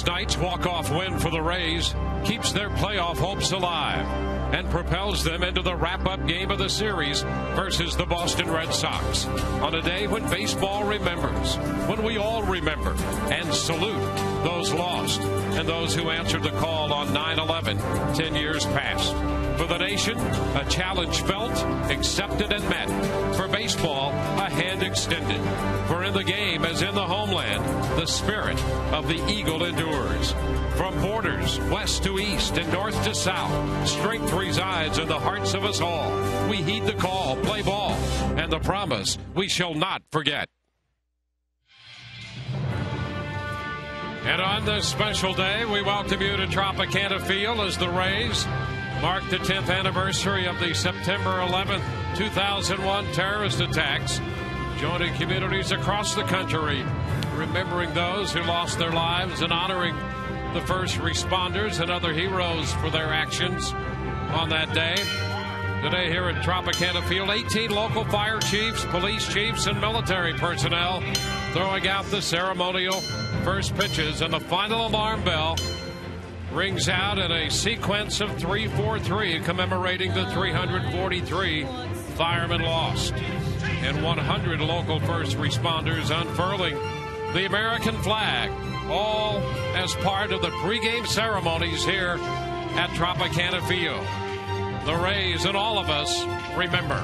Last night's walk-off win for the Rays keeps their playoff hopes alive and propels them into the wrap-up game of the series versus the Boston Red Sox on a day when baseball remembers, when we all remember and salute those lost and those who answered the call on 9/11 10 years past. For the nation, a challenge felt, accepted, and met. For baseball, a hand extended. For in the game, as in the homeland, the spirit of the eagle endures. From borders, west to east and north to south, strength resides in the hearts of us all. We heed the call, play ball, and the promise we shall not forget. And on this special day, we welcome you to Tropicana Field as the Rays mark the 10th anniversary of the September 11th, 2001 terrorist attacks, joining communities across the country, remembering those who lost their lives and honoring the first responders and other heroes for their actions on that day. Today here at Tropicana Field, 18 local fire chiefs, police chiefs, and military personnel throwing out the ceremonial first pitches, and the final alarm bell rings out in a sequence of 3-4-3, commemorating the 343 firemen lost and 100 local first responders unfurling the American flag, all as part of the pregame ceremonies here at Tropicana Field. The Rays and all of us remember.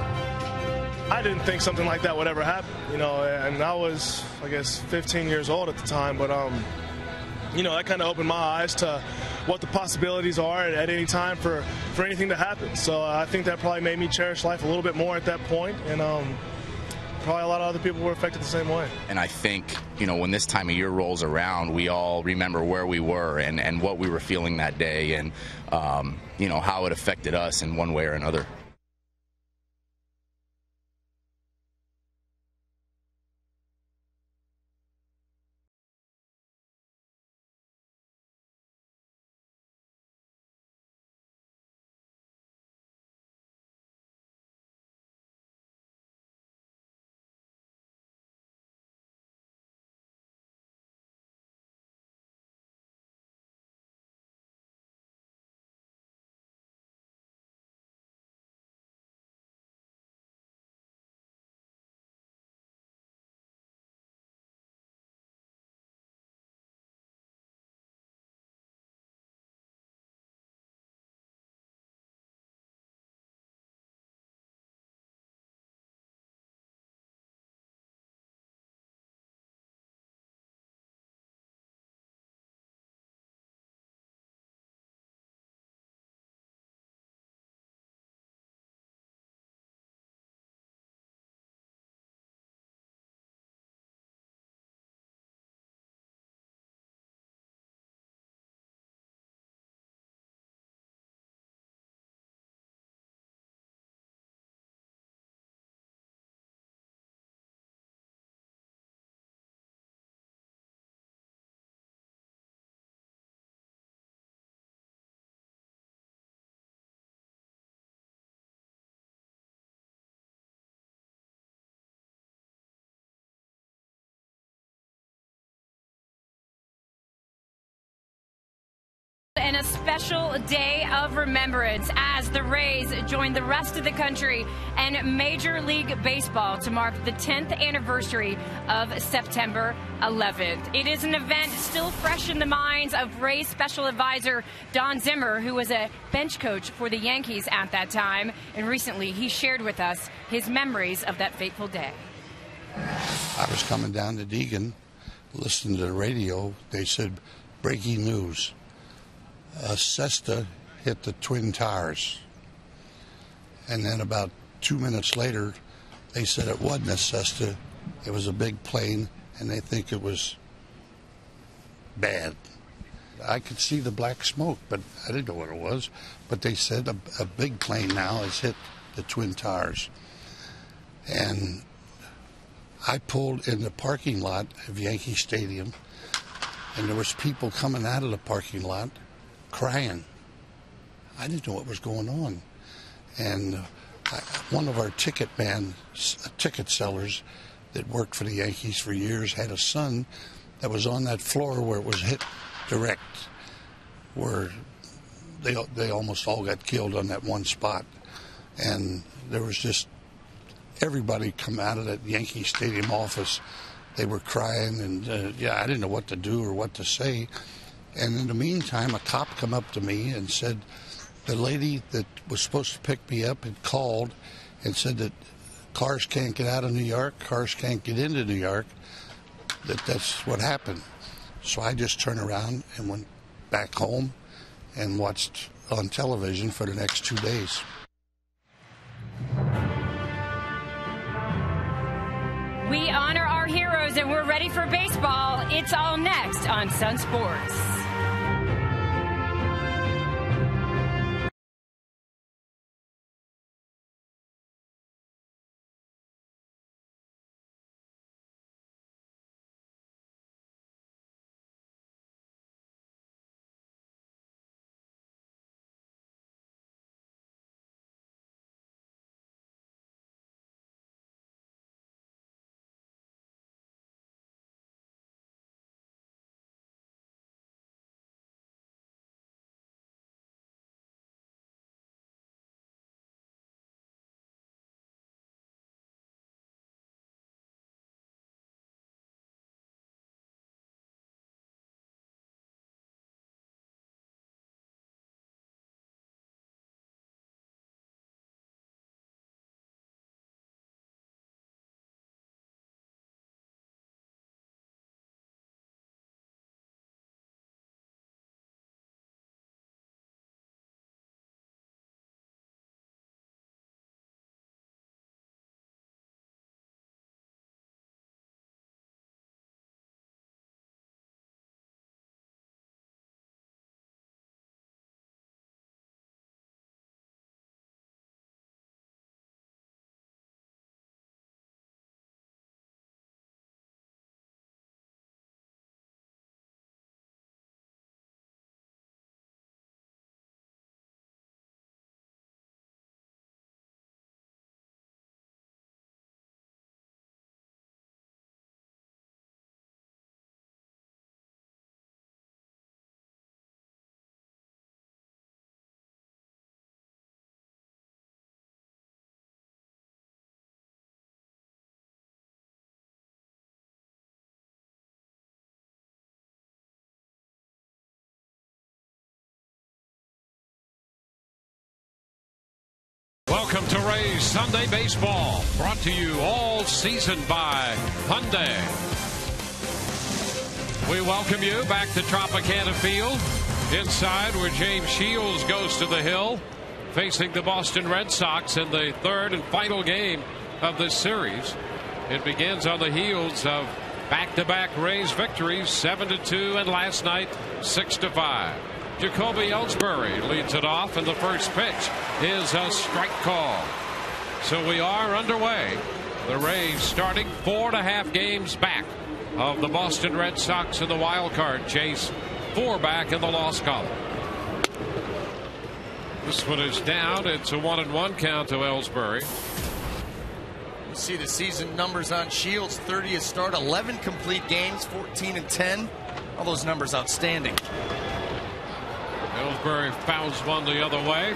I didn't think something like that would ever happen, and I was, I guess, 15 years old at the time, but that kind of opened my eyes to what the possibilities are at any time for anything to happen. So I think that probably made me cherish life a little bit more at that point, and probably a lot of other people were affected the same way. And I think, when this time of year rolls around, we all remember where we were and what we were feeling that day, and how it affected us in one way or another. And a special day of remembrance as the Rays join the rest of the country and Major League Baseball to mark the 10th anniversary of September 11th. It is an event still fresh in the minds of Rays special advisor Don Zimmer, who was a bench coach for the Yankees at that time. And recently he shared with us his memories of that fateful day. I was coming down to Deegan, listening to the radio. They said, breaking news. A Cessna hit the Twin Towers. And then about 2 minutes later, they said it wasn't a Cessna. It was a big plane, and they think it was bad. I could see the black smoke, but I didn't know what it was. But they said a big plane now has hit the Twin Towers. And I pulled in the parking lot of Yankee Stadium, and there was people coming out of the parking lot crying. I didn't know what was going on. And one of our ticket sellers that worked for the Yankees for years had a son that was on that floor where it was hit direct, where they almost all got killed on that one spot. And there was just everybody come out of that Yankee Stadium office. They were crying, and I didn't know what to do or what to say. And in the meantime, a cop come up to me and said the lady that was supposed to pick me up had called and said that cars can't get out of New York, cars can't get into New York, that's what happened. So I just turned around and went back home and watched on television for the next 2 days. We honor our heroes, and we're ready for baseball. It's all next on Sun Sports. Welcome to Rays Sunday Baseball, brought to you all season by Hyundai. We welcome you back to Tropicana Field, inside where James Shields goes to the hill, facing the Boston Red Sox in the third and final game of this series. It begins on the heels of back-to-back Rays victories, 7-2, and last night 6-5. Jacoby Ellsbury leads it off, and the first pitch is a strike call. So we are underway. The Rays starting 4.5 games back of the Boston Red Sox in the wild card chase, 4 back in the loss column. This one is down. It's a 1-1 count to Ellsbury. You see the season numbers on Shields: 30th start, 11 complete games, 14-10. All those numbers outstanding. Ellsbury fouls one the other way.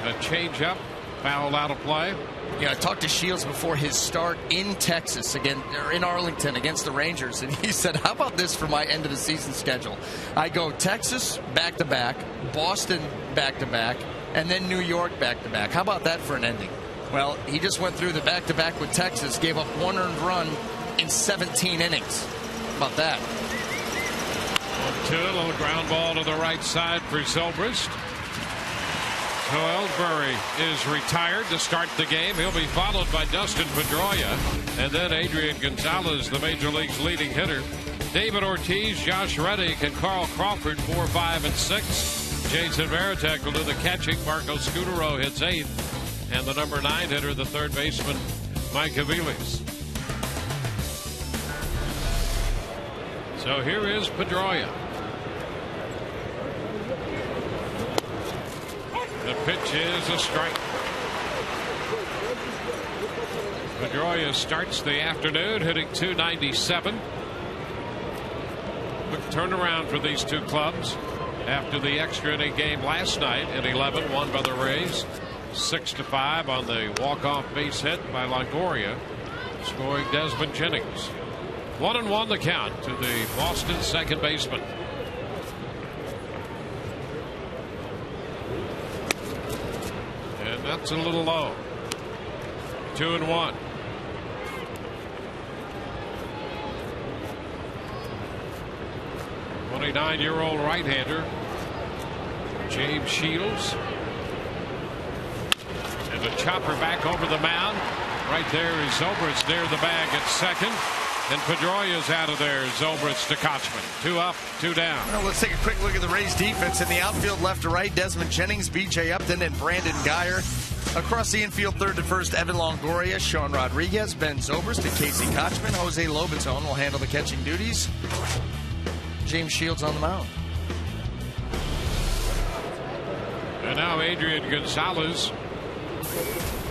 A changeup, foul out of play. Yeah, I talked to Shields before his start in Texas again, or in Arlington against the Rangers, and he said, "How about this for my end of the season schedule? I go Texas back-to-back, Boston back-to-back, and then New York back-to-back. How about that for an ending?" Well, he just went through the back-to-back with Texas, gave up 1 earned run in 17 innings. How about that? 1-2, a little ground ball to the right side for Zobrist. So Ellsbury is retired to start the game. He'll be followed by Dustin Pedroia, and then Adrian Gonzalez, the Major League's leading hitter. David Ortiz, Josh Reddick, and Carl Crawford 4, 5, and 6. Jason Varitek will do the catching. Marco Scutaro hits 8th, and the number 9 hitter, the third baseman, Mike Aviles. So here is Pedroia. The pitch is a strike. Pedroia starts the afternoon hitting .297. Quick turnaround for these two clubs after the extra inning game last night at 11, won by the Rays 6-5 on the walk-off base hit by Longoria, scoring Desmond Jennings. 1-1 the count to the Boston second baseman. And that's a little low. 2-1. Nine-year-old right-hander James Shields, and a chopper back over the mound. Right there is Zobrist near the bag at second, and Pedroia's out of there. Zobrist to Kochman. 2 up, 2 down. Well, let's take a quick look at the Rays defense. In the outfield, left to right, Desmond Jennings, B.J. Upton, and Brandon Guyer. Across the infield, third to first, Evan Longoria, Sean Rodriguez, Ben Zobrist, and Casey Kochman. Jose Lobaton will handle the catching duties. James Shields on the mound. And now Adrian Gonzalez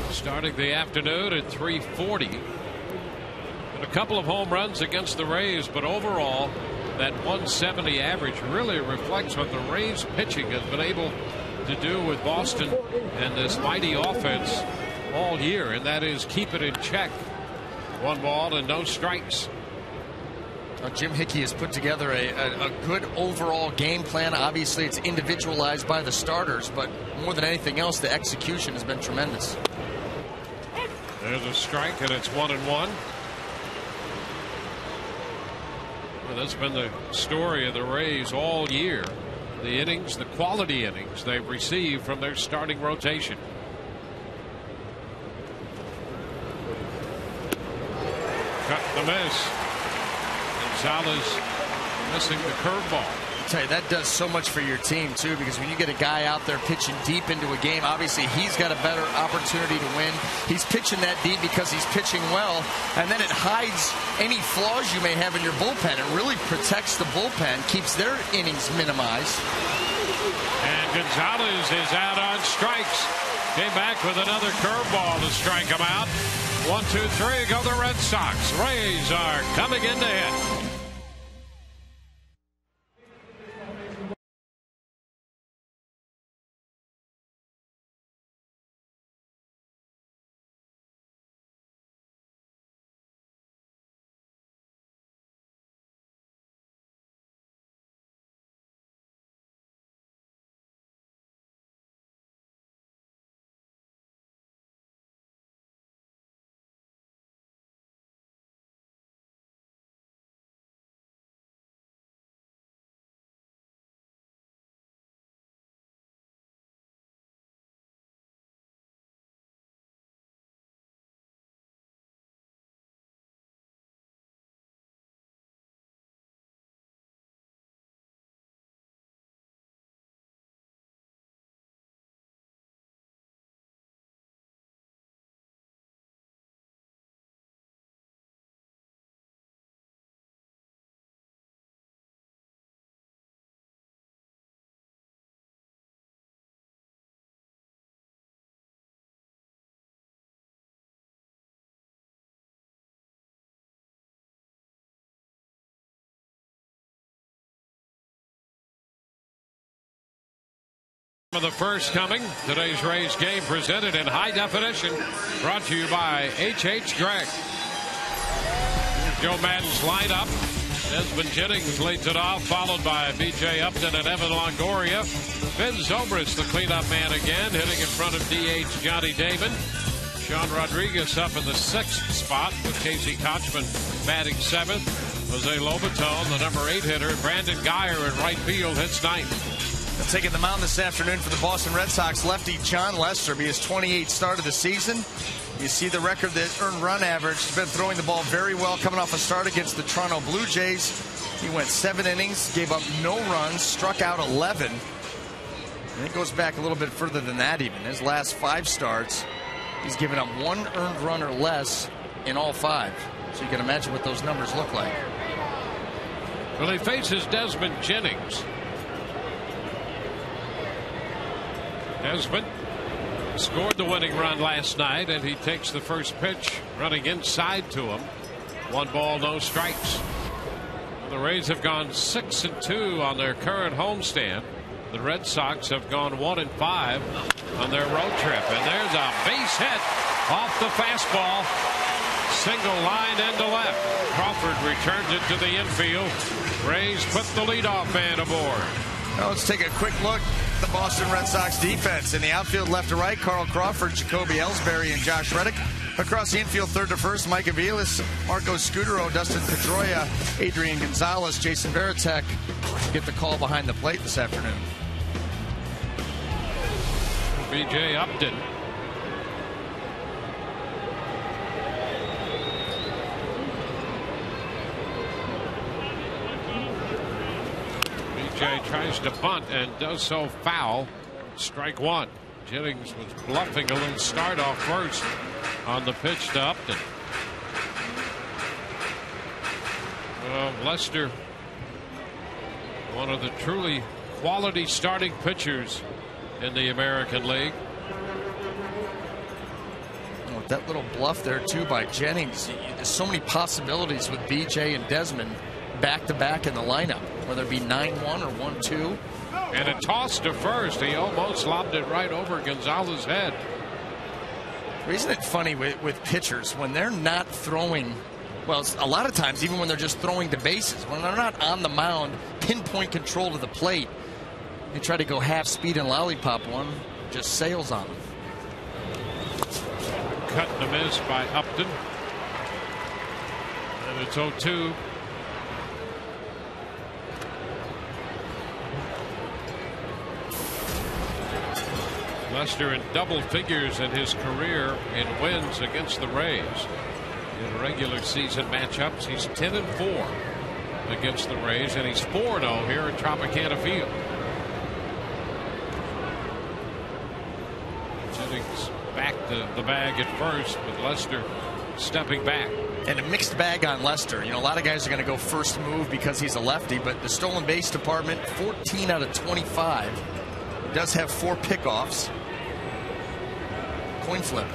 starting the afternoon at 340. And a couple of home runs against the Rays, but overall that 170 average really reflects what the Rays pitching has been able to do with Boston and this mighty offense all year, and that is keep it in check. 1 ball and no strikes. Jim Hickey has put together a good overall game plan. Obviously, it's individualized by the starters, but more than anything else, the execution has been tremendous. There's a strike, and it's 1-1. Well, that's been the story of the Rays all year. The innings, the quality innings they've received from their starting rotation. Cut the miss. Gonzalez missing the curveball. I'll tell you, that does so much for your team, too, because when you get a guy out there pitching deep into a game, obviously he's got a better opportunity to win. He's pitching that deep because he's pitching well, and then it hides any flaws you may have in your bullpen. It really protects the bullpen, keeps their innings minimized. And Gonzalez is out on strikes. Came back with another curveball to strike him out. 1, 2, 3, go the Red Sox. Rays are coming in to hit. Of the first coming. Today's Rays game presented in high definition. Brought to you by H.H. Gregg. Joe Madden's lineup. Desmond Jennings leads it off, followed by B.J. Upton and Evan Longoria. Ben Zobrist, the cleanup man again, hitting in front of D.H. Johnny Damon. Sean Rodriguez up in the 6th spot with Casey Kochman batting 7th. Jose Lobaton, the number 8 hitter. Brandon Guyer in right field hits 9th. Taking the mound this afternoon for the Boston Red Sox, lefty John Lester, be his 28th start of the season. You see the record, that earned run average. He's been throwing the ball very well, coming off a start against the Toronto Blue Jays. He went 7 innings, gave up no runs, struck out 11. And it goes back a little bit further than that even. His last 5 starts, he's given up 1 earned run or less in all 5. So you can imagine what those numbers look like. Well, he faces Desmond Jennings. Desmond scored the winning run last night, and he takes the first pitch running inside to him. 1 ball, no strikes. The Rays have gone 6-2 on their current homestand. The Red Sox have gone 1-5 on their road trip. And there's a base hit off the fastball. Single line end to left. Crawford returns it to the infield. Rays put the leadoff man aboard. Well, let's take a quick look at the Boston Red Sox defense. In the outfield, left to right, Carl Crawford, Jacoby Ellsbury, and Josh Reddick. Across the infield, third to first, Mike Aviles, Marco Scudero, Dustin Pedroia, Adrian Gonzalez, Jason Varitek get the call behind the plate this afternoon. B.J. Upton. B.J. tries to bunt and does so foul. Strike one. Jennings was bluffing a little start off first on the pitch to Upton. Lester, one of the truly quality starting pitchers in the American League. Oh, that little bluff there too by Jennings. There's so many possibilities with BJ and Desmond back to back in the lineup, whether it be 9-1 or 1-2. And a toss to first. He almost lobbed it right over Gonzalez's head. Isn't it funny with pitchers when they're not throwing? Well, a lot of times, even when they're just throwing the bases, when they're not on the mound, pinpoint control to the plate, they try to go half speed and lollipop one, just sails on them. Cut and a miss by Upton. And it's 0-2. Lester in double figures in his career in wins against the Rays. In regular season matchups, he's 10-4 against the Rays, and he's 4-0 here at Tropicana Field. Jennings back to the bag at first, with Lester stepping back. And a mixed bag on Lester. You know, a lot of guys are going to go first move because he's a lefty, but the stolen base department, 14 out of 25. He does have 4 pickoffs. Coin flip.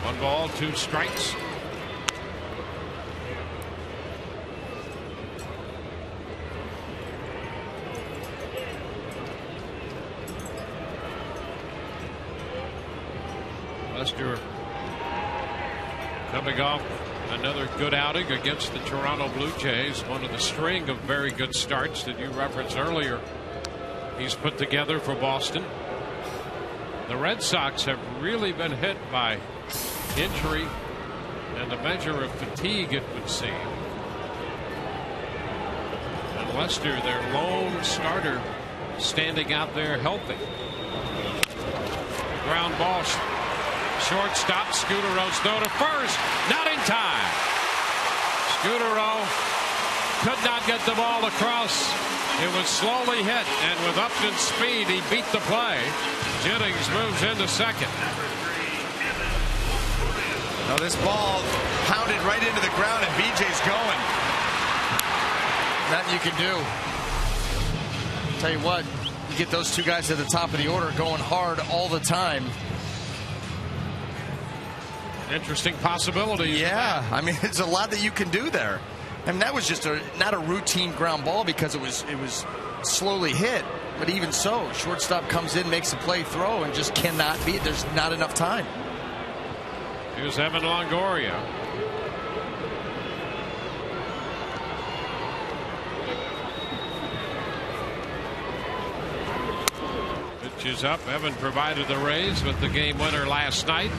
One ball, 2 strikes. Lester coming off another good outing against the Toronto Blue Jays, one of the string of very good starts that you referenced earlier he's put together for Boston. The Red Sox have really been hit by injury and a measure of fatigue, it would seem. And Lester, their lone starter, standing out there healthy. Ground ball. Shortstop, Scudero's throw to first. Not in time. Scudero could not get the ball across. It was slowly hit, and with Upton's speed, he beat the play. Jennings moves into second. Now this ball pounded right into the ground, and BJ's going. Nothing you can do. Tell you what, you get those two guys at the top of the order going hard all the time. Interesting possibility. Yeah, I mean, there's a lot that you can do there. I mean, that was just not a routine ground ball because it was slowly hit. But even so, shortstop comes in, makes a play throw, and just cannot beat. There's not enough time. Here's Evan Longoria. Pitches up. Evan provided the Rays with the game winner last night.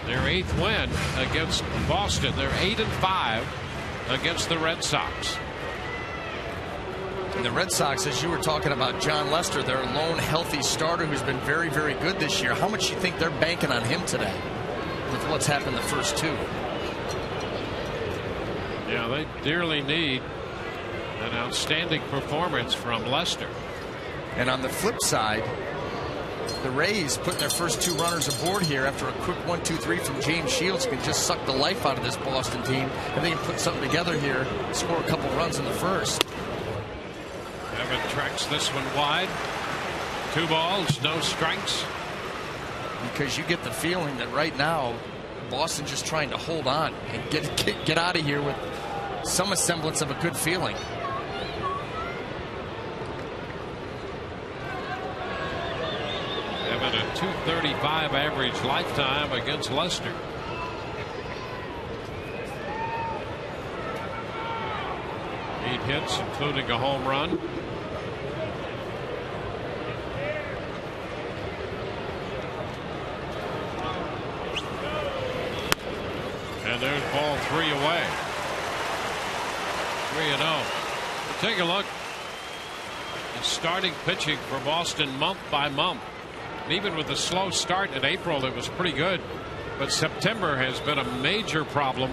Their 8th win against Boston. They're 8-5 against the Red Sox. And the Red Sox, as you were talking about John Lester, their lone healthy starter who's been very, very good this year. How much do you think they're banking on him today with what's happened the first 2? Yeah, they dearly need an outstanding performance from Lester. And on the flip side, the Rays putting their first 2 runners aboard here after a quick 1-2-3 from James Shields, who can just suck the life out of this Boston team. And they can put something together here, score a couple runs in the first. Evan tracks this one wide. 2 balls, no strikes. You because you get the feeling that right now Boston's just trying to hold on and get out of here with some semblance of a good feeling. Having a .235 average lifetime against Leicester. Eight hits, including a home run. And there's ball 3 away. 3-0. Take a look at starting pitching for Boston month by month. And even with the slow start in April, it was pretty good. But September has been a major problem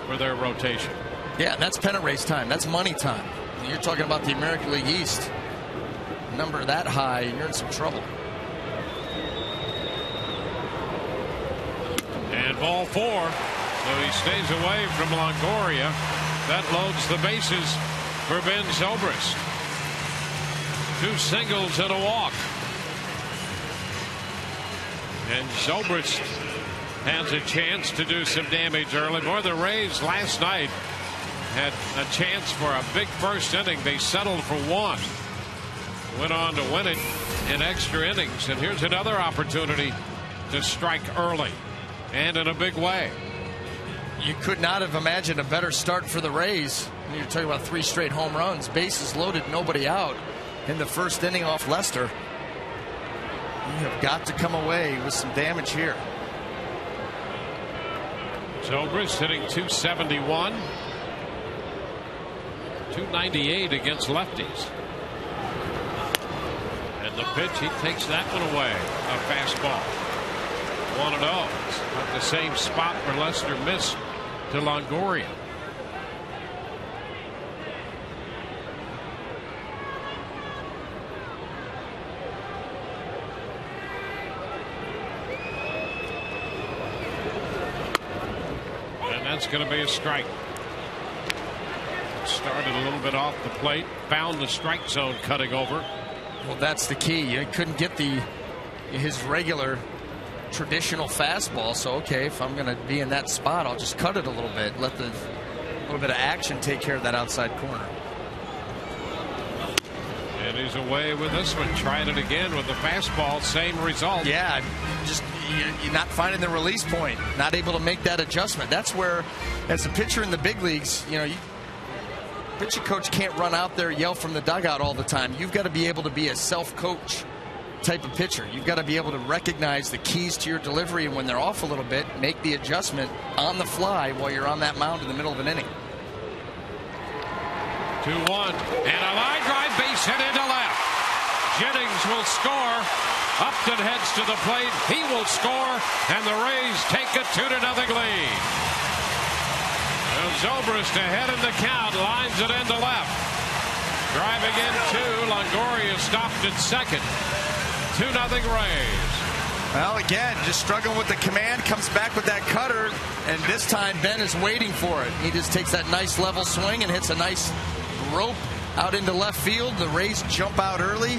for their rotation. Yeah, that's pennant race time. That's money time. You're talking about the American League East. Number that high, and you're in some trouble. And ball 4. So he stays away from Longoria. That loads the bases for Ben Zobrist. 2 singles and a walk. And Zobrist has a chance to do some damage early. Boy, the Rays last night had a chance for a big first inning. They settled for 1. Went on to win it in extra innings. And here's another opportunity to strike early and in a big way. You could not have imagined a better start for the Rays. You're talking about 3 straight home runs, bases loaded, nobody out in the first inning off Leicester. You have got to come away with some damage here. Zobrist hitting .271, .298 against lefties. And the pitch, he takes that one away. A fastball. 1-0. At the same spot where Leicester missed to Longoria. And that's going to be a strike. Started a little bit off the plate, found the strike zone cutting over. Well, that's the key. You couldn't get his regular traditional fastball, so okay, if I'm going to be in that spot, I'll just cut it a little bit, let the little bit of action take care of that outside corner. And he's away with this one. Tried it again with the fastball, same result. Yeah, just you're not finding the release point, not able to make that adjustment. That's where, as a pitcher in the big leagues, pitching coach can't run out there, yell from the dugout all the time. You've got to be able to be a self-coach type of pitcher. You've got to be able to recognize the keys to your delivery, and when they're off a little bit, make the adjustment on the fly while you're on that mound in the middle of an inning. 2-1 and a line drive, base hit into left. Jennings will score. Upton heads to the plate. He will score, and the Rays take a 2-0 lead. Zobrist ahead in the count, lines it into left. Driving in 2. Longoria stopped at second. 2-0 Rays. Well, again, just struggling with the command, comes back with that cutter, and this time Ben is waiting for it. He just takes that nice level swing and hits a nice rope out into left field. The Rays jump out early,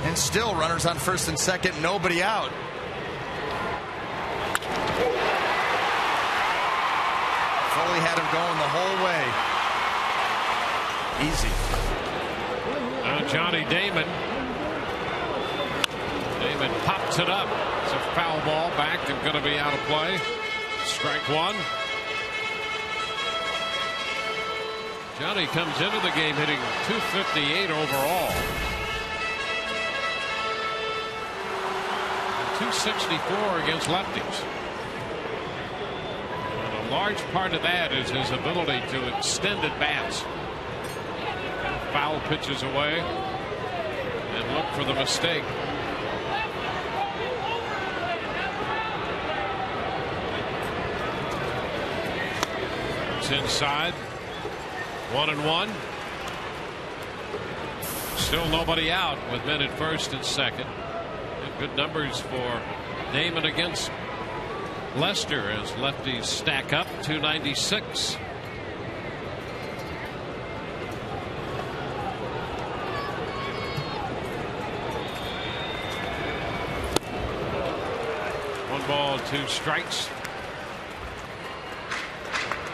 and still runners on first and second, nobody out. Foley had him going the whole way. Easy. Now Johnny Damon. Damon pops it up. It's a foul ball back and going to be out of play. Strike 1. Johnny comes into the game hitting .258 overall. And .264 against lefties. And a large part of that is his ability to extend at bats. Foul pitches away and look for the mistake. It's inside. 1-1. Still nobody out with men at first and second. And good numbers for Damon against Leicester as lefties stack up. .296. ball, 2 strikes.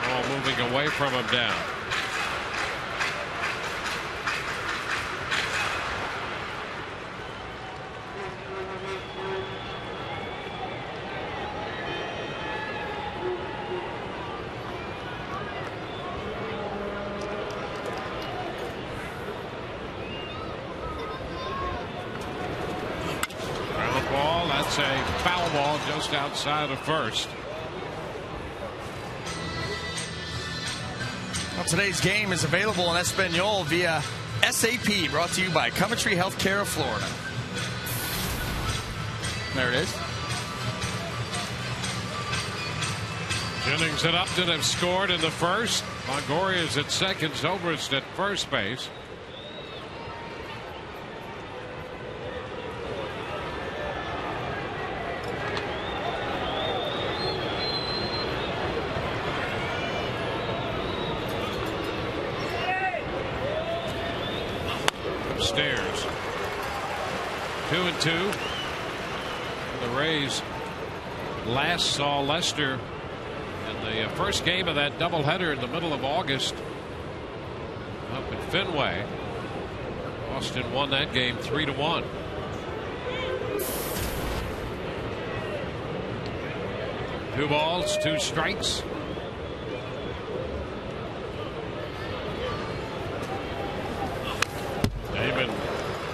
Ball moving away from him down. That's a foul ball just outside of first. Well, today's game is available in Espanol via SAP, brought to you by Commemorating Healthcare of Florida. There it is. Jennings and Upton have scored in the first. Longoria is at second. Zobrist at first base. Upstairs. 2-2. The Rays last saw Lester in the first game of that doubleheader in the middle of August up in Fenway. Boston won that game 3-1. Two balls, 2 strikes. Damon,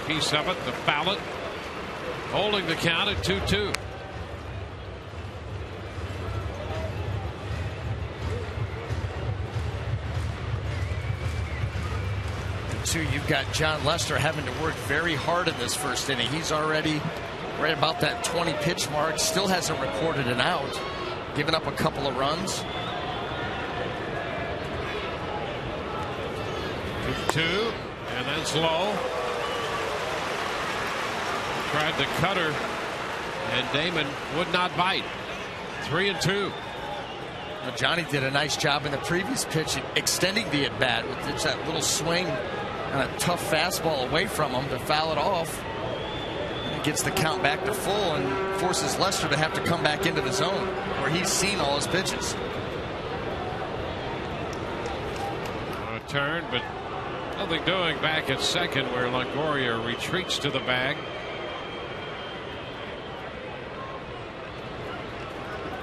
piece of it, the foul it, holding the count at 2-2. You've got John Lester having to work very hard in this first inning. He's already right about that 20 pitch mark. Still hasn't recorded an out. Giving up a couple of runs. 2-2, and that's low. Tried the cutter, and Damon would not bite. 3-2. Now Johnny did a nice job in the previous pitch extending the at-bat with just that little swing and a tough fastball away from him to foul it off. And it gets the count back to full and forces Lester to have to come back into the zone where he's seen all his pitches. A turn, but nothing doing back at second where Longoria retreats to the bag.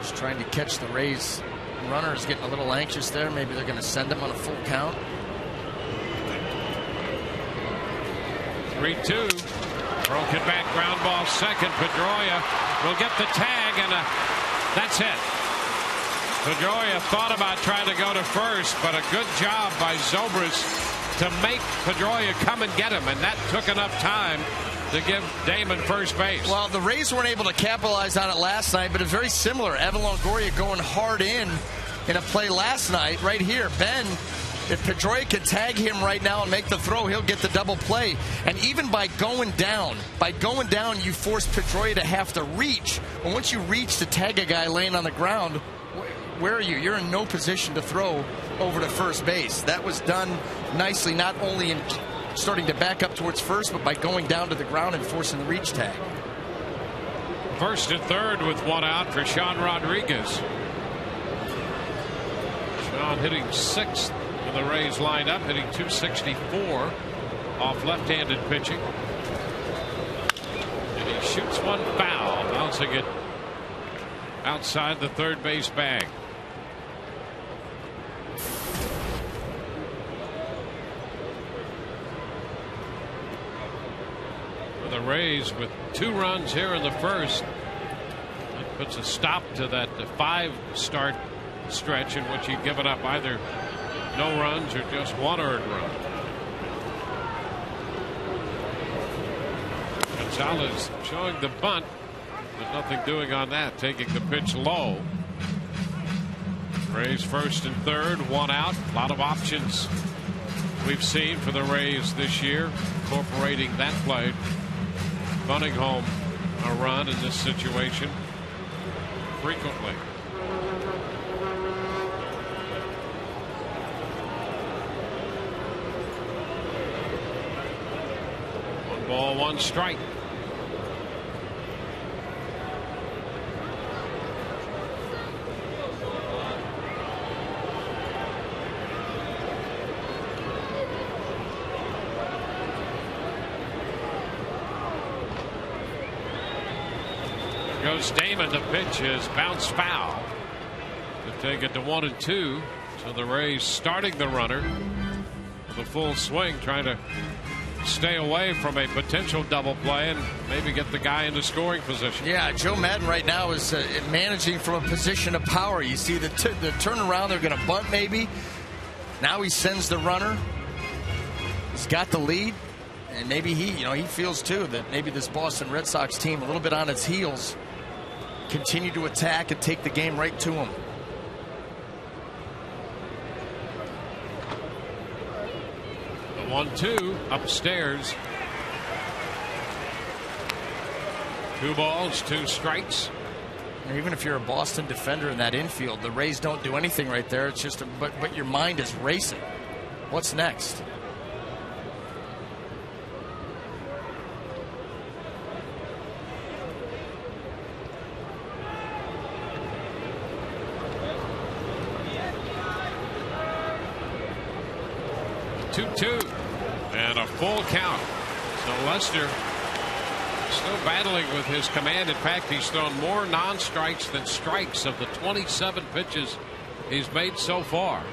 Just trying to catch the Rays. Runner is getting a little anxious there. Maybe they're going to send him on a full count. 3-2. Broken back ground ball second. Pedroia will get the tag, and that's it. Pedroia thought about trying to go to first, but a good job by Zobrist to make Pedroia come and get him, and that took enough time to give Damon first base. Well, the Rays weren't able to capitalize on it last night, but it's very similar. Evan Longoria going hard in a play last night right here. Ben, if Pedroia could tag him right now and make the throw, he'll get the double play. And even by going down, you force Pedroia to have to reach. And once you reach to tag a guy laying on the ground, where are you? You're in no position to throw over to first base. That was done nicely, not only in starting to back up towards first, but by going down to the ground and forcing the reach tag. First and third with one out for Sean Rodriguez. Sean hitting 6th in the Rays lineup, hitting .264 off left-handed pitching. And he shoots one foul, bouncing it outside the third base bag. For the Rays with 2 runs here in the first, that puts a stop to that 5-start stretch in which he'd given up either no runs or just 1 earned run. Gonzalez showing the bunt, but nothing doing on that, taking the pitch low. Rays first and third, 1 out. A lot of options we've seen for the Rays this year, incorporating that play, bunting home a run in this situation frequently. Ball, 1 strike. Goes Damon. The pitch is bounced foul to take it to 1-2. So the Rays starting the runner with a full swing, trying to stay away from a potential double play and maybe get the guy into scoring position. Yeah, Joe Madden right now is managing from a position of power. You see the turnaround, they're going to bunt maybe. Now he sends the runner. He's got the lead, and maybe he feels too that maybe this Boston Red Sox team a little bit on its heels continue to attack and take the game right to him. The 1-2 upstairs. 2 balls, 2 strikes. Even if you're a Boston defender in that infield, the Rays don't do anything right there. It's just but your mind is racing. What's next? And a full count. So Lester still battling with his command. In fact, he's thrown more non-strikes than strikes of the 27 pitches he's made so far.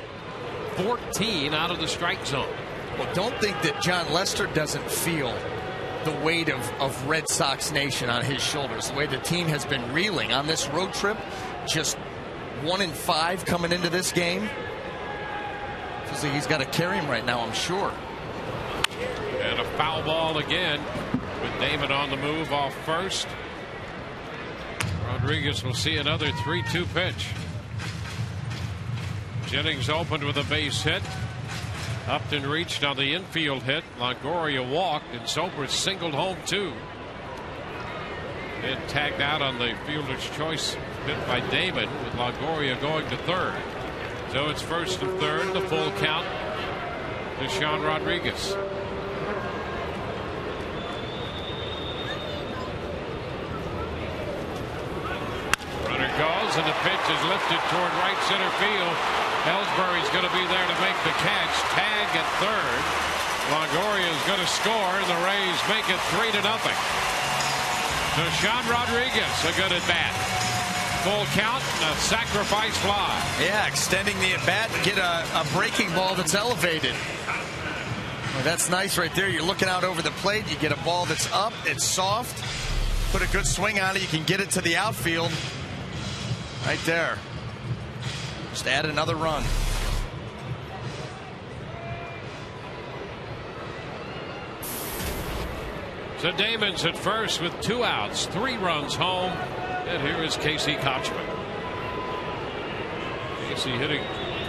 14 out of the strike zone. Well, don't think that John Lester doesn't feel the weight of Red Sox Nation on his shoulders. The way the team has been reeling on this road trip. Just 1-5 coming into this game. Feels like he's got to carry him right now, I'm sure. And a foul ball again with Damon on the move off first. Rodriguez will see another 3-2 pitch. Jennings opened with a base hit. Upton reached on the infield hit. Longoria walked, and Zobrist singled home 2. And tagged out on the fielder's choice hit by Damon, with Longoria going to third. So it's first and third, the full count to Sean Rodriguez. Runner goes, and the pitch is lifted toward right center field. Ellsbury's going to be there to make the catch. Tag at third. Longoria is going to score, and the Rays make it 3-0. So Sean Rodriguez, a good at bat. Full count, a sacrifice fly. Yeah, extending the at bat and get a breaking ball that's elevated. Well, that's nice right there. You're looking out over the plate. You get a ball that's up. It's soft. Put a good swing on it. You can get it to the outfield. Right there. Just add another run. So Damon's at first with 2 outs, 3 runs home. And here is Casey Kochman. Casey hitting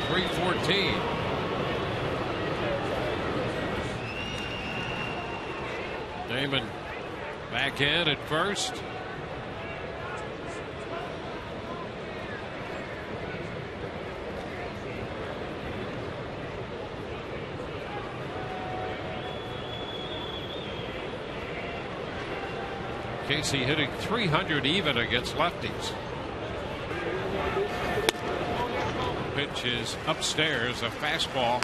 .314. Damon back in at first. Casey hitting .300 even against lefties. Pitch is upstairs, a fastball.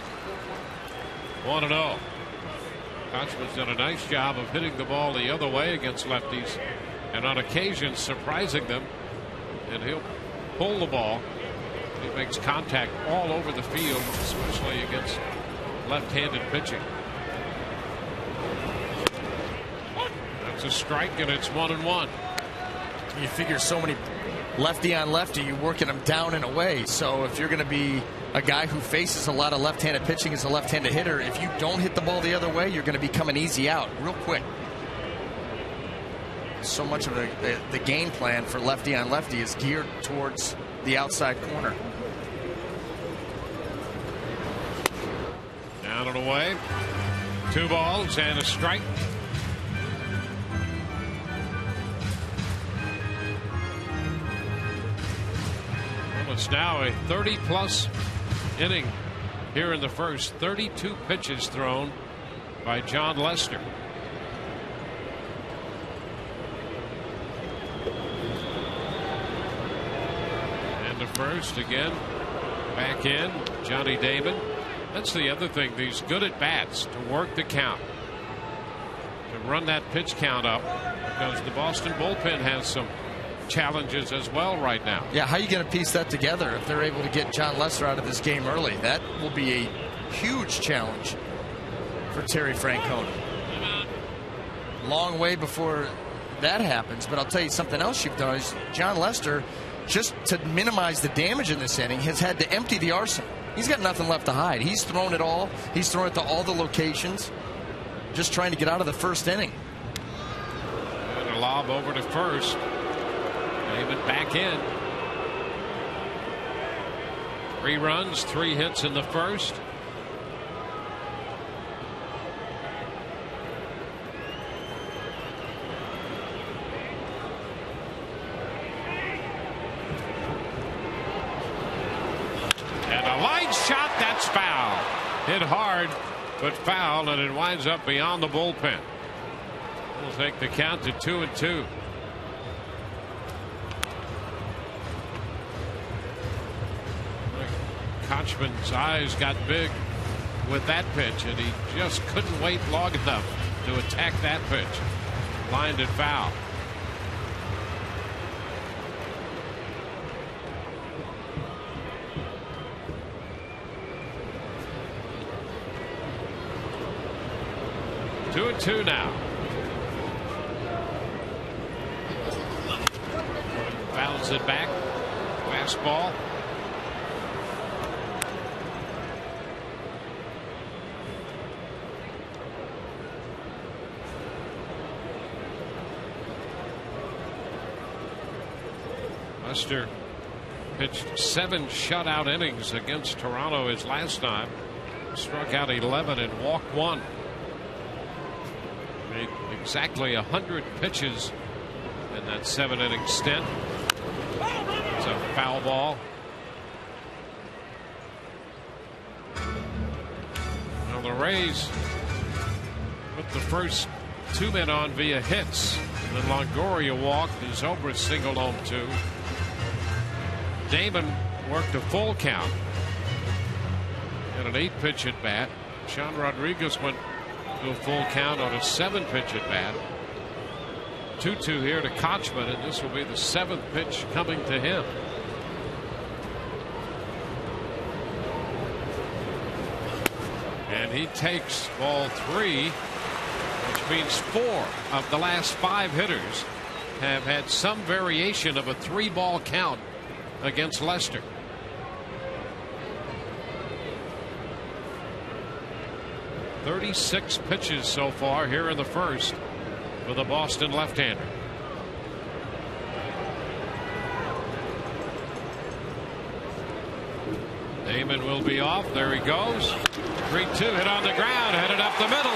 1-0. Kochman's done a nice job of hitting the ball the other way against lefties, and on occasion surprising them. And he'll pull the ball. He makes contact all over the field, especially against left-handed pitching. That's a strike, and it's 1-1. You figure so many lefty on lefty, you're working them down and away. So if you're going to be a guy who faces a lot of left-handed pitching as a left-handed hitter, if you don't hit the ball the other way, you're going to become an easy out real quick. So much of the game plan for lefty on lefty is geared towards the outside corner. Down and away. 2 balls and a strike. It's now a 30-plus inning here in the first. 32 pitches thrown by John Lester. And the first again back in Johnny Damon. That's the other thing, these good at bats to work the count, to run that pitch count up, because the Boston bullpen has some challenges as well right now. Yeah, how are you going to piece that together if they're able to get John Lester out of this game early? That will be a huge challenge for Terry Francona. Long way before that happens, but I'll tell you something else you've done is John Lester, just to minimize the damage in this inning, has had to empty the arsenal. He's got nothing left to hide. He's thrown it all. He's thrown it to all the locations, just trying to get out of the first inning. And a lob over to first. David back in. 3 runs, 3 hits in the first. And a line shot, that's foul. Hit hard, but foul, and it winds up beyond the bullpen. We'll take the count to 2-2. Kochman's eyes got big with that pitch, and he just couldn't wait long enough to attack that pitch. Lined it foul. Two and two now. Fouls it back. Fastball. Lester pitched 7 shutout innings against Toronto his last time. Struck out 11 and walked 1. Made exactly 100 pitches in that 7-inning stint. It's a foul ball. Now the Rays put the first 2 men on via hits. And then Longoria walked. Zobrist singled home 2. Damon worked a full count and an 8-pitch at bat. Sean Rodriguez went to a full count on a 7-pitch at bat. 2-2 here to Kochman, and this will be the 7th pitch coming to him. And he takes ball 3, which means 4 of the last 5 hitters have had some variation of a 3-ball count against Lester. "36 pitches so far here in the first for the Boston left-hander. Damon will be off. There he goes. 3-2 hit on the ground, headed up the middle.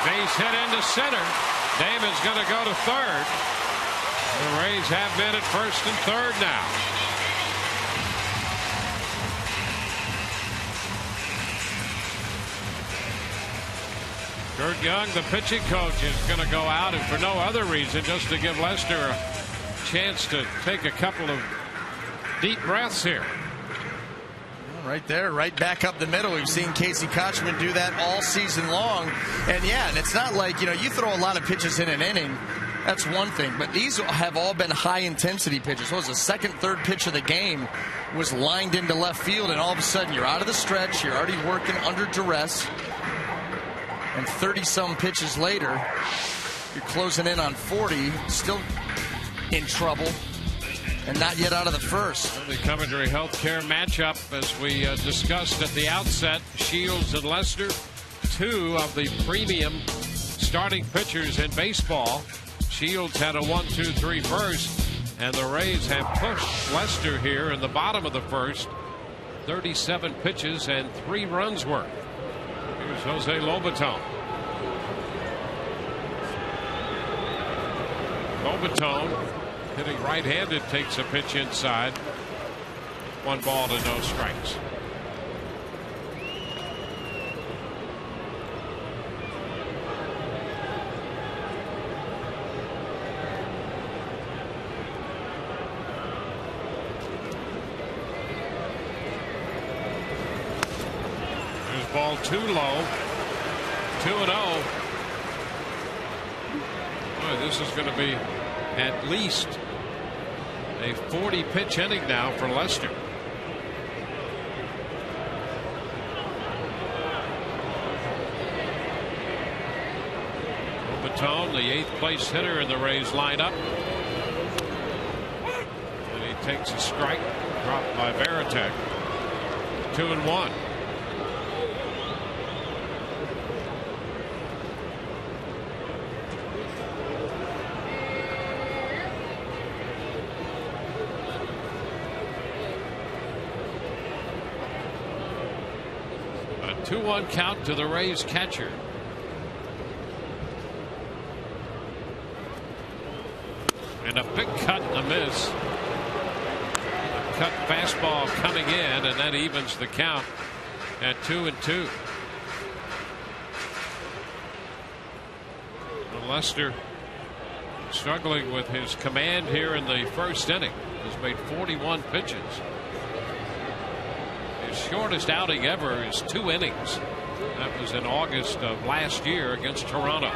Base hit into center. Damon's going to go to third. The Rays have men at first and third now. Kurt Young, the pitching coach, is going to go out, and for no other reason, just to give Lester a chance to take a couple of deep breaths here. Right there, right back up the middle. We've seen Casey Kochman do that all season long. And yeah, and it's not like, you throw a lot of pitches in an inning. That's one thing. But these have all been high-intensity pitches. What was the second, third pitch of the game was lined into left field, and all of a sudden you're out of the stretch. You're already working under duress. And 30-some pitches later, you're closing in on 40, still in trouble, and not yet out of the first. The Coventry Healthcare matchup, as we discussed at the outset, Shields and Lester, 2 of the premium starting pitchers in baseball. Shields had a 1-2-3 first, and the Rays have pushed Lester here in the bottom of the first. 37 pitches and 3 runs worth. Here's Jose Lobaton. Lobaton, hitting right-handed, takes a pitch inside. 1 ball to no strikes. Ball too low. 2-0. Boy, this is going to be at least A 40-pitch inning now for Lester. Baton, the 8th place hitter in the Rays lineup. And he takes a strike, dropped by Varitek. 2-1. A 2-1 count to the Rays catcher. And a big cut and a miss. A cut fastball coming in, and that evens the count at 2-2. Lester struggling with his command here in the first inning. Has made 41 pitches. His shortest outing ever is 2 innings. That was in August of last year against Toronto.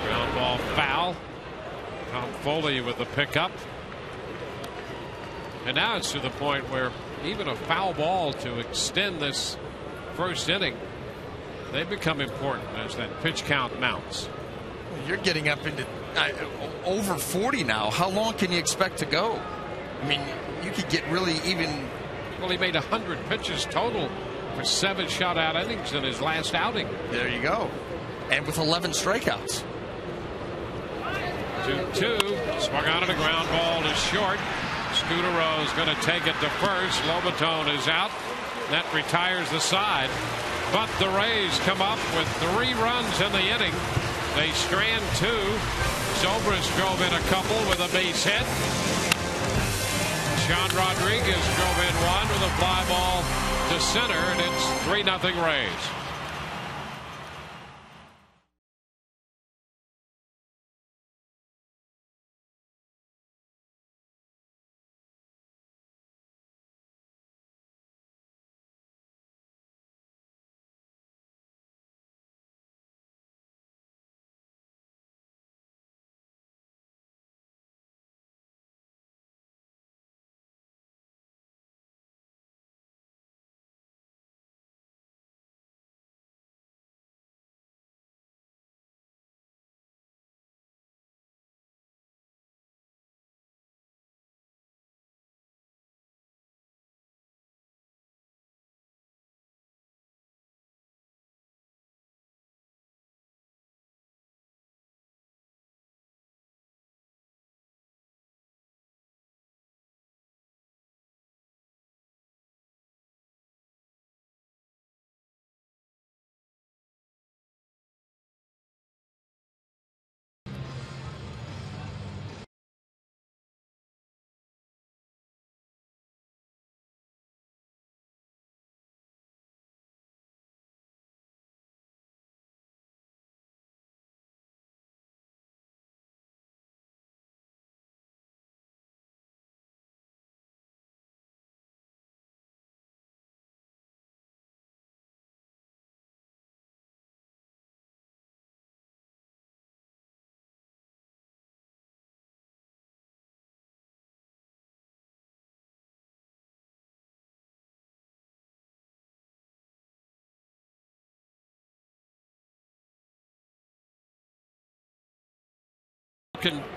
Ground ball foul. Tom Foley with the pickup. And now it's to the point where even a foul ball to extend this first inning, they become important as that pitch count mounts. You're getting up into over 40 now. How long can you expect to go? I mean, you could get really even. Well, he made 100 pitches total for 7 shutout innings in his last outing. There you go. And with 11 strikeouts. 2-2. Swung out of the ground ball to short. Scudero is going to take it to first. Lobaton is out. That retires the side. But the Rays come up with 3 runs in the inning. They strand 2. Zobrist drove in a couple with a base hit. Sean Rodriguez drove in 1 with a fly ball to center, and it's 3-0 Rays.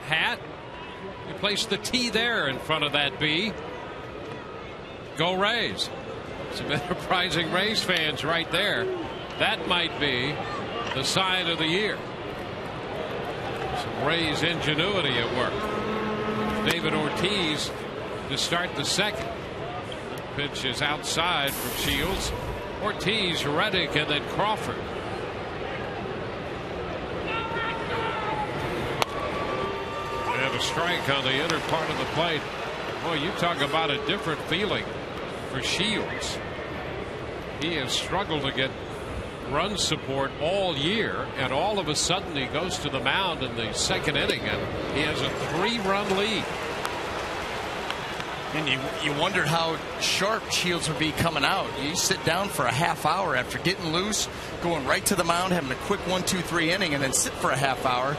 Hat. You place the T there in front of that B. Go Rays. Some enterprising Rays fans right there. That might be the sign of the year. Some Rays ingenuity at work. David Ortiz to start the second. Pitch is outside from Shields. Ortiz, Reddick, and then Crawford. And a strike on the inner part of the plate. Boy, you talk about a different feeling for Shields. He has struggled to get run support all year, and all of a sudden he goes to the mound in the second inning and he has a 3-run lead. And you wondered how sharp Shields would be coming out. You sit down for a half hour after getting loose, going right to the mound, having a quick 1-2-3 inning, and then sit for a half hour.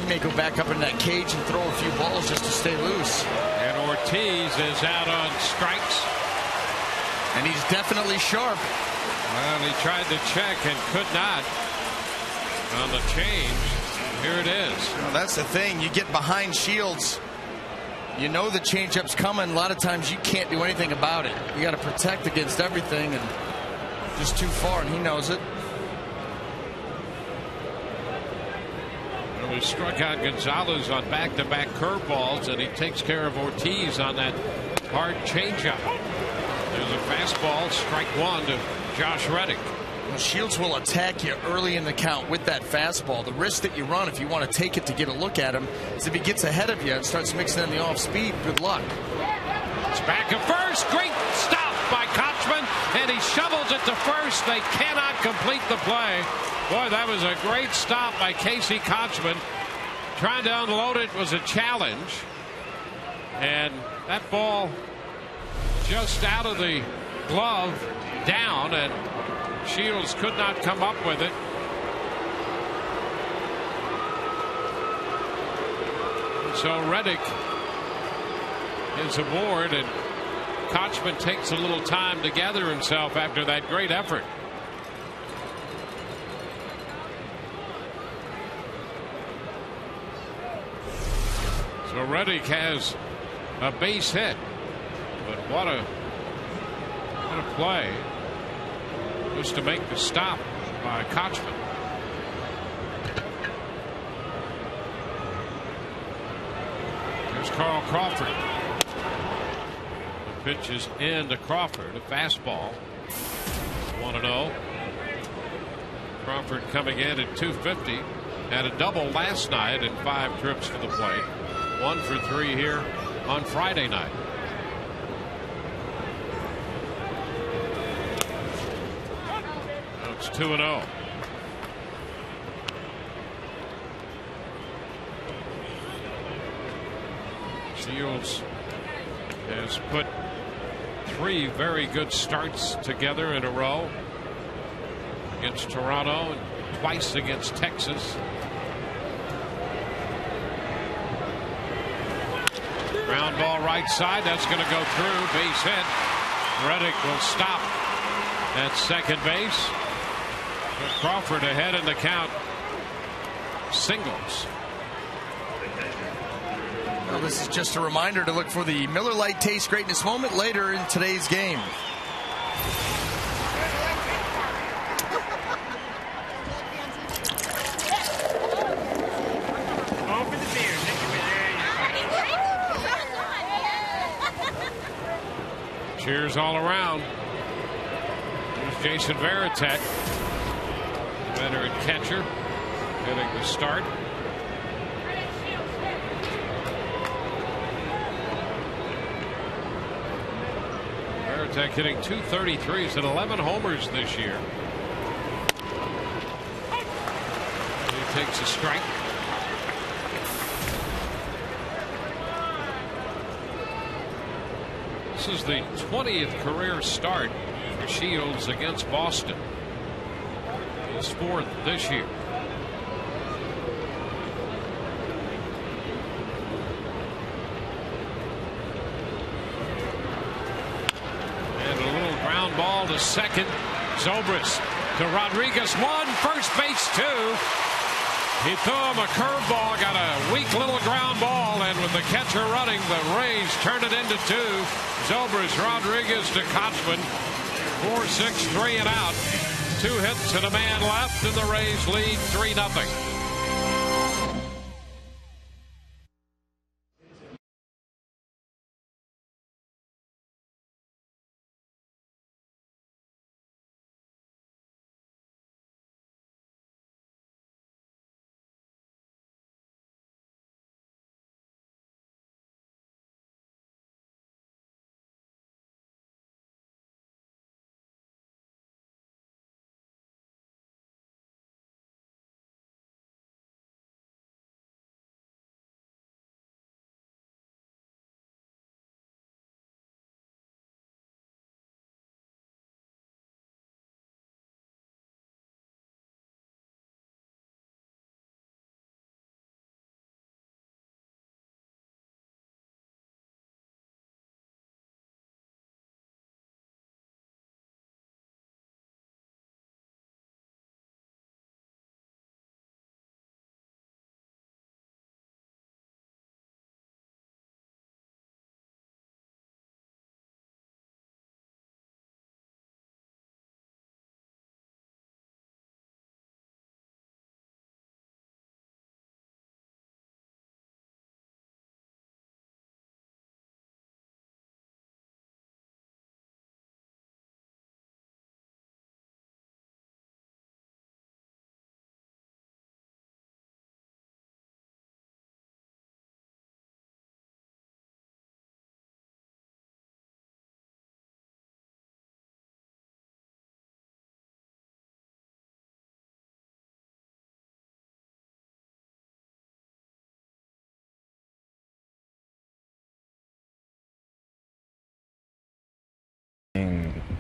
He may go back up in that cage and throw a few balls just to stay loose. And Ortiz is out on strikes. And he's definitely sharp. Well, he tried to check and could not on the change. Here it is. Well, that's the thing. You get behind Shields. You know the changeup's coming. A lot of times you can't do anything about it. You got to protect against everything, and just too far, and he knows it. Well, he struck out Gonzalez on back-to-back curveballs, and he takes care of Ortiz on that hard changeup. There's a fastball, strike one to Josh Reddick. Well, Shields will attack you early in the count with that fastball. The risk that you run if you want to take it to get a look at him is if he gets ahead of you and starts mixing in the off speed, good luck. It's back at first. Great stop by Kochman, and he shovels it to first. They cannot complete the play. Boy, that was a great stop by Casey Kochman. Trying to unload it was a challenge, and that ball just out of the glove down, and Shields could not come up with it. So Reddick is aboard, and Kochman takes a little time to gather himself after that great effort. So Reddick has a base hit, but what a play. Was to make the stop by Kochman. Here's Carl Crawford. The pitch is in to Crawford, a fastball. 1-0. Crawford coming in at 250. Had a double last night and 5 trips to the plate. 1 for 3 here on Friday night. It's 2-0. Shields has put 3 very good starts together in a row against Toronto and twice against Texas. Ground ball right side. That's going to go through. Base hit. Reddick will stop at second base. Crawford ahead in the count. Singles. Well, this is just a reminder to look for the Miller Lite Taste Greatness moment later in today's game. Cheers all around. Here's Jason Varitek, veteran catcher, getting the start. Varitek hitting .233. He's had 11 homers this year. He takes a strike. This is the 20th career start for Shields against Boston. His 4th this year. And a little ground ball to second. Zobrist to Rodriguez. 1, first base 2. He threw him a curveball, got a weak little ground ball, and with the catcher running, the Rays turned it into 2. Zobrist, Rodriguez to Kochman. 4-6-3 and out. 2 hits and a man left, and the Rays lead 3-0.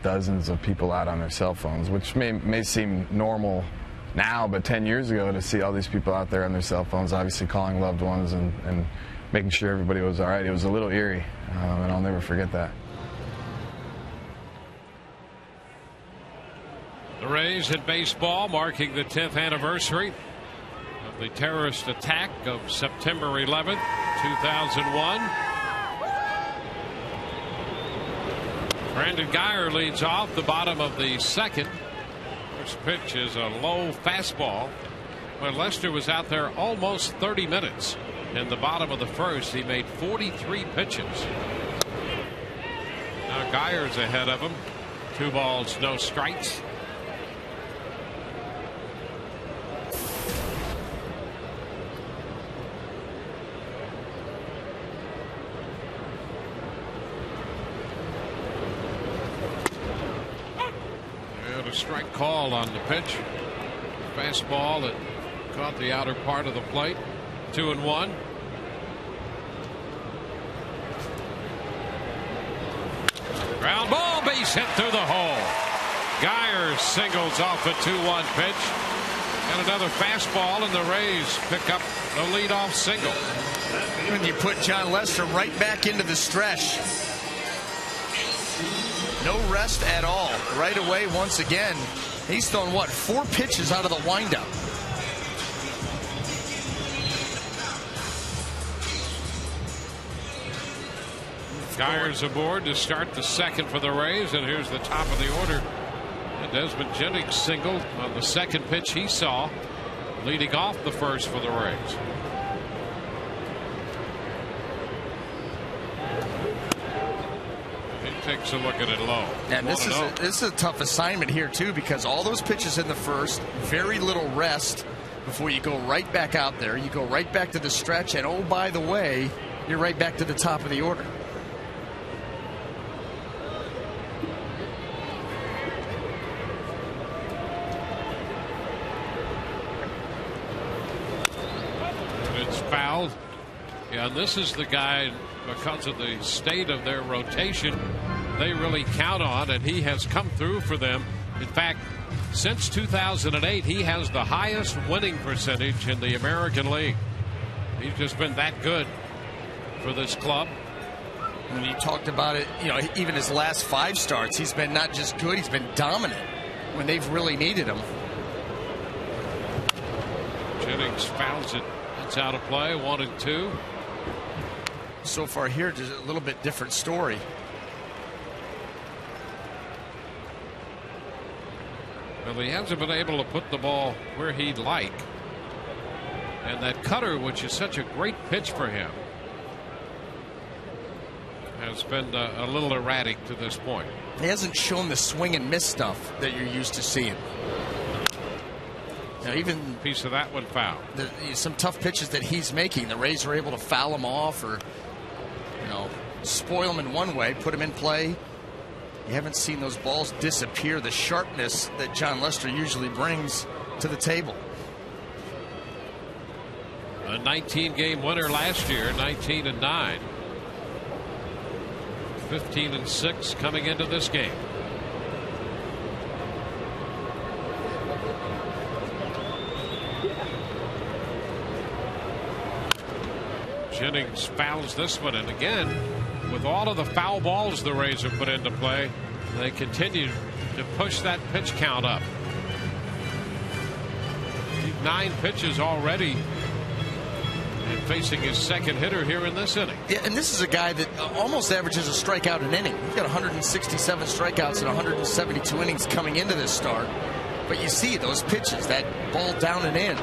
Dozens of people out on their cell phones, which may seem normal now, but 10 years ago to see all these people out there on their cell phones, obviously calling loved ones and making sure everybody was all right, it was a little eerie, and I'll never forget that. The Rays in baseball marking the 10th anniversary of the terrorist attack of September 11th, 2001. Brandon Guyer leads off the bottom of the second. First pitch is a low fastball. When Lester was out there almost 30 minutes. In the bottom of the first, he made 43 pitches. Now Guyer's ahead of him. 2 balls, no strikes. Strike call on the pitch. Fastball that caught the outer part of the plate. 2-1. Ground ball, base hit through the hole. Guyer singles off a 2-1 pitch. And another fastball, and the Rays pick up the leadoff single. When you put John Lester right back into the stretch. No rest at all. Right away, once again, he's thrown, what, 4 pitches out of the windup. Guyer's aboard to start the second for the Rays, and here's the top of the order. And Desmond Jennings singled on the second pitch he saw, leading off the first for the Rays. Takes a look at it low. And this is a tough assignment here too, because all those pitches in the first, very little rest before you go right back out there. You go right back to the stretch, and oh, by the way, you're right back to the top of the order. It's fouled. Yeah, and this is the guy, because of the state of their rotation, they really count on, and he has come through for them. In fact, since 2008, he has the highest winning percentage in the American League. He's just been that good for this club. When you talked about it, you know, even his last 5 starts, he's been not just good, he's been dominant when they've really needed him. Jennings fouls it. That's out of play. 1-2. So far here, just a little bit different story. Well, he hasn't been able to put the ball where he'd like. And that cutter, which is such a great pitch for him, has been a little erratic to this point. He hasn't shown the swing and miss stuff that you're used to seeing. Now, even piece of that one foul. Some tough pitches that he's making, the Rays are able to foul him off, or spoil him in one way, put him in play. You haven't seen those balls disappear, the sharpness that John Lester usually brings to the table. A 19-game winner last year, 19-9. 15-6 coming into this game. Jennings fouls this one, and again, with all of the foul balls the Rays have put into play, they continue to push that pitch count up. 9 pitches already, and facing his second hitter here in this inning. Yeah, and this is a guy that almost averages a strikeout an inning. He's got 167 strikeouts in 172 innings coming into this start. But you see those pitches, that ball down and in.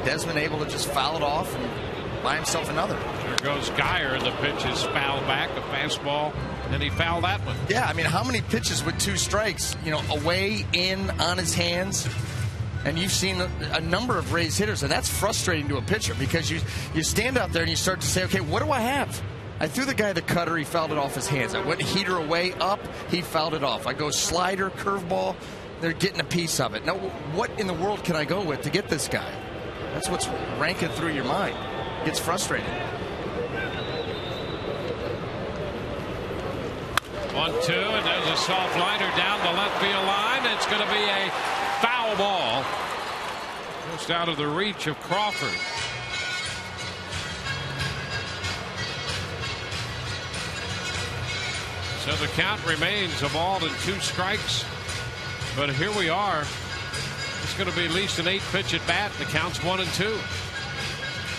Desmond able to just foul it off and buy himself another. There goes Guyer, and the pitch is fouled back, a fastball, and he fouled that one. Yeah, I mean, how many pitches with 2 strikes, away, in, on his hands? And you've seen a number of Rays hitters, and that's frustrating to a pitcher, because you stand out there and you start to say, okay, what do I have? I threw the guy the cutter, he fouled it off his hands. I went heater away, up, he fouled it off. I go slider, curveball, they're getting a piece of it. Now, what in the world can I go with to get this guy? That's what's ranking through your mind. Gets frustrated. 1-2, and there's a soft liner down the left field line. It's going to be a foul ball. Just out of the reach of Crawford. So the count remains a ball and 2 strikes. But here we are. It's going to be at least an 8-pitch at bat. The count's 1-2.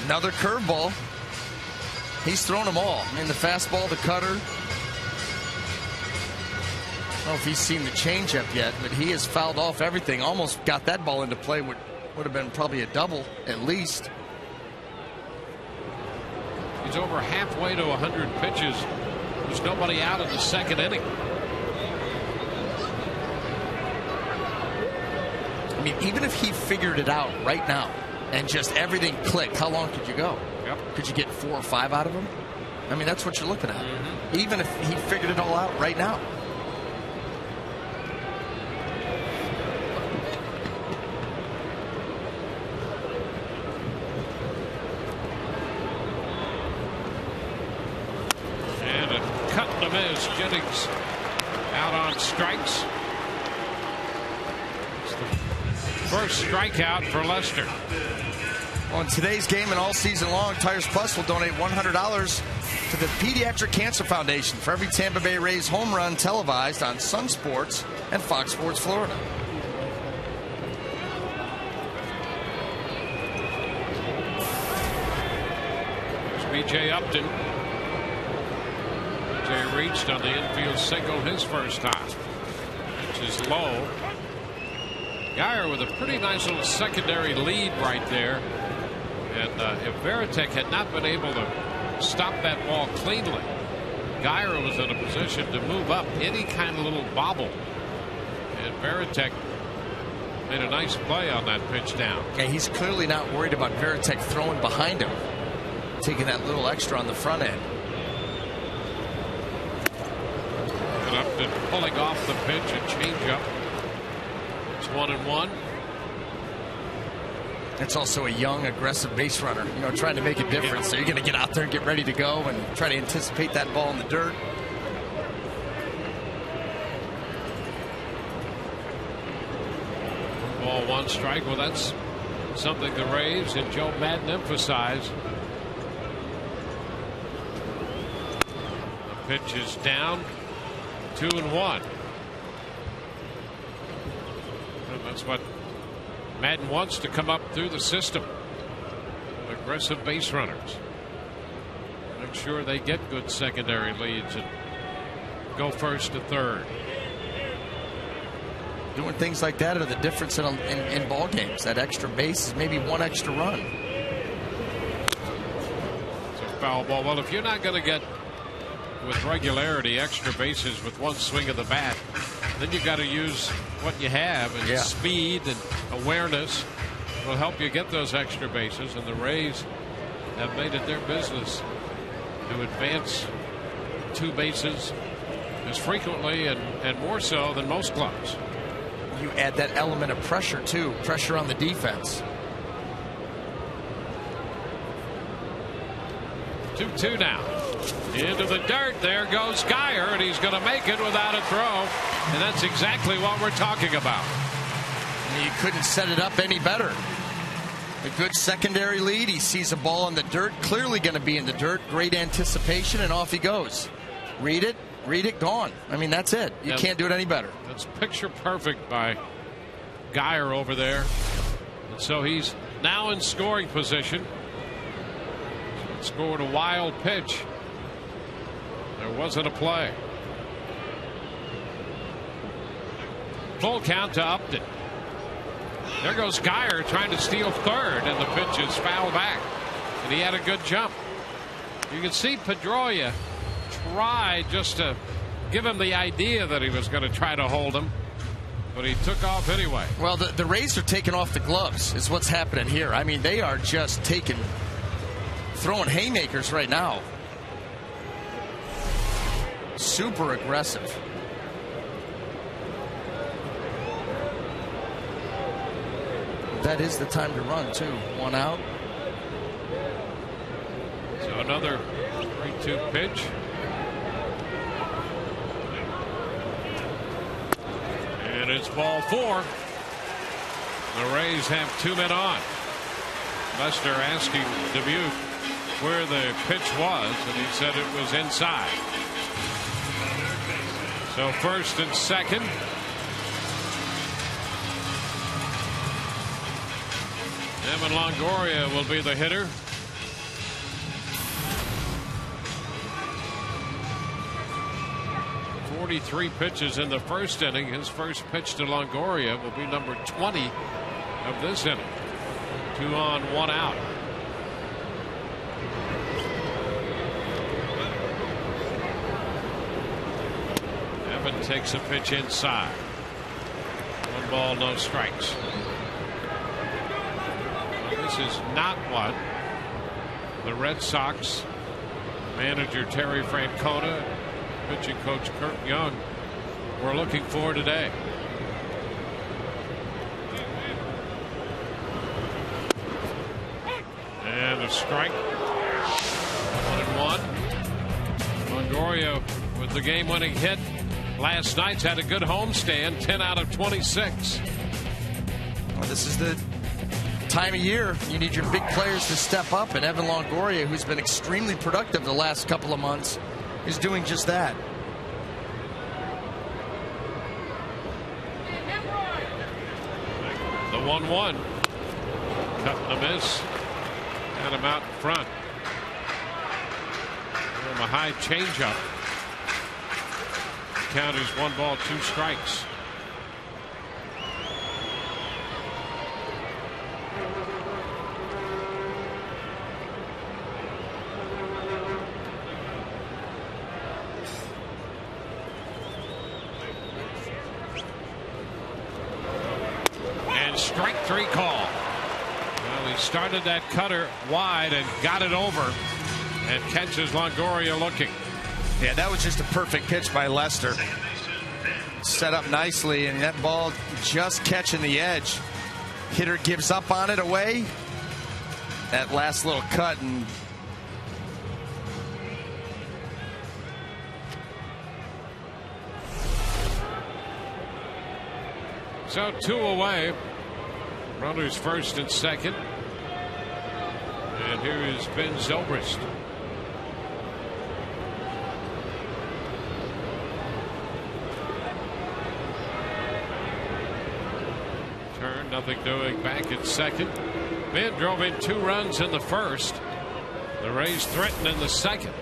Another curveball. He's thrown them all. I mean, the fastball, the cutter. I don't know if he's seen the changeup yet, but he has fouled off everything. Almost got that ball into play. Would have been probably a double at least. He's over halfway to 100 pitches. There's nobody out in the second inning. I mean, even if he figured it out right now and just everything clicked, how long could you go? Yep. Could you get 4 or 5 out of him? I mean, that's what you're looking at. Even if he figured it all out right now. And a cut and a miss. Jennings out on strikes. It's the first strikeout for Lester. On today's game and all season long, Tires Plus will donate $100 to the Pediatric Cancer Foundation for every Tampa Bay Rays home run televised on Sun Sports and Fox Sports Florida. There's B.J. Upton. B.J. reached on the infield single his first time. Which is low. Geyer with a pretty nice little secondary lead right there. And if Varitek had not been able to stop that ball cleanly, Geyer was in a position to move up any kind of little bobble. And Varitek made a nice play on that pitch down. Yeah, he's clearly not worried about Varitek throwing behind him, taking that little extra on the front end. And Upton pulling off the pitch, a changeup. It's 1-1. It's also a young, aggressive base runner, you know, trying to make a difference. So you're going to get out there and get ready to go and try to anticipate that ball in the dirt. Ball 1 strike. Well, that's something the Rays and Joe Madden emphasize. The pitch is down. 2-1. And that's what Madden wants to come up through the system. Aggressive base runners. Make sure they get good secondary leads and go first to third. Doing things like that are the difference in ball games. That extra base is maybe 1 extra run. It's a foul ball. Well, if you're not going to get with regularity extra bases with 1 swing of the bat, then you got to use what you have, and speed and awareness will help you get those extra bases. And the Rays have made it their business to advance 2 bases as frequently and more so than most clubs. You add that element of pressure too, pressure on the defense. 2-2 now. Into the dirt. There goes Geyer, and he's going to make it without a throw. And that's exactly what we're talking about. You couldn't set it up any better. A good secondary lead. He sees a ball in the dirt, clearly going to be in the dirt. Great anticipation, and off he goes. Read it, gone. I mean, that's it. You can't do it any better. That's picture perfect by Geyer over there. And so he's now in scoring position. Scored a wild pitch. There wasn't a play. Full count to Upton. There goes Geyer trying to steal third, and the pitch is fouled back. And he had a good jump. You can see Pedroia tried just to give him the idea that he was going to try to hold him, but he took off anyway. Well, the Rays are taking off the gloves is what's happening here. I mean, they are just throwing haymakers right now. Super aggressive. That is the time to run too. 1 out. So another 3-2 pitch. And it's ball 4. The Rays have 2 men on. Lester asking Dubuque where the pitch was, and he said it was inside. So first and second. Evan Longoria will be the hitter. Three pitches in the first inning. His first pitch to Longoria will be number 20 of this inning. 2 on, 1 out. Evan takes a pitch inside. 1 ball, no strikes. Well, this is not what the Red Sox manager Terry Francona, pitching coach Kurt Young we're looking for today. And a strike. 1-1. Longoria with the game-winning hit last night's had a good homestand, 10 out of 26. Well, this is the time of year you need your big players to step up, and Evan Longoria, who's been extremely productive the last couple of months, is doing just that. The 1-1. Cut and a miss. Got him out in front. From a high changeup. Count is 1 ball, 2 strikes. Strike 3 call. Well, he started that cutter wide and got it over and catches Longoria looking. Yeah, that was just a perfect pitch by Lester. Set up nicely, and that ball just catching the edge. Hitter gives up on it away. That last little cut, and so 2 away. Runners first and second. And here is Ben Zobrist. Turn, nothing doing back at second. Ben drove in 2 runs in the first. The Rays threatened in the second.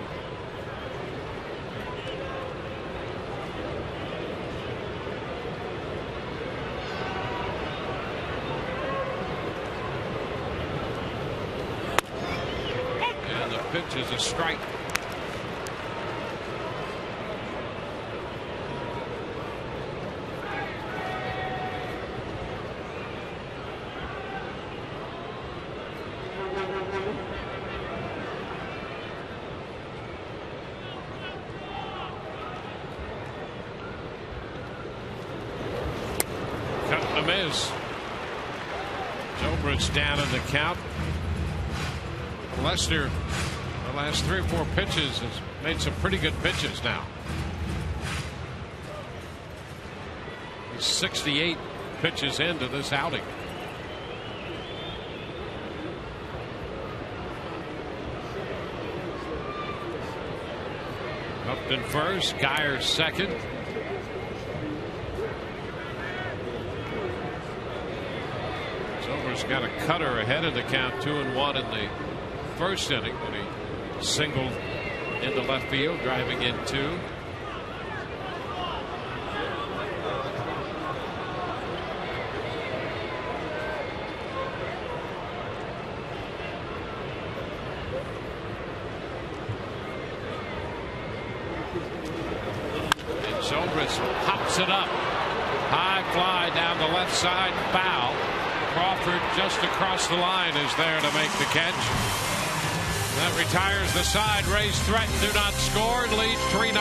Pitch is a strike. Cut and a miss. Zobrist down in the count. Lester, the last 3 or 4 pitches, has made some pretty good pitches now. He's 68 pitches into this outing. Upton first, Geyer second. Silver's got a cutter ahead of the count, 2-1 in the first inning, when he singled into left field, driving in 2. And Zobrist pops it up. High fly down the left side, foul. Crawford just across the line is there to make the catch. That retires the side. Rays threaten, do not score, and lead 3-0.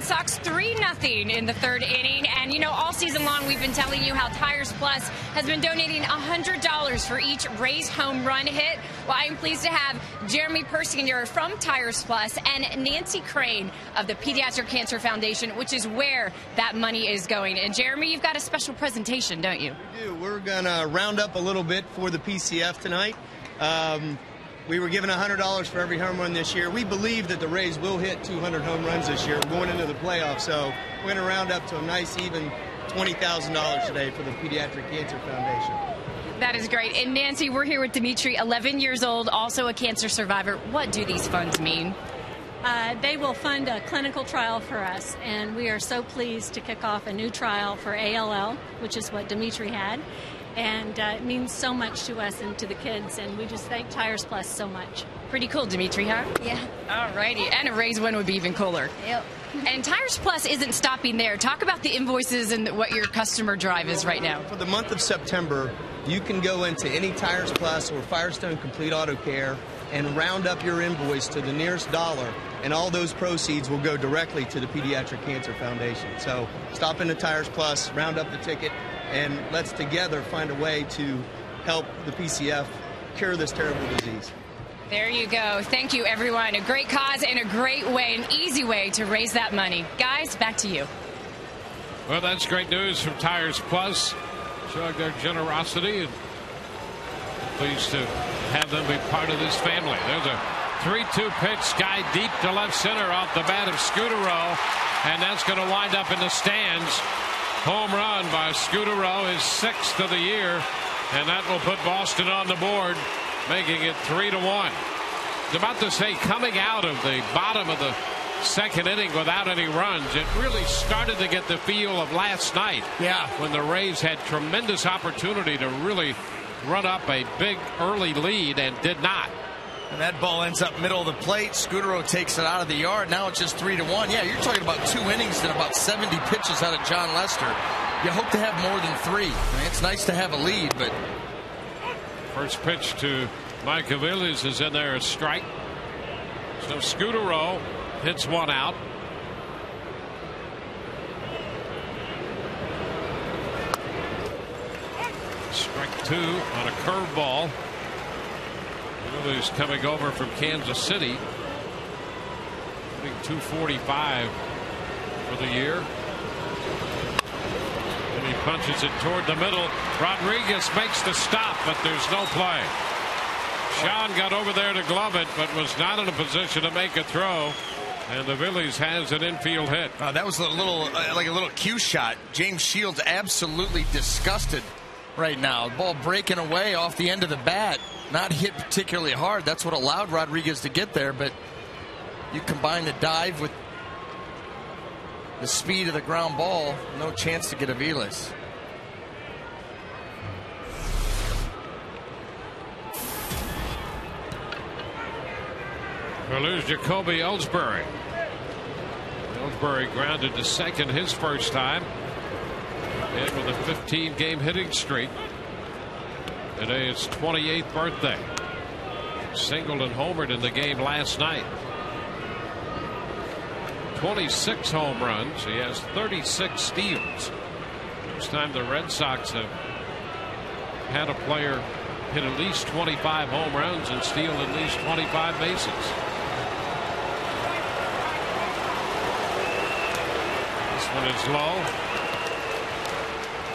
Sox 3-0 in the third inning. And, you know, all season long we've been telling you how Tires Plus has been donating $100 for each Rays home run hit. Well, I am pleased to have Jeremy Persinger from Tires Plus and Nancy Crane of the Pediatric Cancer Foundation, which is where that money is going. And, Jeremy, you've got a special presentation, don't you? We do. We're going to round up a little bit for the PCF tonight. We were given $100 for every home run this year. We believe that the Rays will hit 200 home runs this year. We're going into the playoffs, so we're going to round up to a nice, even $20,000 today for the Pediatric Cancer Foundation. That is great. And Nancy, we're here with Dimitri, 11 years old, also a cancer survivor. What do these funds mean? They will fund a clinical trial for us, and we are so pleased to kick off a new trial for ALL, which is what Dimitri had. And it means so much to us and to the kids, and we just thank Tires Plus so much. Pretty cool, Dimitri, huh? Yeah. All righty. And a Rays win would be even cooler. Yep. And Tires Plus isn't stopping there. Talk about the invoices and what your customer drive is right now. For the month of September, you can go into any Tires Plus or Firestone Complete Auto Care and round up your invoice to the nearest dollar, and all those proceeds will go directly to the Pediatric Cancer Foundation. So stop into Tires Plus, round up the ticket, and let's together find a way to help the PCF cure this terrible disease. There you go. Thank you, everyone. A great cause and a great way, an easy way to raise that money. Guys, back to you. Well, that's great news from Tires Plus, showing their generosity, and pleased to have them be part of this family. There's a 3-2 pitch, sky deep to left center off the bat of Scudero, and that's going to wind up in the stands. Home run by Scudero, his 6th of the year, and that will put Boston on the board, making it 3-1. I was about to say, coming out of the bottom of the second inning without any runs, it really started to get the feel of last night. Yeah. When the Rays had tremendous opportunity to really run up a big early lead and did not. And that ball ends up middle of the plate. Scudero takes it out of the yard. Now it's just 3-1. Yeah, you're talking about 2 innings and about 70 pitches out of John Lester. You hope to have more than 3. I mean, it's nice to have a lead, but first pitch to Mike Aviles is in there, a strike. So Scudero hits one out. Strike 2 on a curveball. Aviles coming over from Kansas City, hitting .245 for the year. And he punches it toward the middle. Rodriguez makes the stop, but there's no play. Sean got over there to glove it, but was not in a position to make a throw. And Aviles has an infield hit. That was a little like a little cue shot. James Shields absolutely disgusted right now. The ball breaking away off the end of the bat. Not hit particularly hard. That's what allowed Rodriguez to get there, but you combine the dive with the speed of the ground ball, no chance to get Aviles. We'll lose Jacoby Ellsbury. Ellsbury grounded to second his first time, and with a 15-game hitting streak. Today it's 28th birthday. Singled and homered in the game last night. 26 home runs. He has 36 steals. First time the Red Sox have had a player hit at least 25 home runs and steal at least 25 bases. This one is low.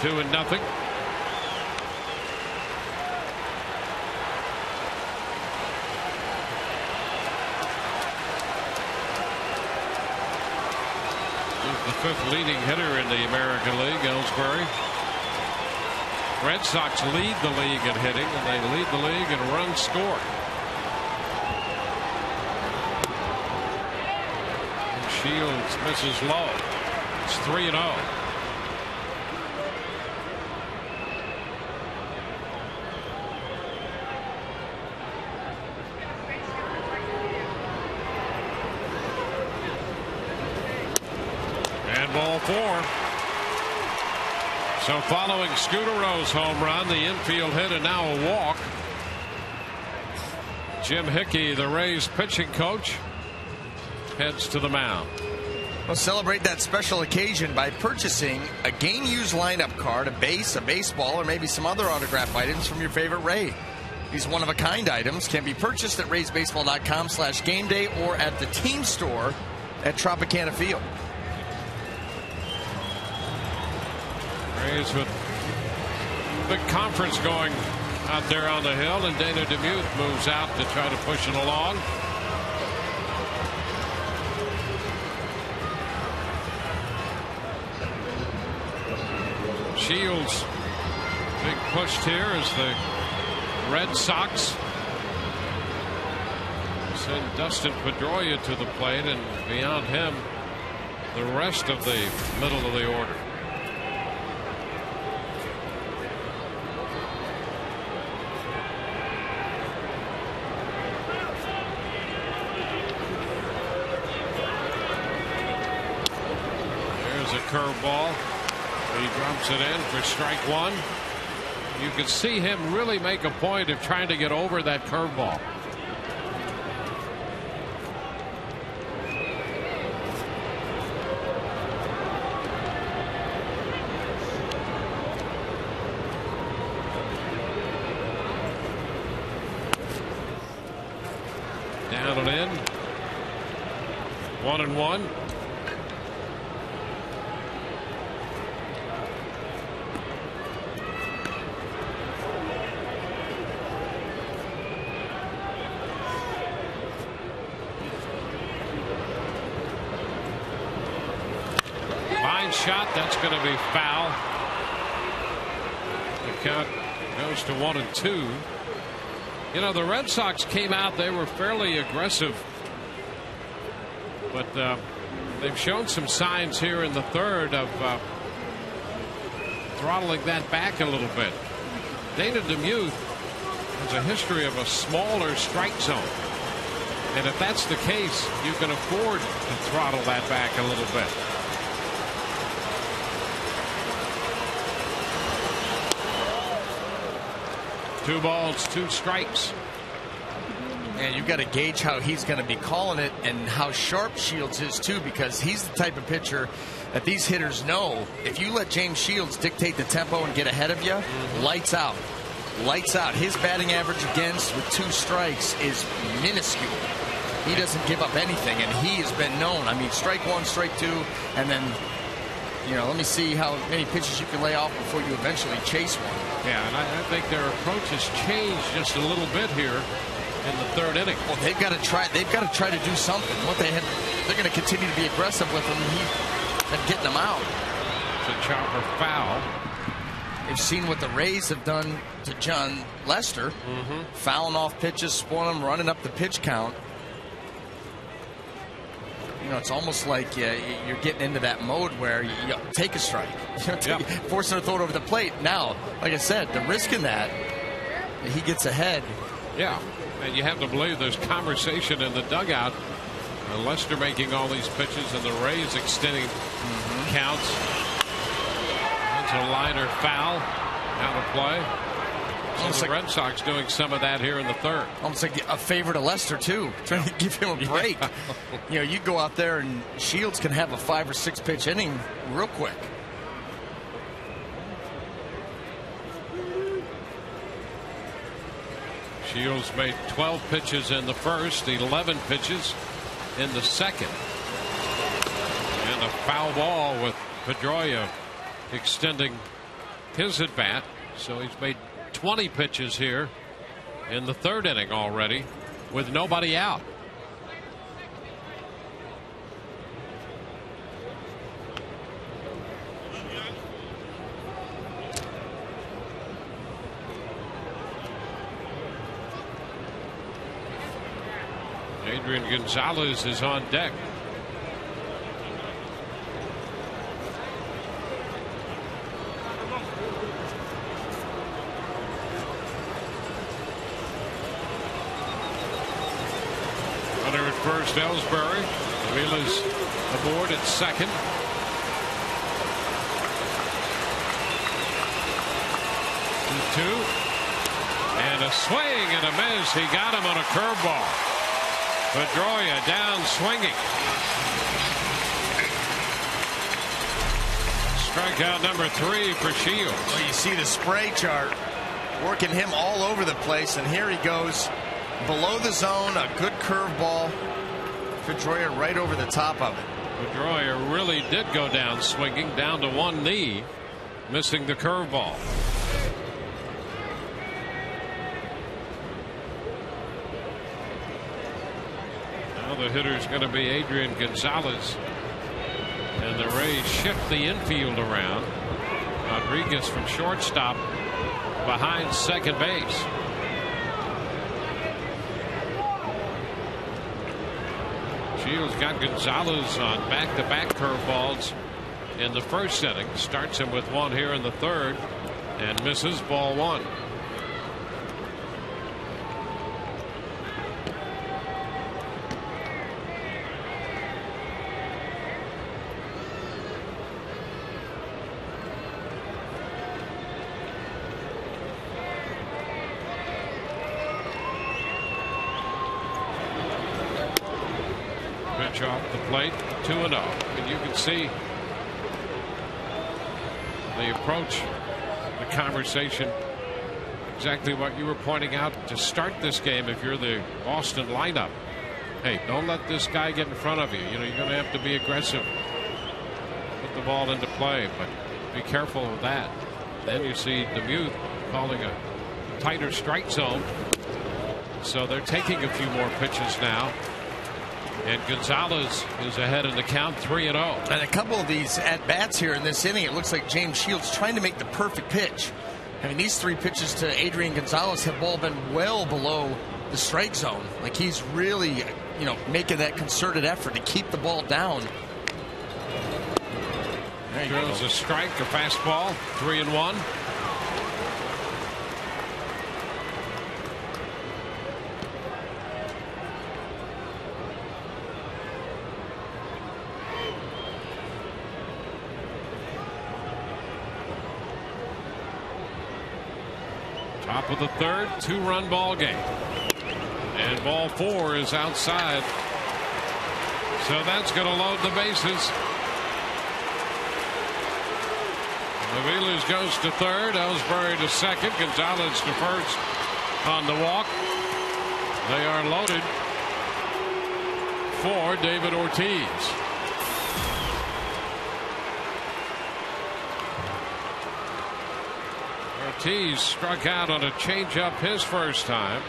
2-0. The 5th leading hitter in the American League, Ellsbury. Red Sox lead the league in hitting, and they lead the league in runs scored. And Shields misses low. It's 3-0. Ball 4. So following Scudero's home run, the infield hit, and now a walk. Jim Hickey, the Rays pitching coach, heads to the mound. Well, celebrate that special occasion by purchasing a game-used lineup card, a base, a baseball, or maybe some other autograph items from your favorite Ray. These one-of-a-kind items can be purchased at raysbaseball.com/gameday or at the team store at Tropicana Field. Rays with big conference going out there on the hill, and Dana DeMuth moves out to try to push it along. Shields, big push here as the Red Sox send Dustin Pedroia to the plate, and beyond him, the rest of the middle of the order. There's a curveball. He drops it in for strike one. You could see him really make a point of trying to get over that curveball. Down and in. 1-1. Shot, that's going to be foul. The count goes to 1-2. You know, the Red Sox came out, they were fairly aggressive, but they've shown some signs here in the third of throttling that back a little bit. Dana DeMuth has a history of a smaller strike zone, and if that's the case, you can afford to throttle that back a little bit. Two balls, two strikes. And you've got to gauge how he's going to be calling it and how sharp Shields is too, because he's the type of pitcher that these hitters know if you let James Shields dictate the tempo and get ahead of you, lights out. Lights out. His batting average against with two strikes is minuscule. He doesn't give up anything, and he has been known. I mean, strike one, strike two, and then, you know, let me see how many pitches you can lay off before you eventually chase one. Yeah, and I think their approach has changed just a little bit here in the third inning. Well, they've got to try. They've got to try to do something. They're going to continue to be aggressive with him. And getting them out. It's a chopper foul. They've seen what the Rays have done to John Lester, fouling off pitches, spoiling them, running up the pitch count. You know, it's almost like you're getting into that mode where you take a strike, force him to throw it over the plate. Now, like I said, the risk in that, he gets ahead. Yeah, and you have to believe there's conversation in the dugout. Lester making all these pitches and the Rays extending counts. That's a liner foul out of play. So the Red Sox doing some of that here in the third. Almost like a favor to Lester, too, trying to give him a break. You know, you go out there and Shields can have a 5 or 6 pitch inning real quick. Shields made 12 pitches in the first, 11 pitches in the second. And a foul ball with Pedroia extending his at bat. So he's made 20 pitches here in the third inning already with nobody out. Adrian Gonzalez is on deck. Runner at first, Ellsbury. Avila's aboard at second. Two. And a swing and a miss. He got him on a curveball. Pedroia down swinging. Strikeout number 3 for Shields. Well, you see the spray chart working him all over the place, and here he goes below the zone. A good curveball. Pedroia right over the top of it. Pedroia really did go down swinging, down to one knee, missing the curveball. Now the hitter's going to be Adrian Gonzalez. And the Rays shift the infield around. Rodriguez from shortstop behind second base. Shields got Gonzalez on back-to-back curveballs in the first inning. Starts him with one here in the third and misses, ball one. Off the plate, 2-0, and you can see the approach, the conversation, exactly what you were pointing out to start this game. If you're the Boston lineup, hey, don't let this guy get in front of you. You know, you're going to have to be aggressive, put the ball into play, but be careful of that. Then you see DeMuth calling a tighter strike zone, so they're taking a few more pitches now. And Gonzalez is ahead in the count, 3-0. And a couple of these at-bats here in this inning, it looks like James Shields trying to make the perfect pitch. I mean, these 3 pitches to Adrian Gonzalez have all been well below the strike zone. Like, he's really, you know, making that concerted effort to keep the ball down. Throws a strike, a fastball, 3-1. Top of the third, 2-run ball game. And ball 4 is outside. So that's going to load the bases. Aviles goes to third. Ellsbury to second. Gonzalez to first on the walk. They are loaded for David Ortiz. Ortiz struck out on a changeup his first time.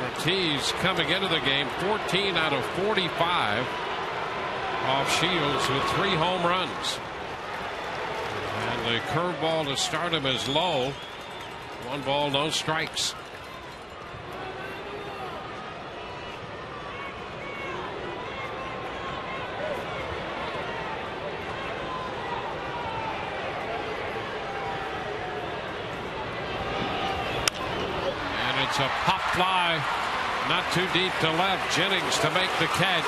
Ortiz coming into the game 14 out of 45 off Shields with 3 home runs. And the curveball to start him is low. 1 ball, no strikes. It's a pop fly, not too deep to left. Jennings to make the catch.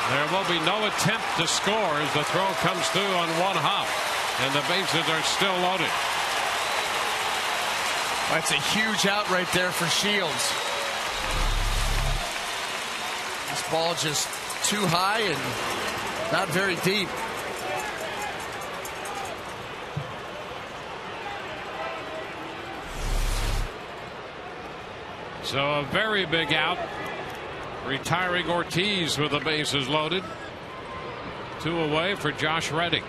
There will be no attempt to score as the throw comes through on 1 hop, and the bases are still loaded. That's a huge out right there for Shields. This ball just too high and not very deep. So a very big out, retiring Ortiz with the bases loaded. 2 away for Josh Reddick.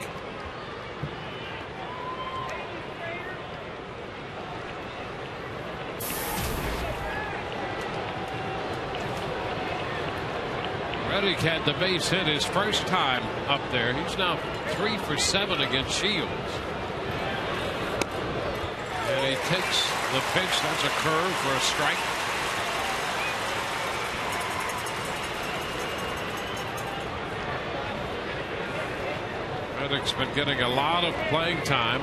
Reddick had the base hit his first time up there. He's now 3 for 7 against Shields. And he takes the pitch. That's a curve for a strike. Reddick's been getting a lot of playing time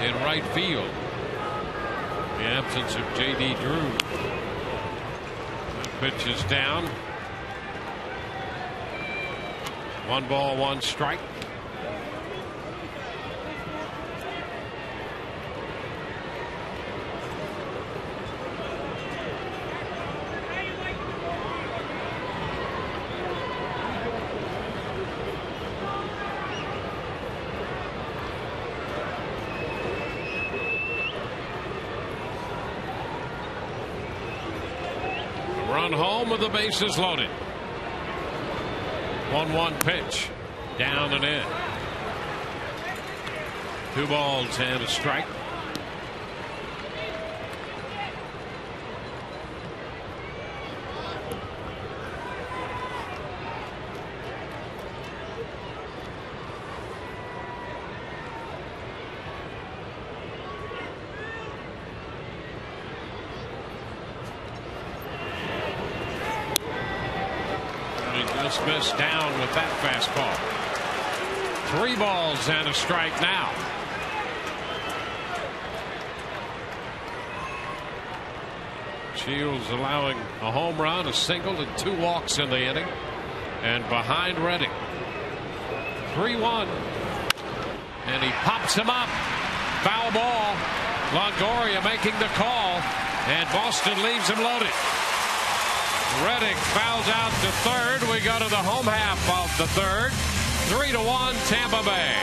in right field. The absence of J.D. Drew. That pitch is down. 1 ball, 1 strike. Run home with the bases loaded. 1-1 pitch. Down and in. 2 balls and a strike. Missed down with that fastball. 3 balls and a strike now. Shields allowing a home run, a single, and 2 walks in the inning. And behind Redding. 3-1. And he pops him up. Foul ball. Longoria making the call. And Boston leaves him loaded. Redding fouls out to third. We go to the home half of the third. 3-1 Tampa Bay.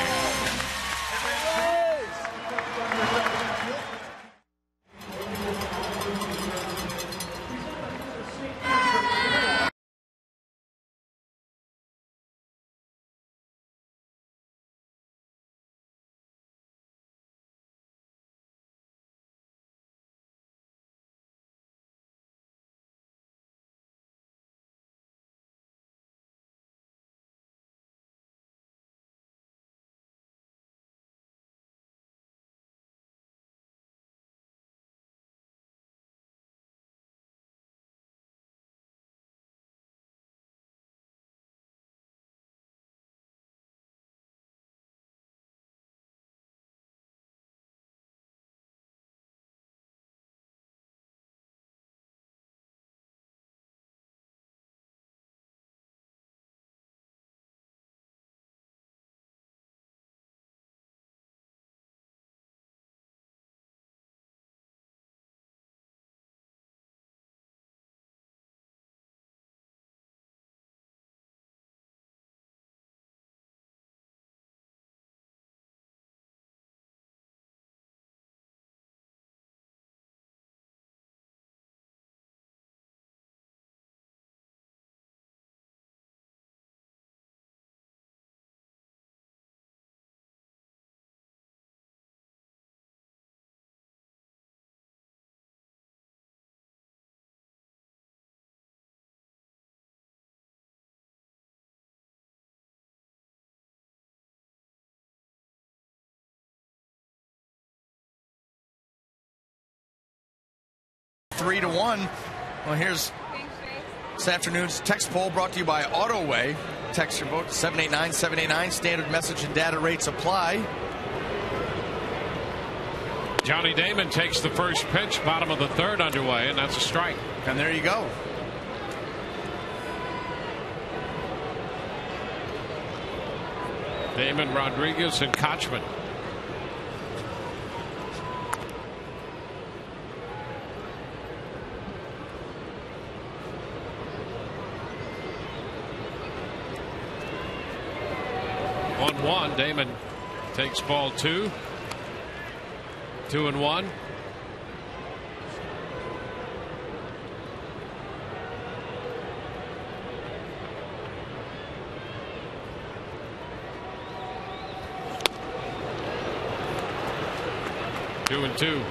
Three to 1. Well, here's this afternoon's text poll brought to you by AutoWay. Text your vote 789-789. Standard message and data rates apply. Johnny Damon takes the first pitch, bottom of the third underway, and that's a strike. And there you go. Damon, Rodriguez, and Kochman. Damon takes ball 2. 2-1. Two and 2.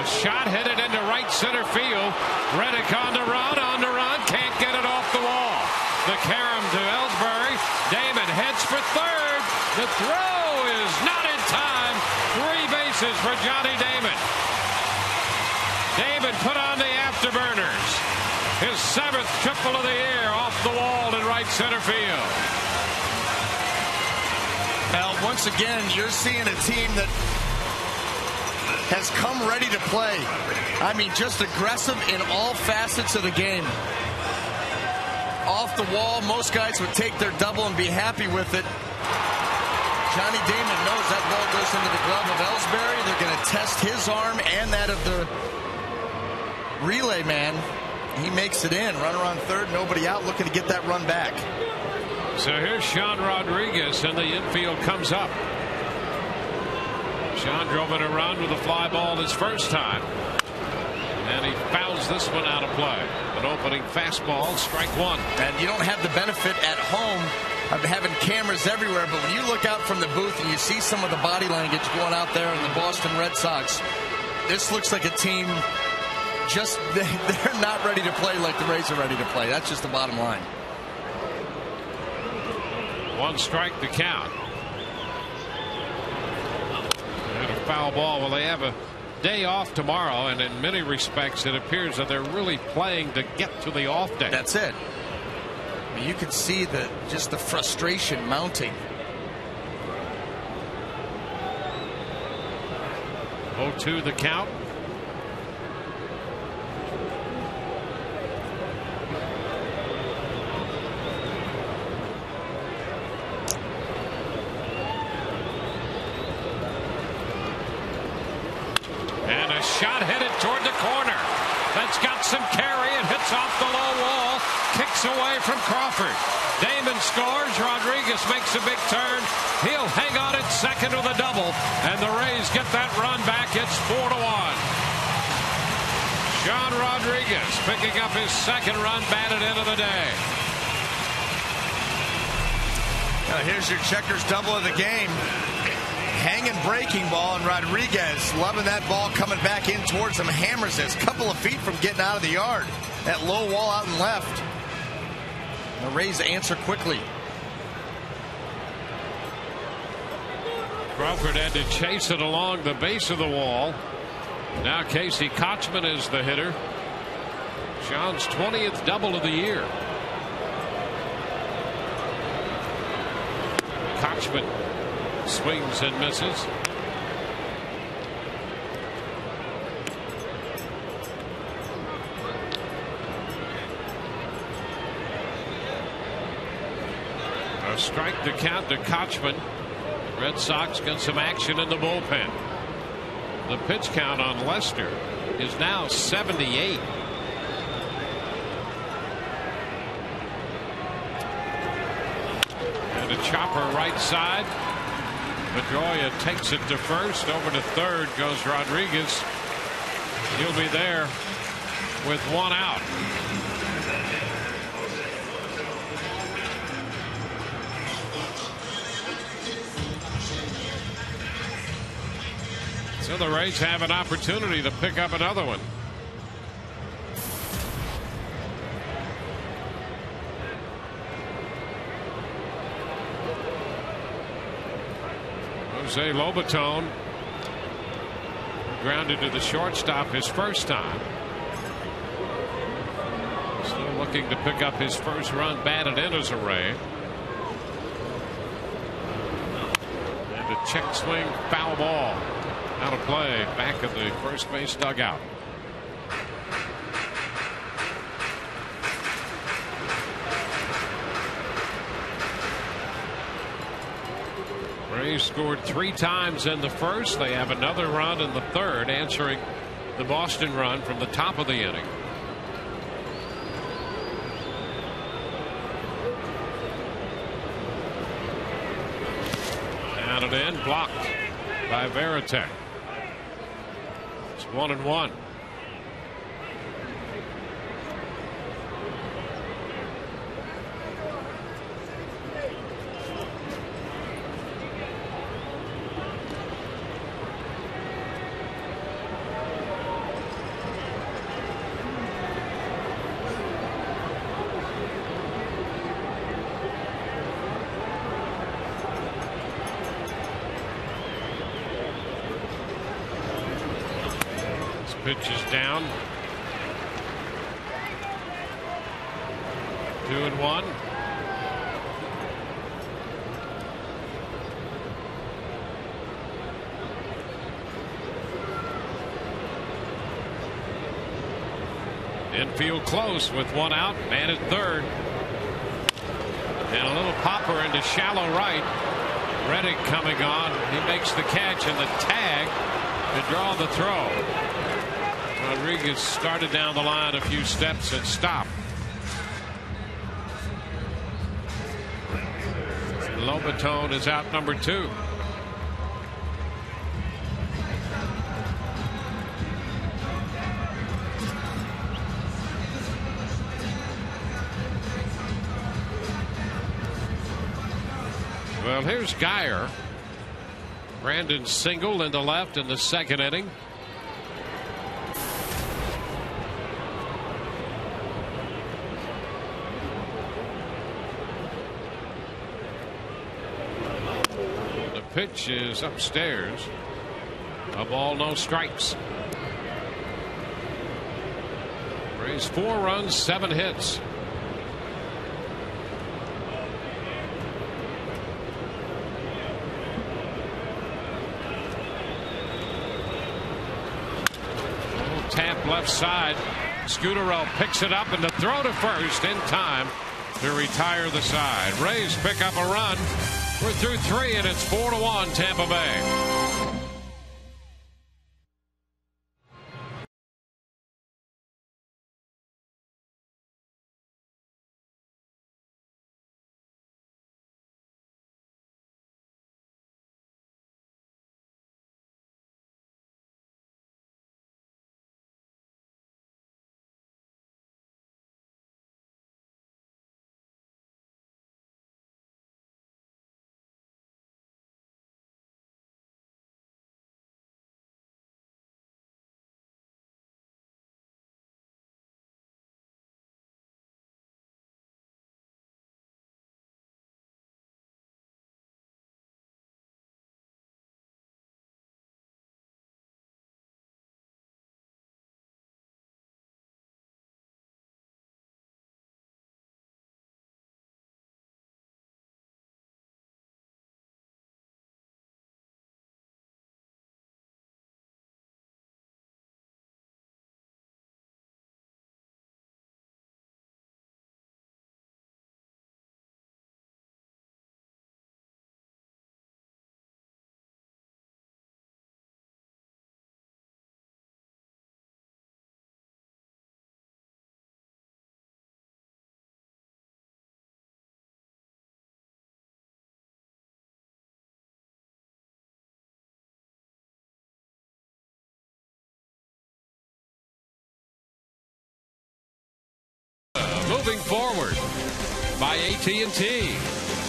Shot headed into right center field. Reddick on the run, can't get it off the wall. The carom to Ellsbury. Damon heads for third. The throw is not in time. 3 bases for Johnny Damon. Damon put on the afterburners. His 7th triple of the year off the wall in right center field. Well, once again, you're seeing a team that has come ready to play. I mean, just aggressive in all facets of the game. Off the wall, most guys would take their double and be happy with it. Johnny Damon knows that ball goes into the glove of Ellsbury. They're going to test his arm and that of the relay man. He makes it in. Runner on third, nobody out, looking to get that run back. So here's Sean Rodriguez, and the infield comes up. Sean drove in a run with a fly ball his first time. And he fouls this one out of play. An opening fastball, strike one. And you don't have the benefit at home of having cameras everywhere, but when you look out from the booth and you see some of the body language going out there in the Boston Red Sox, this looks like a team just, they're not ready to play like the Rays are ready to play. That's just the bottom line. One strike to count. And a foul ball. Well, they have a day off tomorrow, and in many respects it appears that they're really playing to get to the off day. That's it. I mean, you can see just the frustration mounting. 0-2 the count. Shot headed toward the corner. That's got some carry and hits off the low wall. Kicks away from Crawford. Damon scores. Rodriguez makes a big turn. He'll hang on at second with a double. And the Rays get that run back. It's 4-1. Sean Rodriguez picking up his second run batted into the day. Now here's your checkers double of the game. Hanging breaking ball, and Rodriguez loving that ball coming back in towards him. Hammers this. Couple of feet from getting out of the yard. That low wall out and left. The Rays answer quickly. Crawford had to chase it along the base of the wall. Now Casey Kochman is the hitter. Sean's 20th double of the year. Kochman swings and misses. A strike to count to Kochman. Red Sox get some action in the bullpen. The pitch count on Lester is now 78. And a chopper right side. Pedroia takes it to first. Over to third goes Rodriguez. He'll be there with one out. So the Rays have an opportunity to pick up another one. Jose Lobaton grounded to the shortstop his first time. Still looking to pick up his first run batted in as a Ray. And a check swing foul ball out of play back at the first base dugout. Rays scored 3 times in the first. They have another run in the third, answering the Boston run from the top of the inning. Down and in, blocked by Varitek. It's 1-1. Pitch is down. 2-1. Infield close with one out. Man at third. And a little popper into shallow right. Reddick coming on. He makes the catch and the tag to draw the throw. Rodriguez started down the line a few steps and stopped. Lobaton is out number 2. Well, here's Geyer. Brandon single into left in the second inning. The pitch is upstairs. A ball, no strikes. Rays 4 runs, 7 hits. Tap left side. Scudero picks it up and to throw to first in time to retire the side. Rays pick up a run. We're through 3 and it's 4-1 Tampa Bay. Moving forward by AT&T,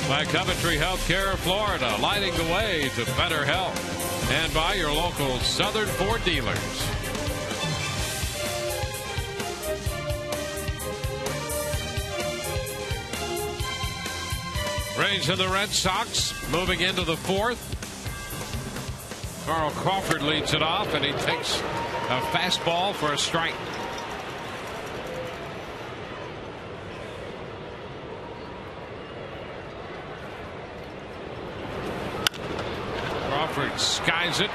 by Coventry Healthcare of Florida, lighting the way to better health, and by your local Southern Ford dealers. Rays and the Red Sox moving into the 4th. Carl Crawford leads it off, and he takes a fastball for a strike. Crawford skies it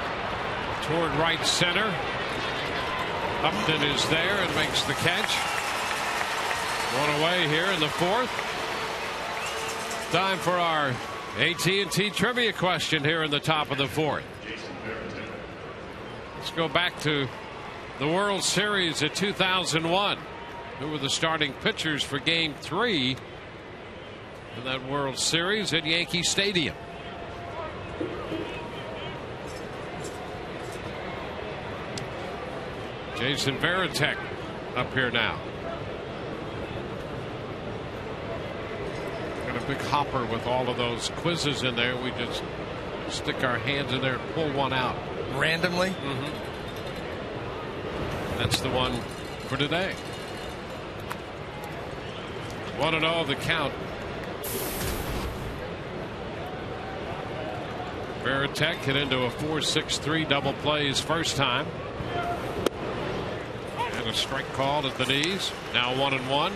toward right center. Upton is there and makes the catch. One away here in the 4th. Time for our AT&T trivia question here in the top of the 4th. Let's go back to the World Series of 2001. Who were the starting pitchers for Game 3 in that World Series at Yankee Stadium? Jason Varitek up here now. Got a big hopper with all of those quizzes in there. We just stick our hands in there and pull one out. Randomly? Mm-hmm. That's the one for today. 1-0 the count. Varitek hit into a 4-6-3 double play his first time. And a strike called at the knees. Now 1-1.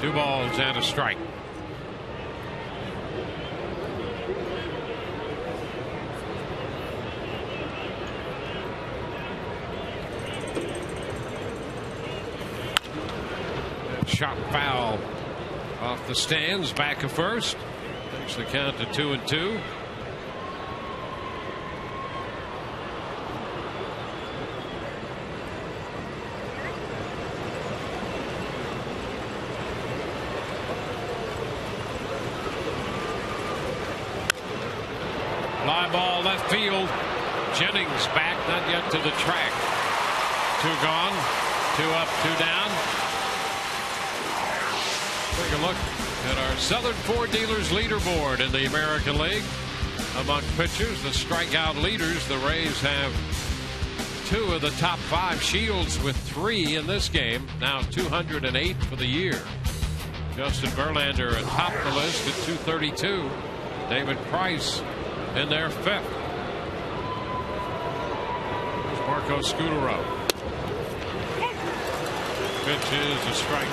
Two balls and a strike. chop foul off the stands, back of first. Takes the count to 2-2. Fly ball left field. Jennings back, not yet to the track. 2 gone, 2 up, 2 down. Take a look at our Southern Ford Dealers leaderboard in the American League. Among pitchers, the strikeout leaders, the Rays have 2 of the top 5. Shields with 3 in this game, now 208 for the year. Justin Verlander atop the list at 232. David Price in their 5th. There's Marco Scutaro. Pitch is a strike.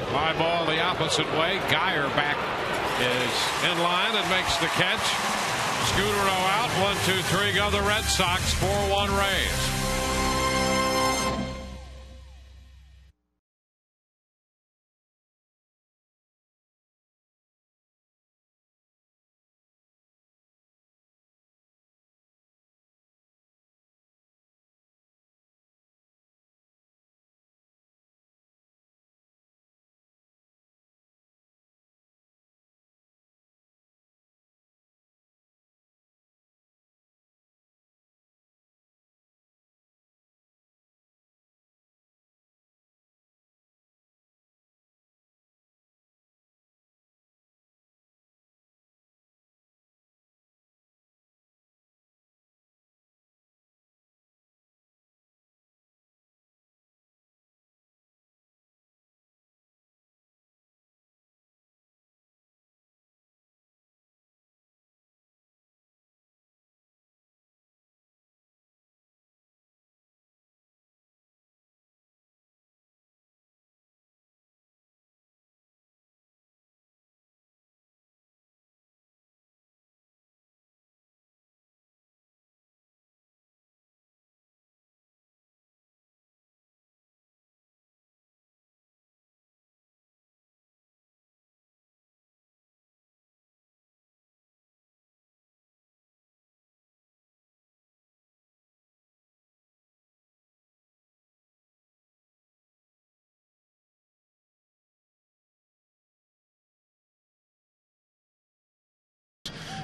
Fly ball the opposite way. Geyer back is in line and makes the catch. Scutaro out. 1-2-3 go the Red Sox. 4-1 Rays.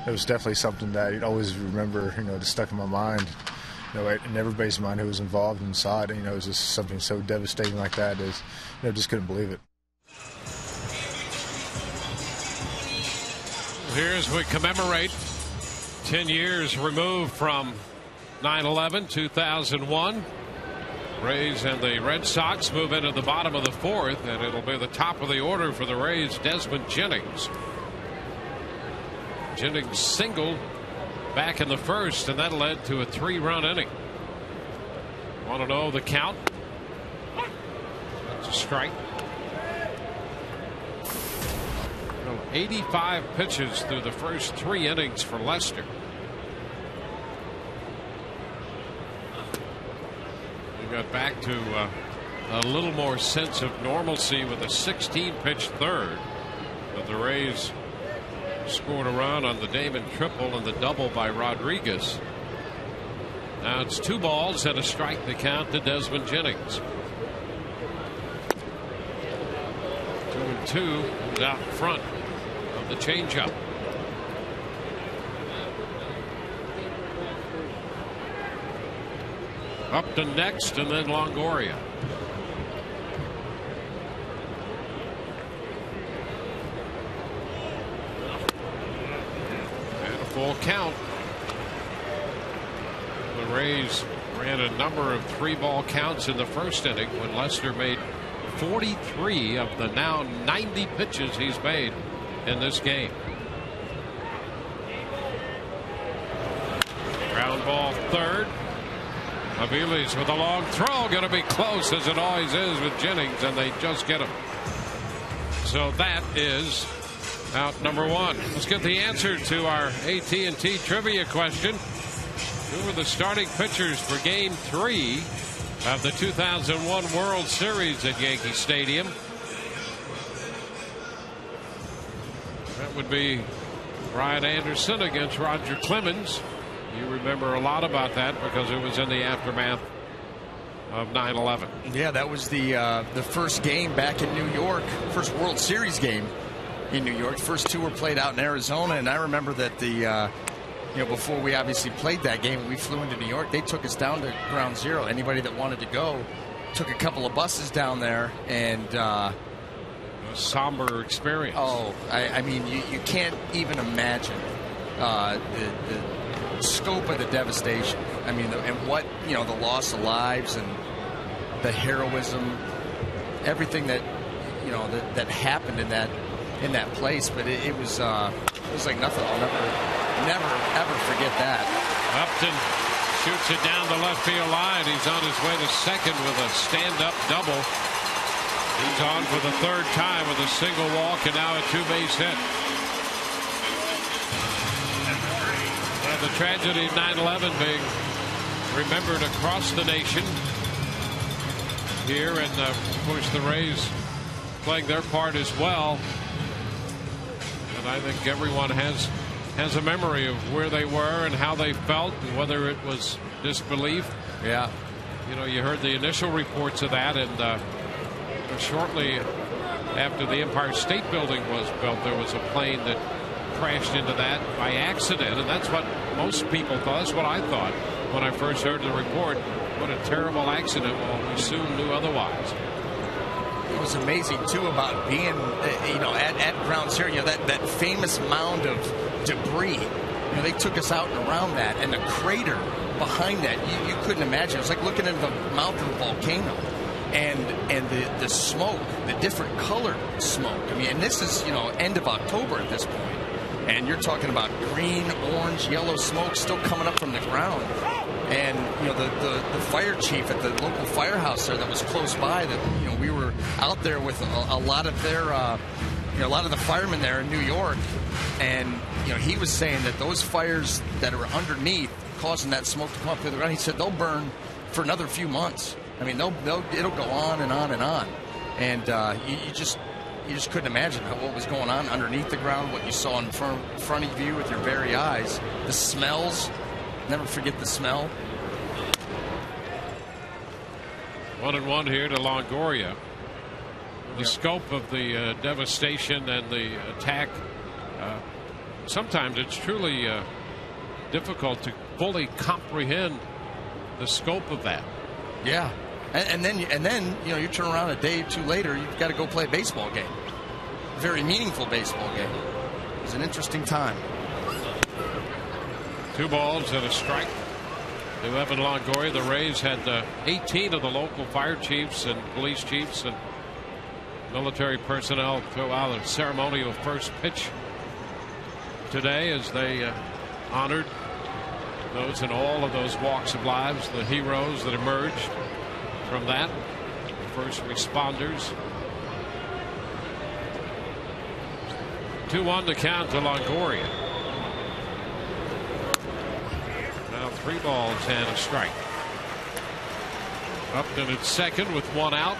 It was definitely something that you'd always remember, just stuck in my mind, in everybody's mind who was involved and saw it. It was just something so devastating like that is, just couldn't believe it. Here's we commemorate 10 years removed from 9/11, 2001. Rays and the Red Sox move into the bottom of the 4th, and it'll be the top of the order for the Rays, Desmond Jennings. Jennings singled back in the 1st, and that led to a 3-run inning. 1-0 the count. That's a strike. 85 pitches through the first 3 innings for Lester. We got back to a little more sense of normalcy with a 16-pitch 3rd, but the Rays scored a run on the Damon triple and the double by Rodriguez. Now it's 2 balls and a strike to count to Desmond Jennings. 2-2 is out in front of the changeup. Upton next, and then Longoria. Full count. The Rays ran a number of 3-ball counts in the 1st inning when Lester made 43 of the now 90 pitches he's made in this game. Ground ball 3rd. Aviles with a long throw, going to be close as it always is with Jennings, and they just get him. So that is out number 1. Let's get the answer to our AT&T trivia question. Who were the starting pitchers for Game 3 of the 2001 World Series at Yankee Stadium? That would be Brian Anderson against Roger Clemens. You remember a lot about that because it was in the aftermath of 9/11. Yeah, that was the first game back in New York, first World Series game in New York. First 2 were played out in Arizona, and I remember that before we obviously played that game, we flew into New York. They took us down to Ground Zero. Anybody that wanted to go took a couple of buses down there, and a somber experience. Oh, I mean, you can't even imagine the scope of the devastation. I mean, and what, the loss of lives and the heroism, everything that that happened in that place. But it was like nothing. I'll never ever forget that. Upton shoots it down the left field line. He's on his way to second with a stand-up double. He's on for the 3rd time with a single walk and now a 2-base hit. The tragedy of 9/11 being remembered across the nation here, and of course the Rays playing their part as well. And I think everyone has a memory of where they were and how they felt, and whether it was disbelief. Yeah, you heard the initial reports of that, and shortly after the Empire State Building was built, there was a plane that crashed into that by accident, and that's what most people thought. That's what I thought when I first heard the report. What a terrible accident. Well, we soon knew otherwise. It was amazing too about being at Ground Zero, that famous mound of debris. They took us out and around that, and the crater behind that, you couldn't imagine. It was like looking into the mouth of a volcano. And the smoke, the different colored smoke. I mean, and this is end of October at this point. And you're talking about green, orange, yellow smoke still coming up from the ground. And the fire chief at the local firehouse there that was close by, that we were out there with a lot of their a lot of the firemen there in New York, and he was saying that those fires that are underneath causing that smoke to come up through the ground, he said they'll burn for another few months. I mean, it'll go on and on and on, and you just couldn't imagine what was going on underneath the ground, what you saw in front of you with your very eyes, the smells. Never forget the smell. 1-1 here to Longoria. The scope of the devastation and the attack. Sometimes it's truly difficult to fully comprehend the scope of that. Yeah. And then you turn around a day or two later, you've got to go play a baseball game. Very meaningful baseball game. It was an interesting time. 2 balls and a strike to Evan Longoria. The Rays had 18 of the local fire chiefs and police chiefs and military personnel throw out a ceremonial first pitch today as they honored those in all of those walks of lives, the heroes that emerged from that, first responders. 2-1 to count to Longoria. Now 3 balls and a strike. Upton at second with 1 out.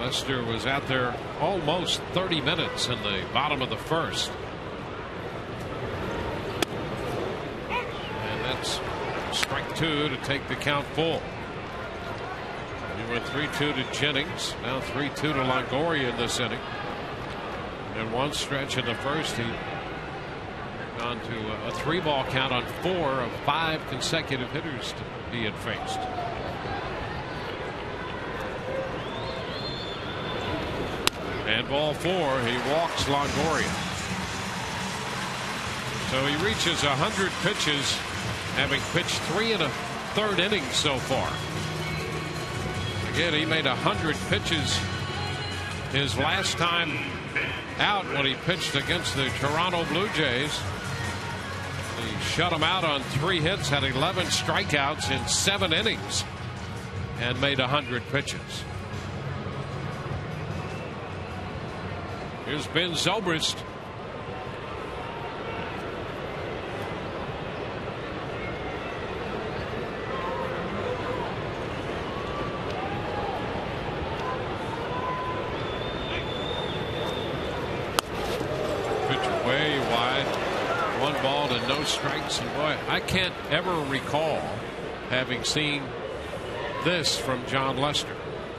Lester was out there almost 30 minutes in the bottom of the first. And that's strike 2 to take the count full. He went 3-2 to Jennings. Now 3-2 to Longoria in this inning. And one stretch in the first, he gone to a 3-ball count on 4 of 5 consecutive hitters he had faced. And ball 4, he walks Longoria. So he reaches 100 pitches, having pitched 3 1/3 innings so far. Again, he made 100 pitches his last time out when he pitched against the Toronto Blue Jays. He shut him out on 3 hits, had 11 strikeouts in 7 innings, and made 100 pitches. Here's Ben Zobrist. Pitch way wide. 1 ball and no strikes. And boy, I can't ever recall having seen this from John Lester.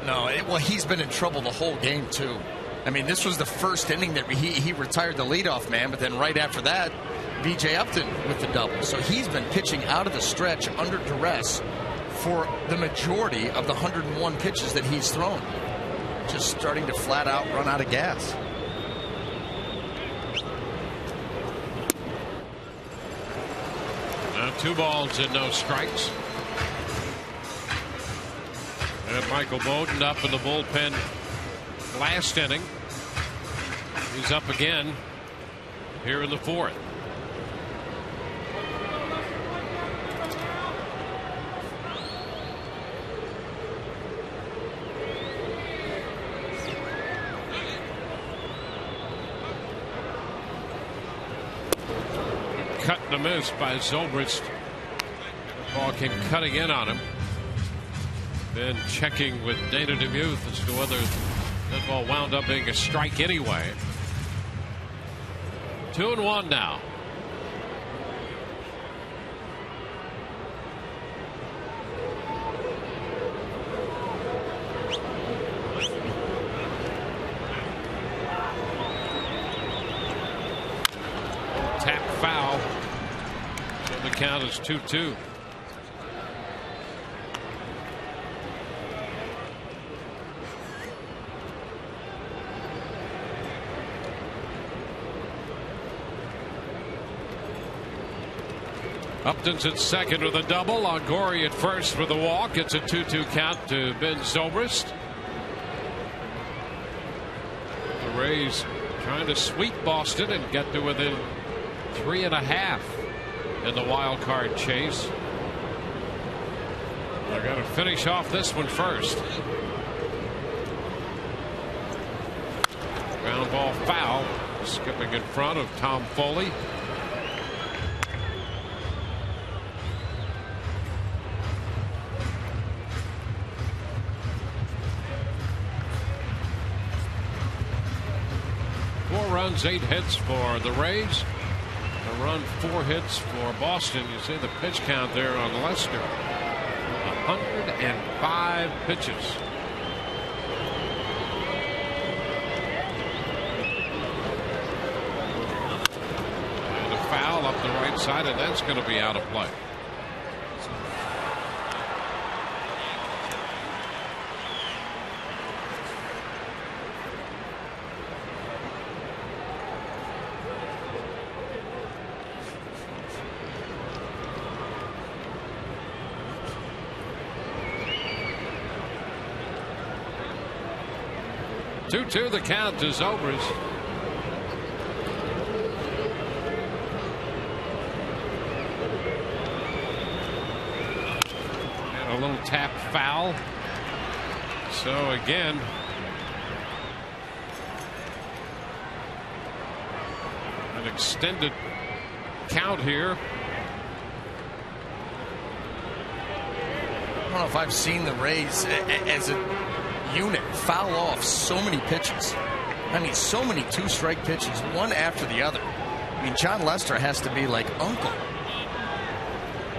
No, well, he's been in trouble the whole game, too. I mean, this was the first inning that he retired the leadoff man, but then right after that, B.J. Upton with the double. So he's been pitching out of the stretch under duress for the majority of the 101 pitches that he's thrown. Just starting to flat out run out of gas. Now 2 balls and no strikes. And Michael Bowden up in the bullpen last inning. He's up again here in the 4th. Cut and a miss by Zobrist. Ball came cutting in on him. Then checking with Dana DeMuth as to whether that ball wound up being a strike anyway. 2-1 now. Tap foul. So the count is 2-2. Upton's at second with a double. Longoria at first with a walk. It's a 2-2 count to Ben Zobrist. The Rays trying to sweep Boston and get to within 3.5 in the wild card chase. They're going to finish off this one first. Ground ball foul. Skipping in front of Tom Foley. Runs, 8 hits for the Rays. A run, 4 hits for Boston. You see the pitch count there on Lester. 105 pitches. And a foul up the right side, and that's going to be out of play. Two the count to Zobrist. And a little tap foul. So again, an extended count here. I don't know if I've seen the Rays as a unit foul off so many pitches. I mean, so many 2-strike pitches, one after the other. I mean, John Lester has to be like uncle.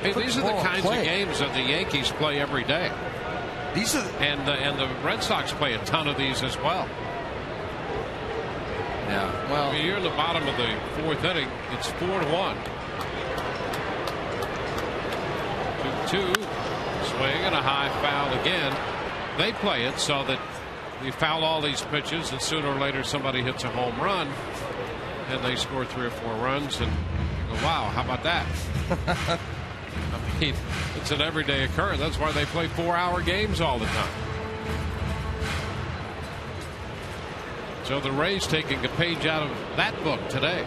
Hey, these are the kinds of games that the Yankees play every day. These are and the Red Sox play a ton of these as well. Yeah, well, I mean, you're in the bottom of the 4th inning. It's 4-1. 2-2. Swing and a high foul again. They play it so that you foul all these pitches, and sooner or later somebody hits a home run, and they score 3 or 4 runs, and you go, wow, how about that? I mean, it's an everyday occurrence. That's why they play 4-hour games all the time. So the Rays taking a page out of that book today.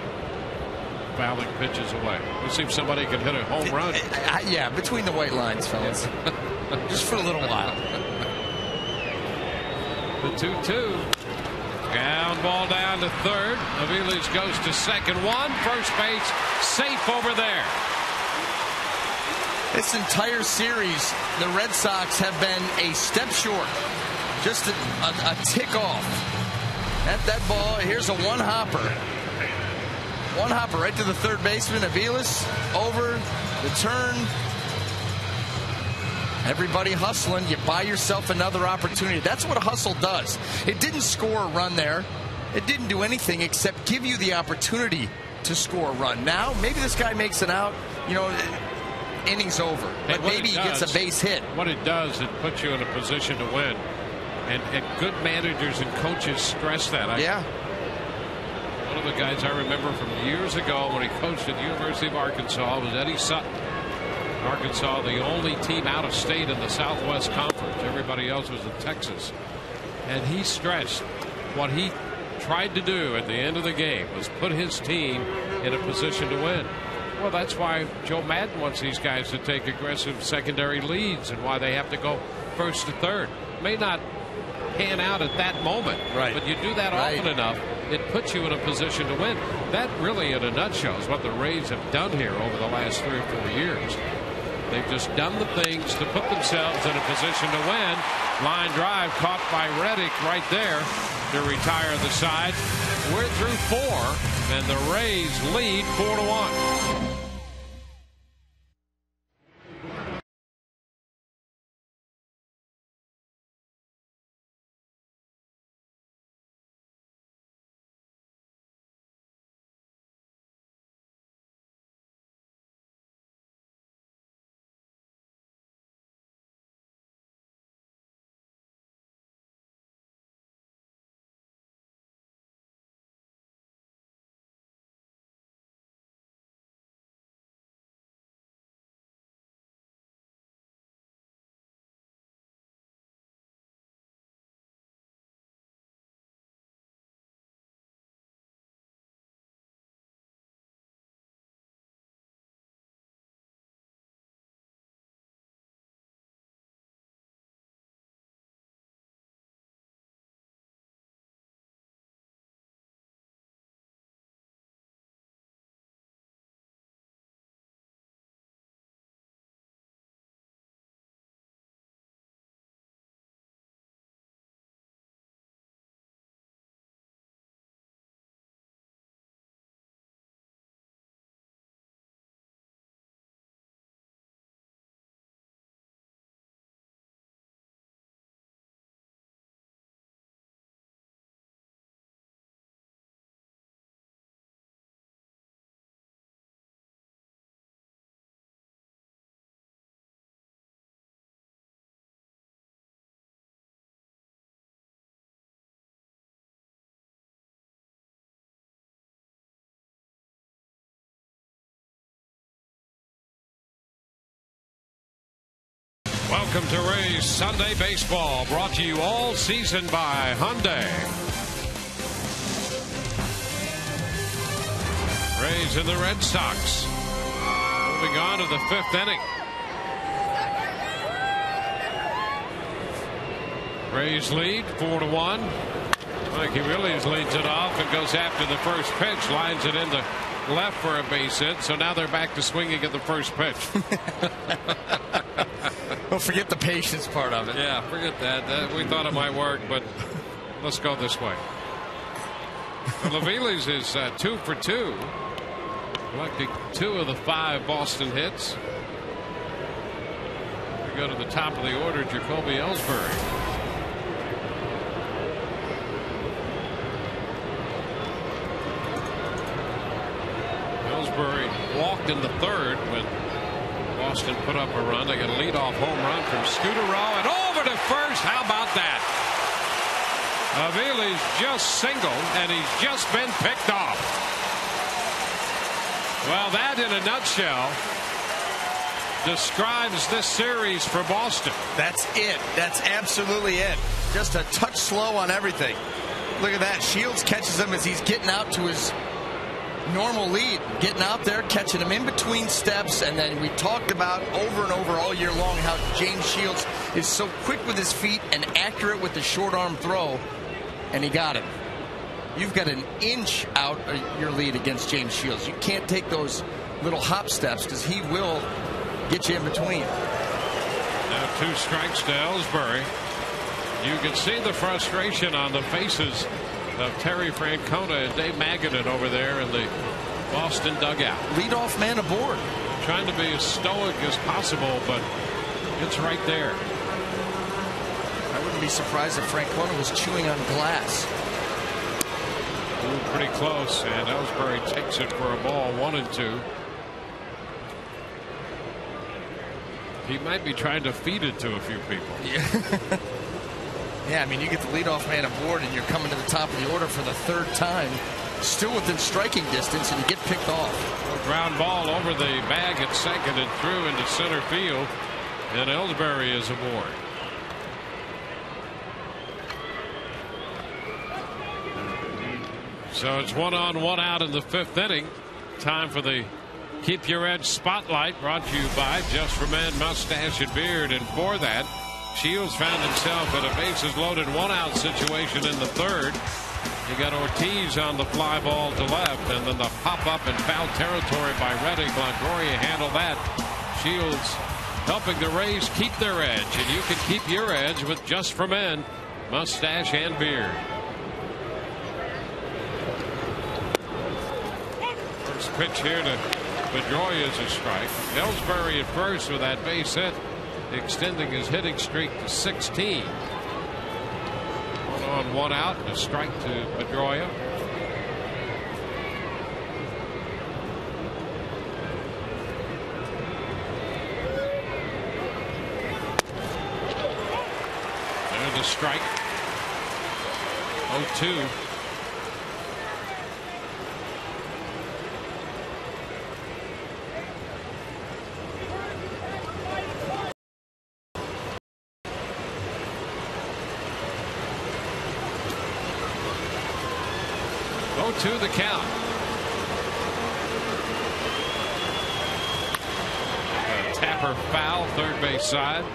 fouling pitches away. Let's see if somebody can hit a home run. Yeah, between the white lines, fellas. Just for a little while. The 2-2. Ground ball down to third. Aviles goes to second. First base safe over there. This entire series, the Red Sox have been a step short. Just a tick off. At that ball, here's a one-hopper. One-hopper right to the third baseman. Aviles over the turn. Everybody hustling. You buy yourself another opportunity. That's what a hustle does. It didn't score a run there. It didn't do anything except give you the opportunity to score a run. Now, maybe this guy makes an out. You know, inning's over. But maybe he gets a base hit. What it does, it puts you in a position to win. And good managers and coaches stress that. Yeah. One of the guys I remember from years ago when he coached at the University of Arkansas was Eddie Sutton. Arkansas, the only team out of state in the Southwest Conference. Everybody else was in Texas. And he stressed what he tried to do at the end of the game was put his team in a position to win. Well, that's why Joe Madden wants these guys to take aggressive secondary leads and why they have to go first to third. May not pan out at that moment, right, but you do that often enough, it puts you in a position to win. That really, in a nutshell, is what the Rays have done here over the last 3 or 4 years. They've just done the things to put themselves in a position to win. Line drive caught by Reddick right there to retire the side. We're through 4, and the Rays lead 4-1. Welcome to Rays Sunday Baseball, brought to you all season by Hyundai. Rays and the Red Sox moving on to the 5th inning. Rays lead 4-1. Mikey Williams leads it off and goes after the first pitch, lines it into left for a base hit. So now they're back to swinging at the first pitch. Don't forget the patience part of it. Yeah, forget that. We thought it might work, but let's go this way. Aviles is 2 for 2, collecting 2 of the 5 Boston hits. We go to the top of the order, Jacoby Ellsbury. Ellsbury walked in the 3rd when Boston put up a run. They got a leadoff home run from Scooter Rowe and over to first. How about that? Aviles just singled and he's just been picked off. Well, that in a nutshell describes this series for Boston. That's it. That's absolutely it. Just a touch slow on everything. Look at that. Shields catches him as he's getting out to his normal lead, getting out there, catching him in between steps, and then we talked about over and over all year long how James Shields is so quick with his feet and accurate with the short arm throw, and he got him. You've got an inch out of your lead against James Shields. You can't take those little hop steps because he will get you in between. Now 2 strikes to Ellsbury. You can see the frustration on the faces of Terry Francona and Dave Magadan over there in the Boston dugout. Leadoff man aboard. Trying to be as stoic as possible, but it's right there. I wouldn't be surprised if Francona was chewing on glass. Ooh, pretty close, and Ellsbury takes it for a ball, 1-2. He might be trying to feed it to a few people. Yeah. Yeah, I mean, you get the leadoff man aboard and you're coming to the top of the order for the 3rd time, still within striking distance, and you get picked off. A ground ball over the bag at second and through into center field, and Ellsbury is aboard. So it's 1 on, 1 out in the 5th inning. Time for the Keep Your Edge Spotlight, brought to you by Just for Men Mustache and Beard. And for that, Shields found himself in a bases loaded 1-out situation in the 3rd. You got Ortiz on the fly ball to left, and then the pop up in foul territory by Redding. Longoria handled that. Shields helping the Rays keep their edge, and you can keep your edge with Just for Men Mustache and Beard. First pitch here to Pedroia is a strike. Ellsbury at first with that base hit, extending his hitting streak to 16. 1 on, 1 out, and a strike to Pedroia. There's a strike. 0-2. To the count. Tapper foul, 3rd base side.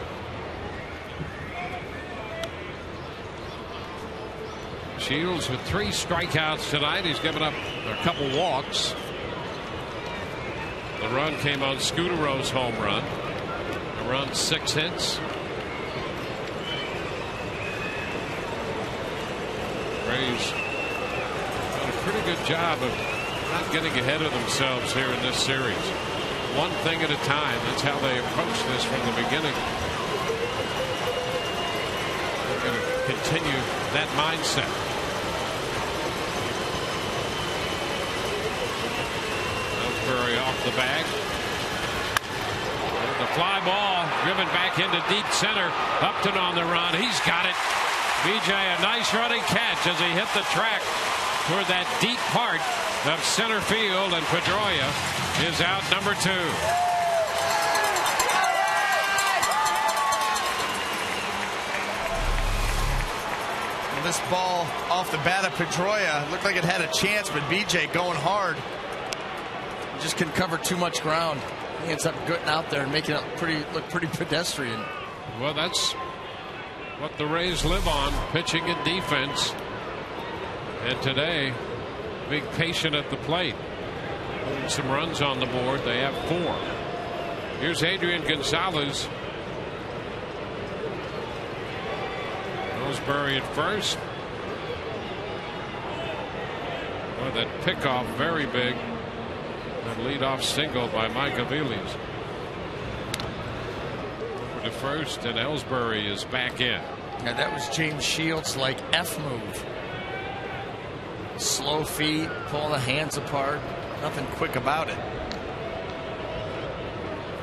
Shields with 3 strikeouts tonight. He's given up a couple walks. The run came on Scudero's home run. A run, 6 hits. Rays pretty good job of not getting ahead of themselves here in this series. One thing at a time. That's how they approach this from the beginning. They're going to continue that mindset. Ellsbury off the bag. The fly ball driven back into deep center. Upton on the run. He's got it. BJ, a nice running catch as he hit the track toward that deep part of center field, and Pedroia is out, number 2. Well, this ball off the bat of Pedroia looked like it had a chance, but BJ going hard just couldn't cover too much ground. He ends up getting out there and making it look pretty pedestrian. Well, that's what the Rays live on, pitching and defense. And today, being patient at the plate. Putting some runs on the board. They have 4. Here's Adrian Gonzalez. Ellsbury at first. Well, that pickoff very big. That leadoff single by Mike Aviles. Over to first, and Ellsbury is back in. Now that was James Shields' like F move. Slow feet, pull the hands apart. Nothing quick about it.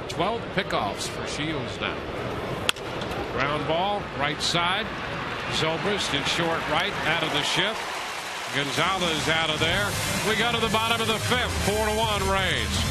12 pickoffs for Shields now. Ground ball, right side. Zobrist in short right, out of the shift. Gonzalez out of there. We go to the bottom of the 5th. 4-1 Rays.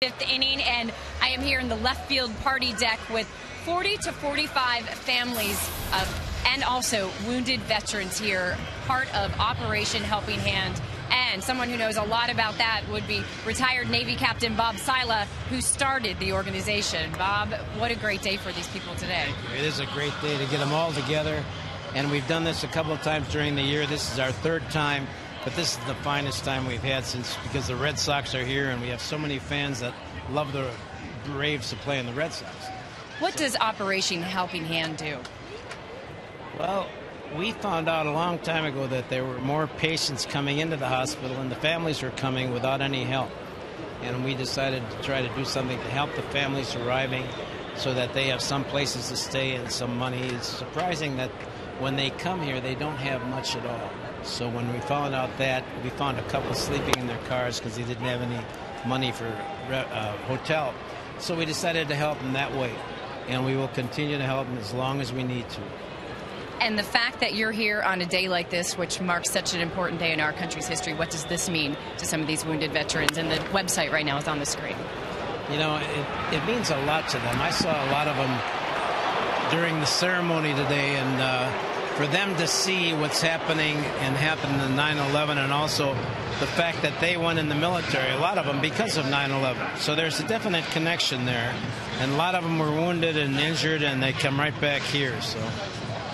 Fifth inning, and I am here in the left field party deck with 40 to 45 families and also wounded veterans here, part of Operation Helping Hand. And someone who knows a lot about that would be retired Navy Captain Bob Sila, who started the organization. Bob, what a great day for these people today. It is a great day to get them all together, and we've done this a couple of times during the year. This is our third time, but this is the finest time we've had because the Red Sox are here, and we have so many fans that love the Braves to play in the Red Sox. What does Operation Helping Hand do? Well, we found out a long time ago that there were more patients coming into the hospital and the families were coming without any help. And we decided to try to do something to help the families arriving so that they have some places to stay and some money. It's surprising that when they come here, they don't have much at all. So when we found out that, we found a couple sleeping in their cars because they didn't have any money for hotel. So we decided to help them that way. And we will continue to help them as long as we need to. And the fact that you're here on a day like this, which marks such an important day in our country's history, what does this mean to some of these wounded veterans? And the website right now is on the screen. You know, it means a lot to them. I saw a lot of them during the ceremony today, and for them to see what's happening and happened in 9/11, and also the fact that they went in the military, a lot of them because of 9/11. So there's a definite connection there, and a lot of them were wounded and injured, and they come right back here. So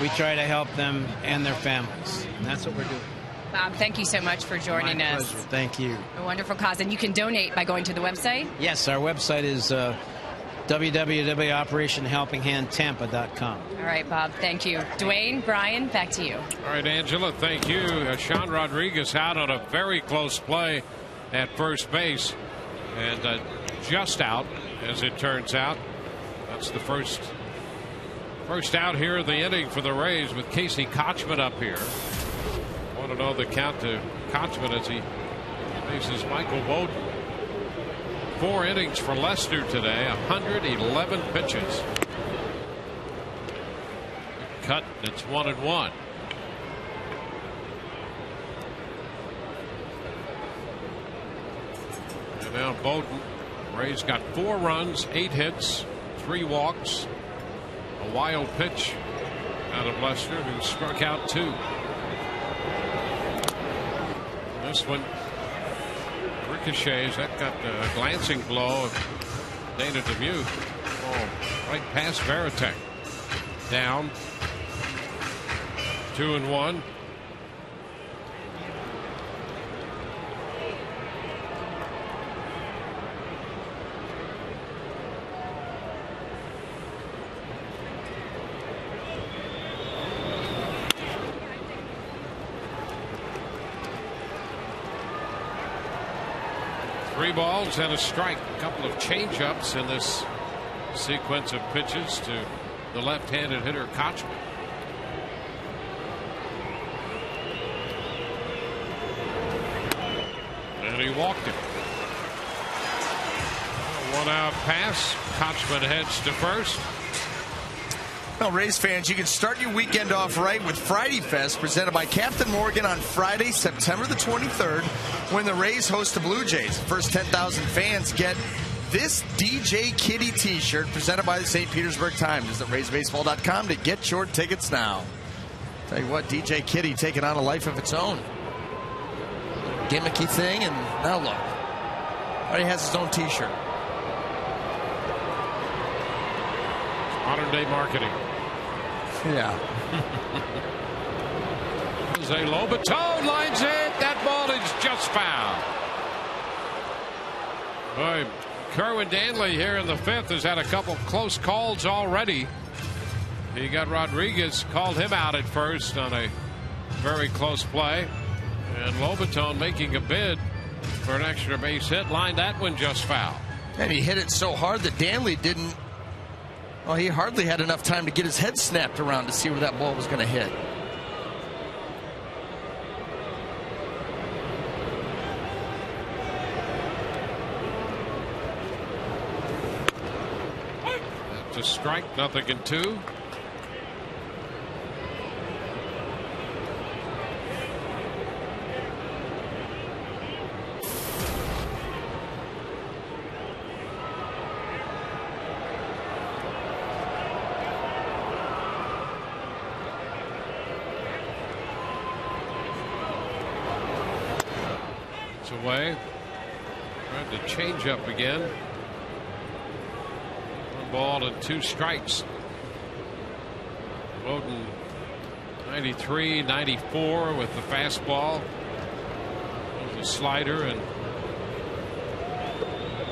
we try to help them and their families, and that's what we're doing. Bob, thank you so much for joining My us. pleasure. Thank you. A wonderful cause, and you can donate by going to the website? Yes, our website is www.operationhelpinghandtampa.com. All right, Bob, thank you. Dwayne, Brian, back to you. All right, Angela, thank you. Sean Rodriguez out on a very close play at first base, and just out, as it turns out. That's the first out here of the inning for the Rays with Casey Kochman up here. Want to know the count to Kochman as he faces Michael Bowden. 4 innings for Lester today, 111 pitches. Cut, it's 1-1. And now Bowden. Rays got 4 runs, 8 hits, 3 walks. A wild pitch out of Lester, who struck out 2. This one ricochets. That got a glancing blow of Dana Demuth. Oh, right past Veritek. Down. 2-1. Three balls and a strike. A couple of change-ups in this sequence of pitches to the left-handed hitter Kochman. And he walked it. 1-out pass. Kochman heads to first. Well, Rays fans, you can start your weekend off right with Friday Fest, presented by Captain Morgan on Friday, September the 23rd, when the Rays host the Blue Jays. The first 10,000 fans get this DJ Kitty t-shirt presented by the St. Petersburg Times. Visit RaysBaseball.com to get your tickets now. Tell you what, DJ Kitty taking on a life of its own. Gimmicky thing, and now look. Already has his own t-shirt. Modern day marketing. Yeah. Jose Lobaton lines it. That ball is just foul. Boy, Kerwin Danley here in the 5th has had a couple close calls already. He got Rodriguez, called him out at first on a very close play. And Lobaton making a bid for an extra base hit, lined that one just foul. And he hit it so hard that Danley didn't. Well, he hardly had enough time to get his head snapped around to see where that ball was going to hit. That's a strike, 0-2. It's away. Trying to change up again. 1 ball and 2 strikes. Bowden 93, 94 with the fastball. There's a slider and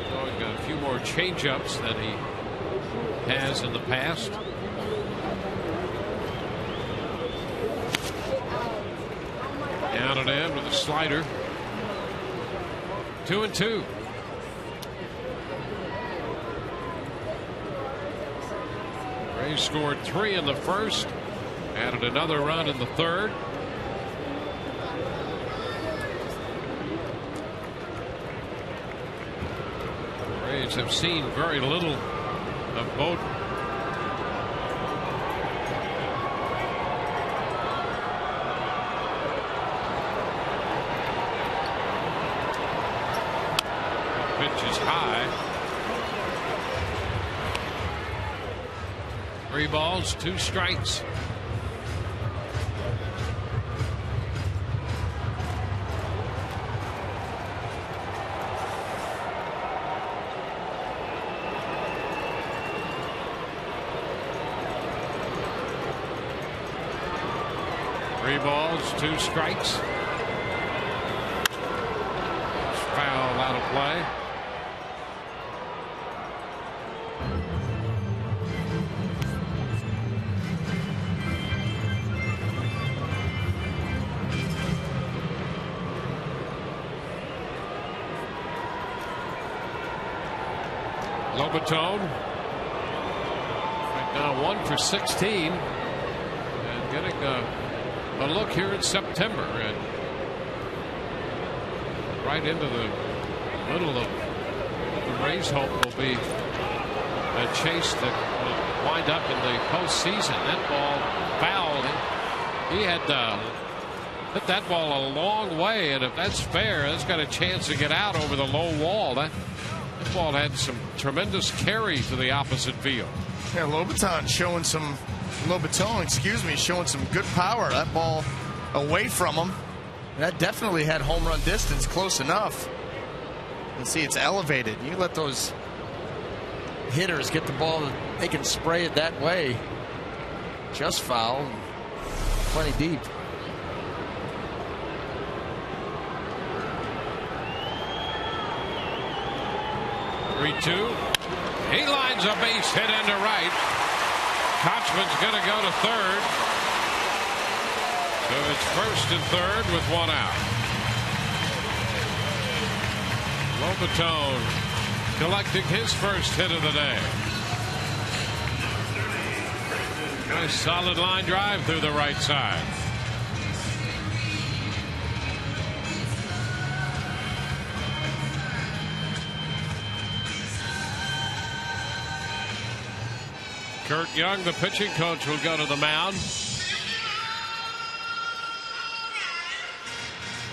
throwing a few more changeups than he has in the past. Down and in with a slider. 2-2. Rays scored 3 in the first, added another run in the third. The Rays have seen very little of Bowden. Pitch is high. 3 balls, 2 strikes. Three balls, 2 strikes. Foul out of play. Lobatone right now 1 for 16 and getting a look here in September and right into the middle of the Rays' hope will be a chase that will wind up in the postseason. That ball fouled. He had hit that ball a long way, and if that's fair, that's got a chance to get out over the low wall. That ball had some tremendous carry to the opposite field. Yeah, Lobatone showing some good power. That ball away from him. That definitely had home run distance close enough. You see it's elevated. You let those hitters get the ball, they can spray it that way. Just foul. Plenty deep. He lines a base hit into right. Kochman's going to go to third. So it's first and third with 1 out. Lobatone collecting his first hit of the day. Nice solid line drive through the right side. Kurt Young, the pitching coach, will go to the mound.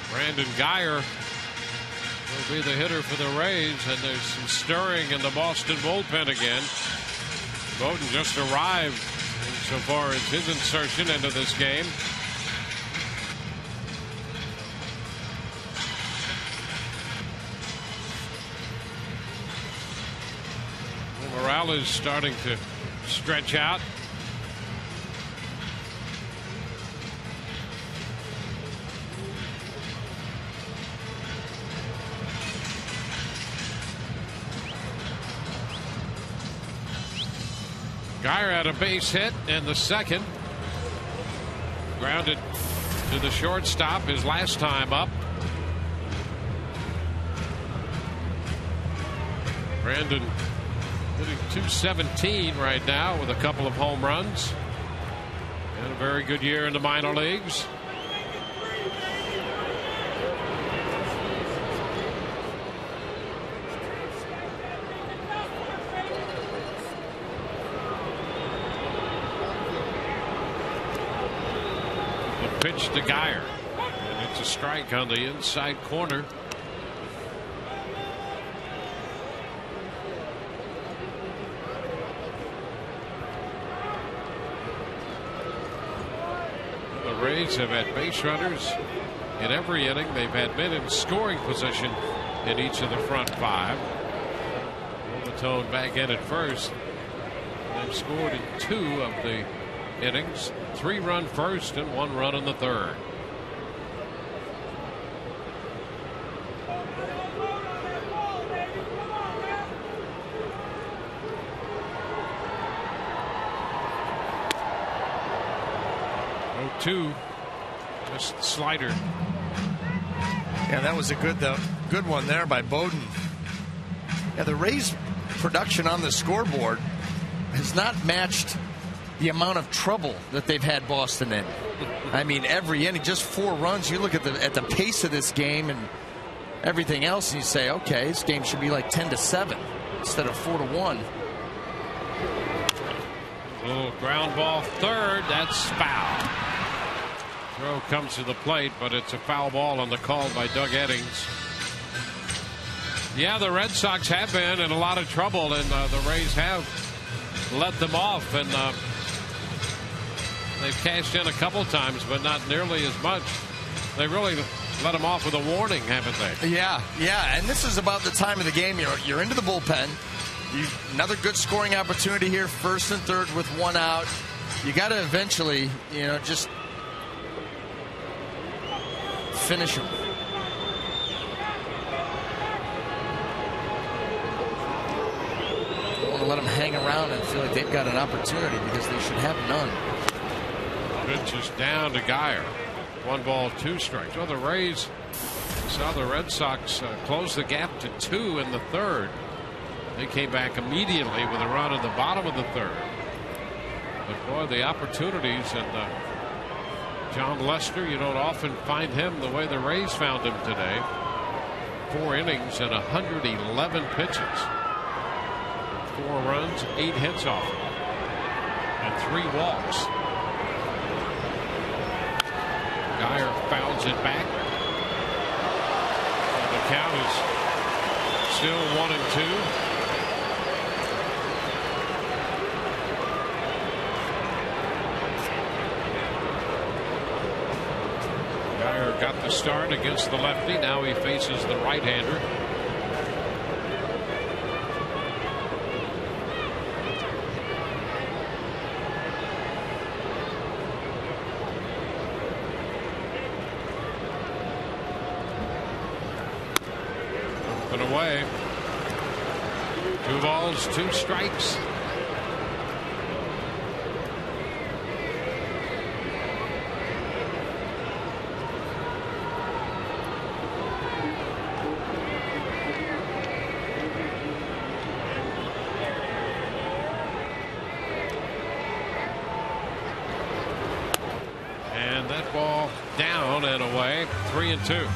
Brandon Geyer will be the hitter for the Rays, and there's some stirring in the Boston bullpen again. Bowden just arrived insofar as his insertion into this game. Morales starting to stretch out. Geyer had a base hit in the second. Grounded to the shortstop his last time up. Brandon hitting .217 right now with a couple of home runs. And a very good year in the minor leagues. The pitch to Geyer. And it's a strike on the inside corner. Rays have had base runners in every inning. They've had men in scoring position in each of the front 5. Lobatone back in at first. They've scored in 2 of the innings. 3-run first and 1 run in the third. Two, just slider. Yeah, that was a good one there by Bowden. Yeah, the Rays' production on the scoreboard has not matched the amount of trouble that they've had Boston in. I mean, every inning, just 4 runs. You look at the pace of this game and everything else, and you say, okay, this game should be like 10-7 instead of 4-1. Little ground ball third. That's foul. Throw comes to the plate, but it's a foul ball on the call by Doug Eddings. Yeah, the Red Sox have been in a lot of trouble, and the Rays have let them off, and they've cashed in a couple times, but not nearly as much. They really let them off with a warning, haven't they? Yeah, and this is about the time of the game. You're into the bullpen. Another good scoring opportunity here, first and third with 1 out. You got to eventually, just finish him. Don't want to let them hang around and feel like they've got an opportunity, because they should have none. Pitch is down to Geyer. 1 ball, 2 strikes. Well, the Rays saw the Red Sox close the gap to 2 in the third. They came back immediately with a run in the bottom of the third. But boy, the opportunities, and John Lester, you don't often find him the way the Rays found him today. 4 innings and 111 pitches. 4 runs, 8 hits off him, and 3 walks. Geyer fouls it back. And the count is still 1-2. Geyer got the start against the lefty. Now he faces the right-hander. Up and away. 2 balls, 2 strikes. And that ball down and away. 3-2.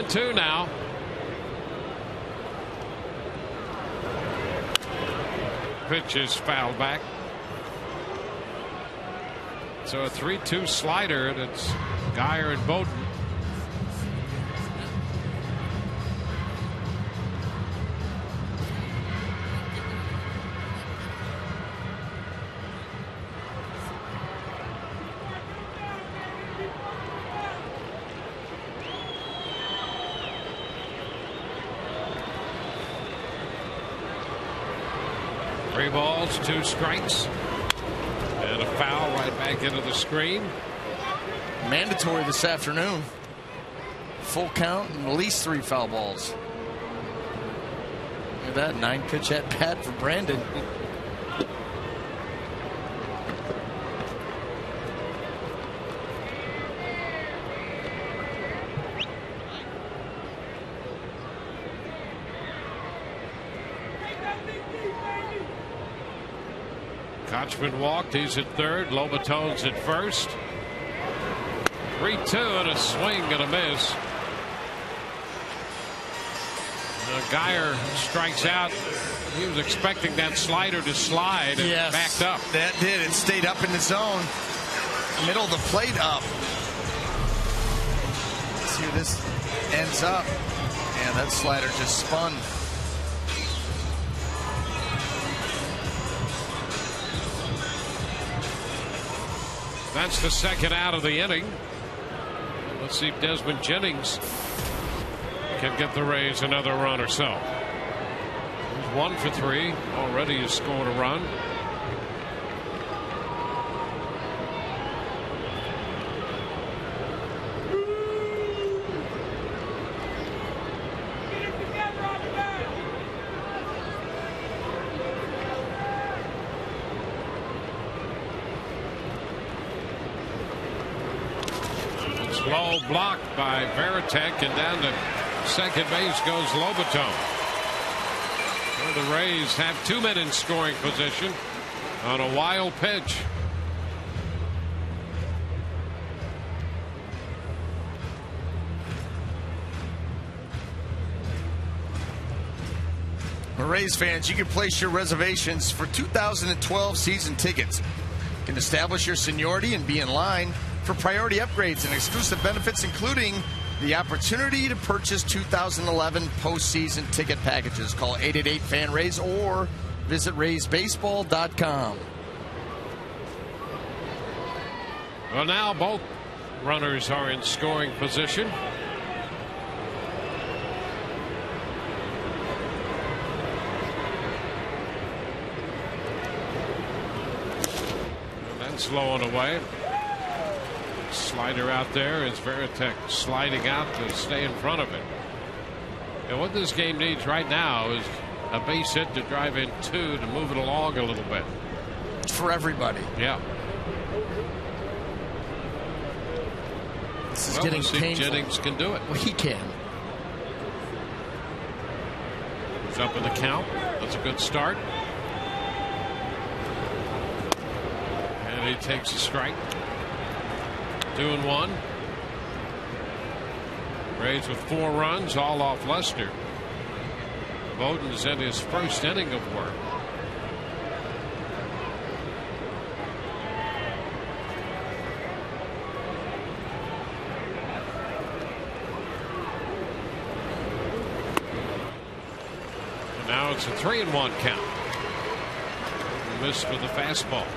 Two now. Pitch is fouled back. So a 3-2 slider, and it's Geyer and Bowden. Three balls, 2 strikes, and a foul right back into the screen. Mandatory this afternoon. Full count and at least 3 foul balls. Look at that 9-pitch at bat for Brandon. Kochman walked. He's at third. Lobatone's at first. 3-2 and a swing and a miss. Now Geyer strikes out. He was expecting that slider to slide and backed up. That did. It stayed up in the zone. Middle of the plate up. Let's see where this ends up. And that slider just spun. That's the second out of the inning. Let's see if Desmond Jennings can get the Rays another run or so. He's 1 for 3. Already has scored a run. Slow block by Veritek, and down to second base goes Lobaton. Well, the Rays have 2 men in scoring position on a wild pitch. Rays fans, you can place your reservations for 2012 season tickets. You can establish your seniority and be in line for priority upgrades and exclusive benefits, including the opportunity to purchase 2011 postseason ticket packages. Call 888-FAN-RAYS or visit RaysBaseball.com. Well, now both runners are in scoring position. And that's low and away. Slider out there is Veritek sliding out to stay in front of it. And what this game needs right now is a base hit to drive in 2 to move it along a little bit. For everybody. Yeah. This is getting we'll see painful. If Jennings can do it. Well, he can. He's up in the count. That's a good start. And he takes a strike. 2-1. Rays with 4 runs, all off Lester. Bowden's in his first inning of work. And now it's a 3-1 count. Missed with the fastball.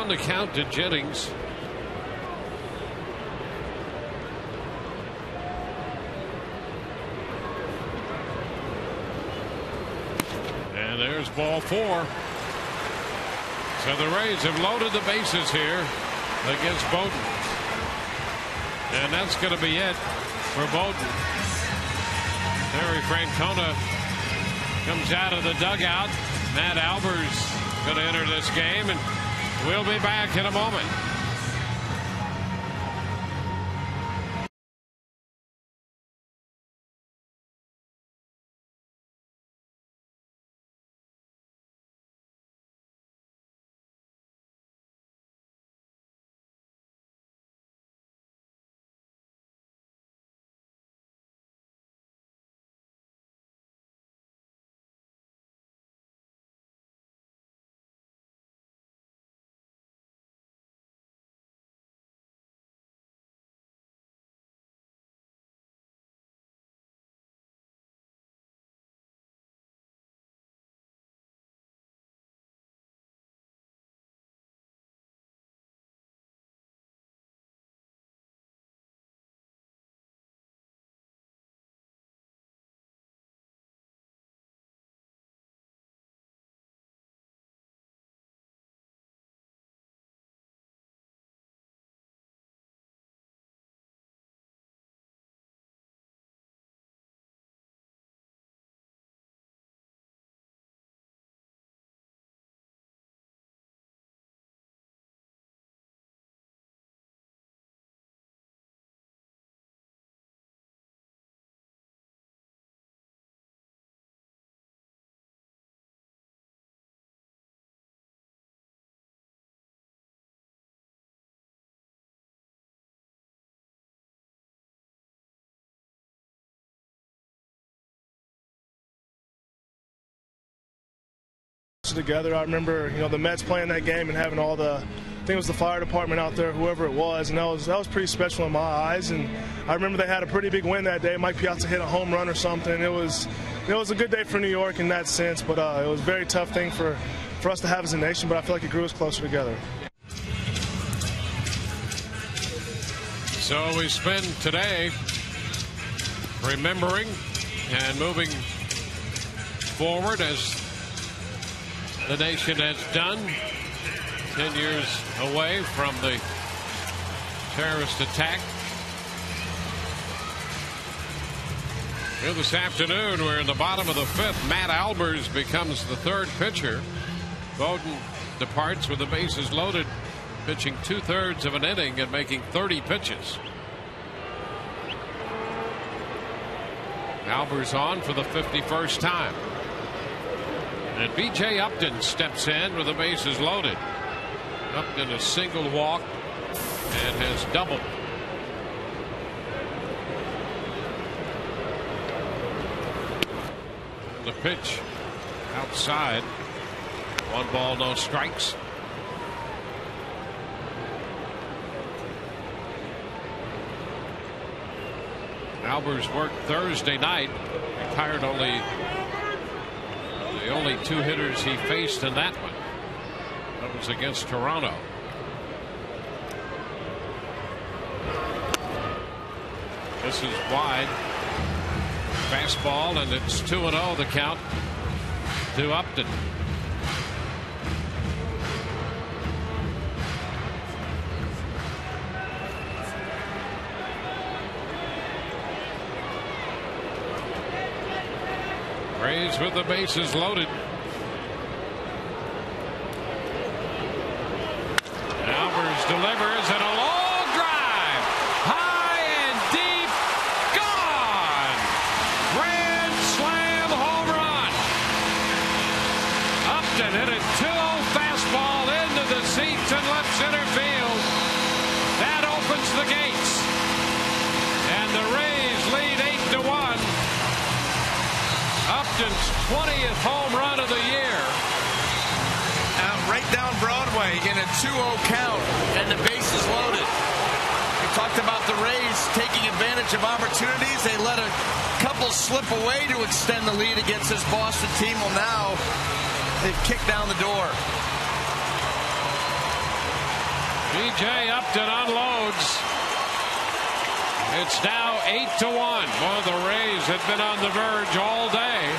The count to Jennings. And there's ball 4. So the Rays have loaded the bases here against Bowden. And that's going to be it for Bowden. Terry Francona comes out of the dugout. Matt Albers going to enter this game, and we'll be back in a moment. closer together. I remember, the Mets playing that game and having all the, I think it was the fire department out there, whoever it was, and that was pretty special in my eyes. And I remember they had a pretty big win that day. Mike Piazza hit a home run or something. It was a good day for New York in that sense, but it was a very tough thing for us to have as a nation, but I feel like it grew us closer together. So we spend today remembering and moving forward as the nation has done, 10 years away from the terrorist attack. Here this afternoon, we're in the bottom of the 5th. Matt Albers becomes the 3rd pitcher. Bowden departs with the bases loaded, pitching 2/3 of an inning and making 30 pitches. Albers on for the 51st time. And B.J. Upton steps in with the bases loaded. Upton a single walk and has doubled. The pitch outside. 1 ball, no strikes. Albers worked Thursday night. Retired the only 2 hitters he faced in that one. That was against Toronto. This is wide. Fastball, and it's 2-0 the count to Upton. Rays with the bases loaded. Albers delivers and a long drive. High and deep. Gone. Grand slam home run. Upton hit a 2-0 fastball into the seats and left center field. That opens the gates. And the Rays lead 8-1. Upton's 20th home run of the year. Right down Broadway in a 2-0 count, and the bases loaded. We talked about the Rays taking advantage of opportunities. They let a couple slip away to extend the lead against this Boston team. Well, now they've kicked down the door. B.J. Upton unloads. It's now 8-1. Well, the Rays have been on the verge all day.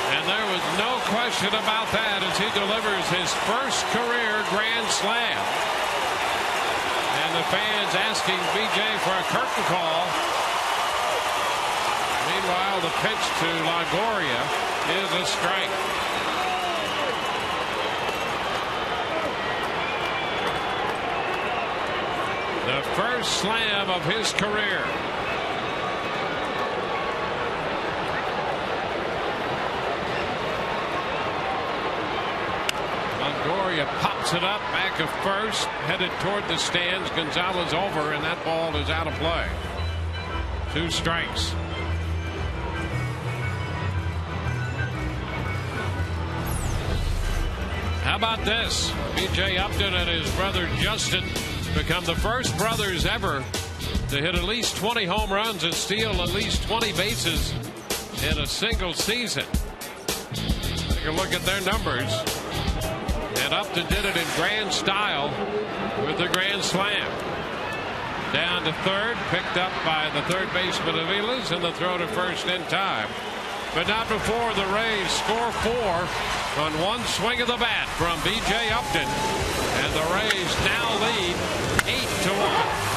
And there was no question about that as he delivers his first career grand slam. And the fans asking B.J. for a curtain call. Meanwhile, the pitch to Longoria is a strike. The first slam of his career. Longoria pops it up back of first, headed toward the stands. Gonzalez over, and that ball is out of play. 2 strikes. How about this? B.J. Upton and his brother Justin become the first brothers ever to hit at least 20 home runs and steal at least 20 bases in a single season. Take a look at their numbers. And Upton did it in grand style with the grand slam. Down to third, picked up by the third baseman Aviles, and the throw to first in time. But not before the Rays score 4 on one swing of the bat from B.J. Upton. And the Rays now lead 8-1.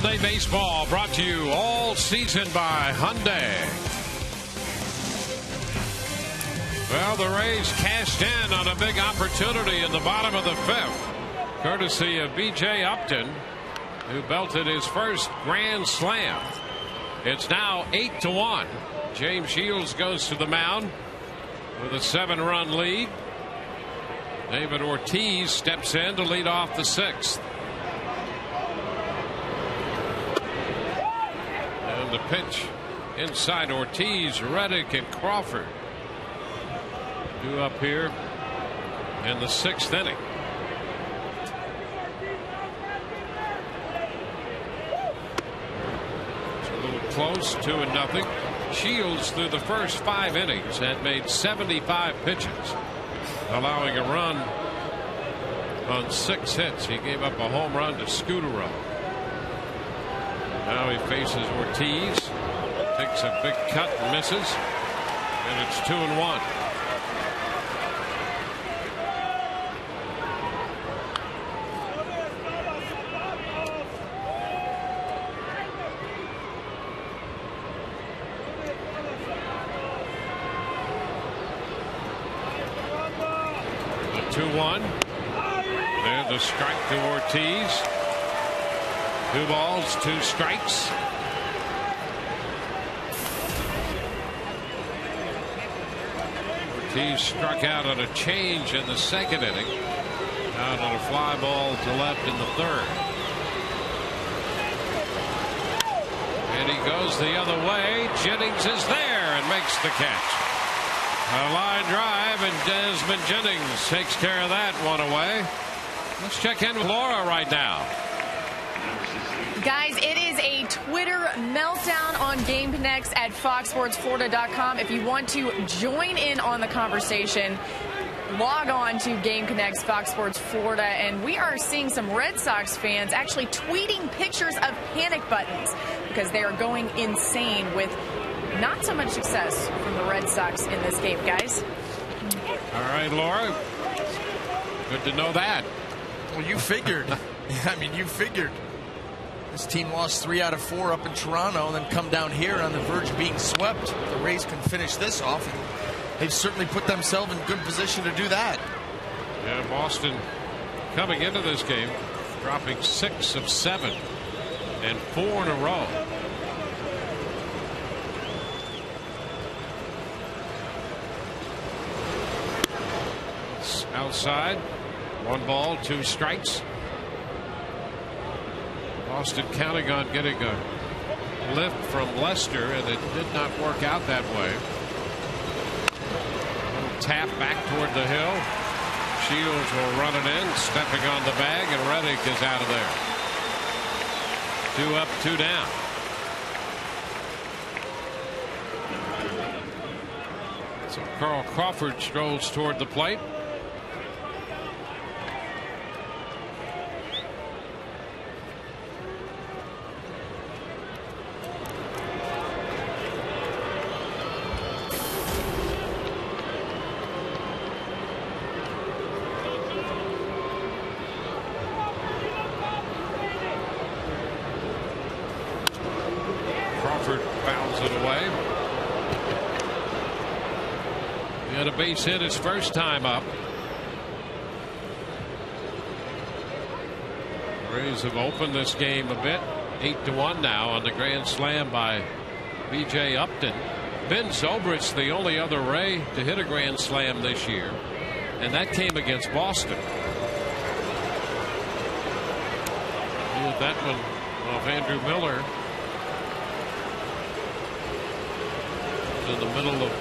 Sunday baseball brought to you all season by Hyundai. Well, the Rays cashed in on a big opportunity in the bottom of the fifth, courtesy of B.J. Upton, who belted his first grand slam. It's now 8-1. James Shields goes to the mound with a 7-run lead. David Ortiz steps in to lead off the sixth. And the pitch inside Ortiz, Reddick, and Crawford. Due up here in the sixth inning. It's a little close, 2-0. Shields through the first 5 innings had made 75 pitches, allowing a run on 6 hits. He gave up a home run to Scutaro. Now he faces Ortiz, takes a big cut and misses, and it's 2-1. There's a strike to Ortiz. 2 balls, 2 strikes. Ortiz struck out on a change in the second inning. Out on a fly ball to left in the third. And he goes the other way. Jennings is there and makes the catch. A line drive, and Desmond Jennings takes care of that one away. Let's check in with Laura right now. Guys, it is a Twitter meltdown on Game Connects at foxsportsflorida.com. If you want to join in on the conversation, log on to Game Connects Fox Sports Florida, and we are seeing some Red Sox fans actually tweeting pictures of panic buttons because they are going insane with not so much success from the Red Sox in this game, guys. All right, Laura. Good to know that. Well, you figured. I mean, you figured. This team lost 3 out of 4 up in Toronto and then come down here on the verge of being swept. The Rays can finish this off. And they've certainly put themselves in good position to do that. Yeah, Boston coming into this game, dropping 6 of 7 and 4 in a row. Outside, 1 ball, 2 strikes. Boston counting on getting a lift from Lester, and it did not work out that way. Tap back toward the hill. Shields will run it in, stepping on the bag, and Reddick is out of there. 2 up, 2 down. So Carl Crawford strolls toward the plate. A base hit his first time up. Rays have opened this game a bit. 8-1 now on the grand slam by B.J. Upton. Ben Zobrist's the only other Ray to hit a grand slam this year, and that came against Boston. He hit that one off Andrew Miller in the middle of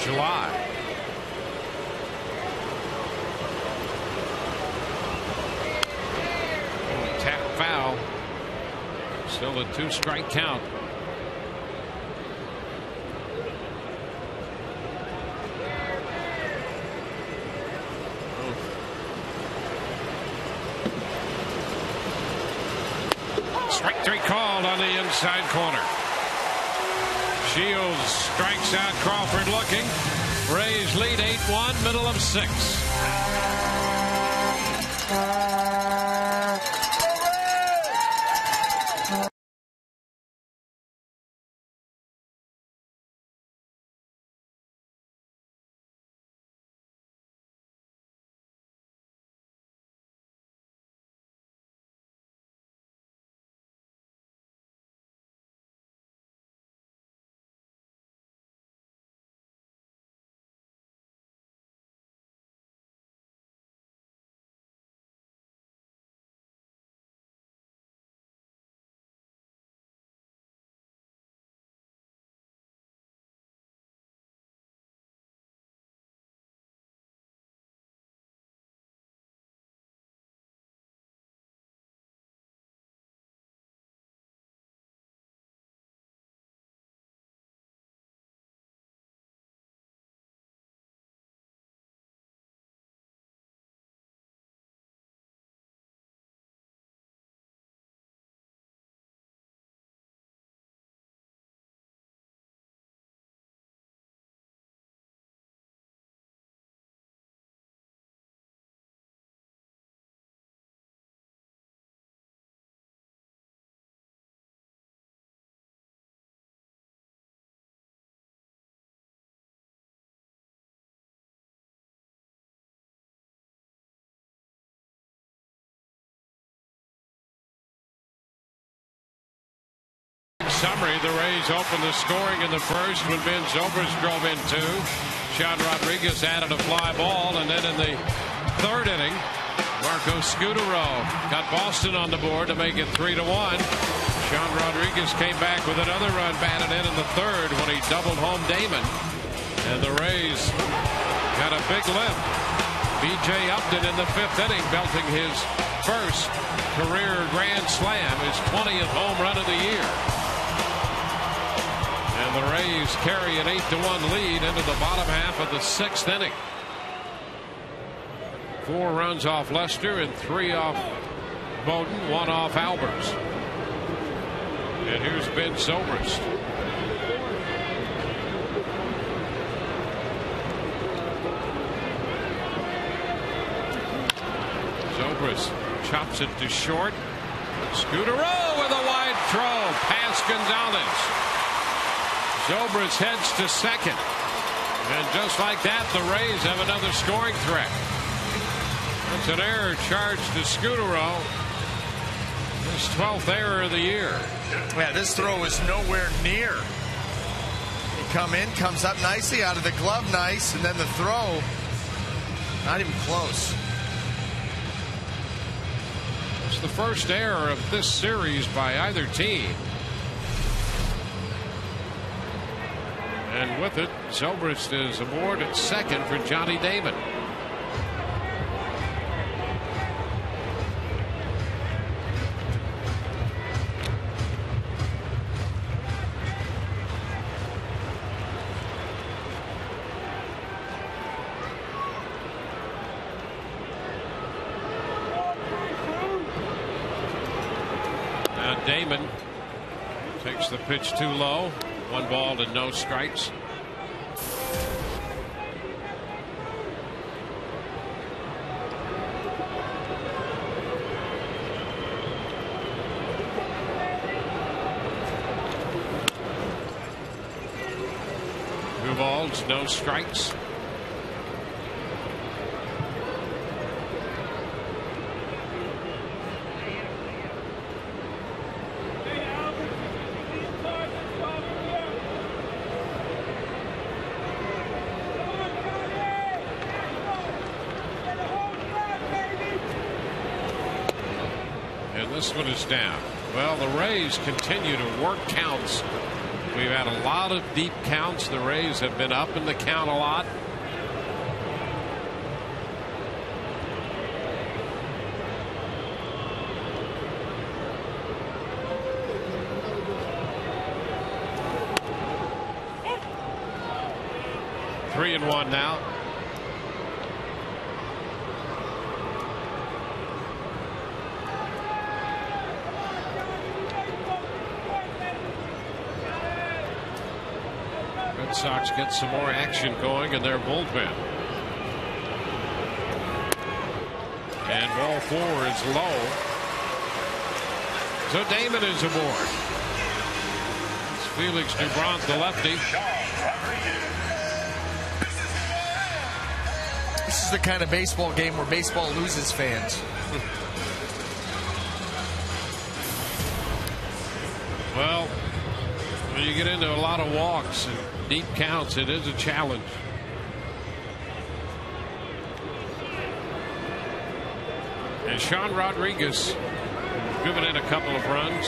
July. Foul. Still a 2-strike count. Strike 3 called on the inside corner. Shields strikes out Crawford looking. Rays lead 8-1, middle of 6. summary, the Rays opened the scoring in the first when Ben Zobrist drove in 2. Sean Rodriguez added a fly ball, and then in the third inning, Marco Scutaro got Boston on the board to make it 3-1. Sean Rodriguez came back with another run batted in the third when he doubled home Damon, and the Rays got a big lift. B.J. Upton in the 5th inning, belting his first career grand slam, his 20th home run of the year. And the Rays carry an 8-1 lead into the bottom half of the 6th inning. 4 runs off Lester and 3 off Bowden, 1 off Albers. And here's Ben Zobrist. Zobrist chops it to short. Scutaro with a wide throw past Gonzalez. Zobrist heads to second. And just like that, the Rays have another scoring threat. That's an error charged to Scutaro. His 12th error of the year. Yeah, this throw is nowhere near. He comes up nicely out of the glove, nice, and then the throw, not even close. It's the first error of this series by either team. And with it, Zobrist is aboard at second for Johnny Damon. Damon takes the pitch too low. 1 ball and no strikes. Two balls, no strikes. This one is down. Well, the Rays continue to work counts. We've had a lot of deep counts. The Rays have been up in the count a lot. Three and one now. Red Sox get some more action going in their bullpen. And ball 4 is low. So Damon is aboard. It's Felix Dubront, the lefty. This is the kind of baseball game where baseball loses fans. Well, when you get into a lot of walks and deep counts, it is a challenge. And Sean Rodriguez driven in a couple of runs.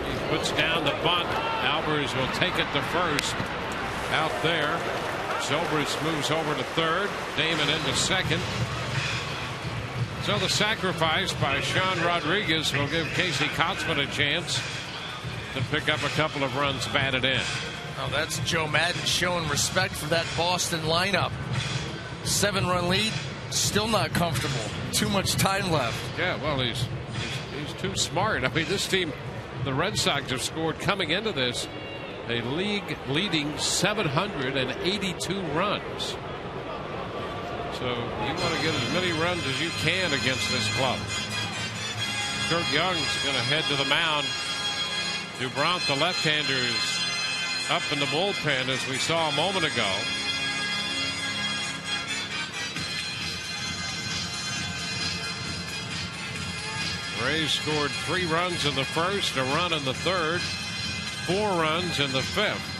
He puts down the bunt. Albers will take it to first. Out there. Zobrist moves over to third. Damon into second. So the sacrifice by Sean Rodriguez will give Casey Kotzman a chance to pick up a couple of runs batted in. Oh, that's Joe Madden showing respect for that Boston lineup. 7-run lead, still not comfortable. Too much time left. Yeah, well, he's too smart. I mean, this team, the Red Sox, have scored coming into this a league-leading 782 runs. So you want to get as many runs as you can against this club. Kurt Young's going to head to the mound. Dubront, the left-hander, is up in the bullpen, as we saw a moment ago. Rays scored 3 runs in the first, a run in the third, 4 runs in the fifth.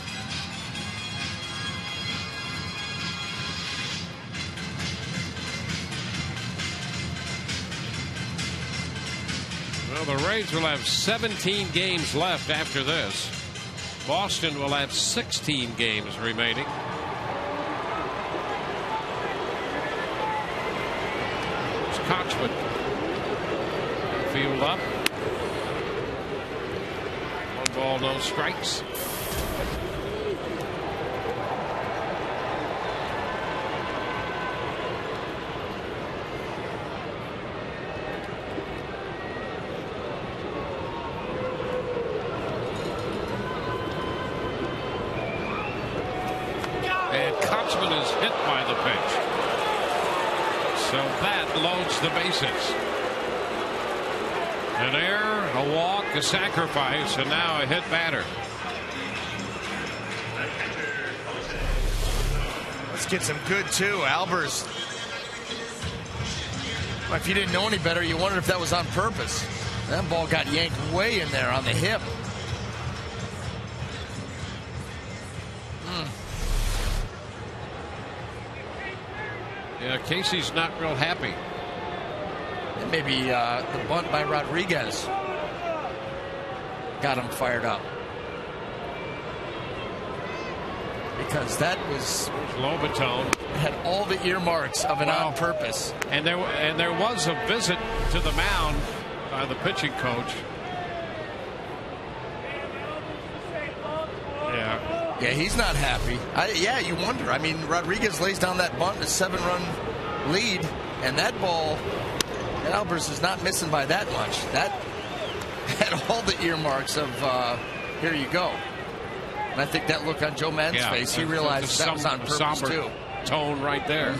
Well, the Rays will have 17 games left after this. Boston will have 16 games remaining. It's Kochman. Field up. 1 ball, no strikes. And Kochman is hit by the pitch. So that loads the bases. An error, a walk, a sacrifice, and now a hit batter. Let's get some good too. Albers. Well, if you didn't know any better, you wondered if that was on purpose. That ball got yanked way in there on the hip. Yeah, Casey's not real happy. And maybe the bunt by Rodriguez got him fired up. Because that was Lobaton had all the earmarks of an on purpose. And there was a visit to the mound by the pitching coach. Yeah, he's not happy. Yeah, you wonder. I mean, Rodriguez lays down that bunt, a 7-run lead, and that ball, Albers is not missing by that much. That had all the earmarks of here you go. And I think that look on Joe Madden's face, he realized that was on purpose too. Tone right there.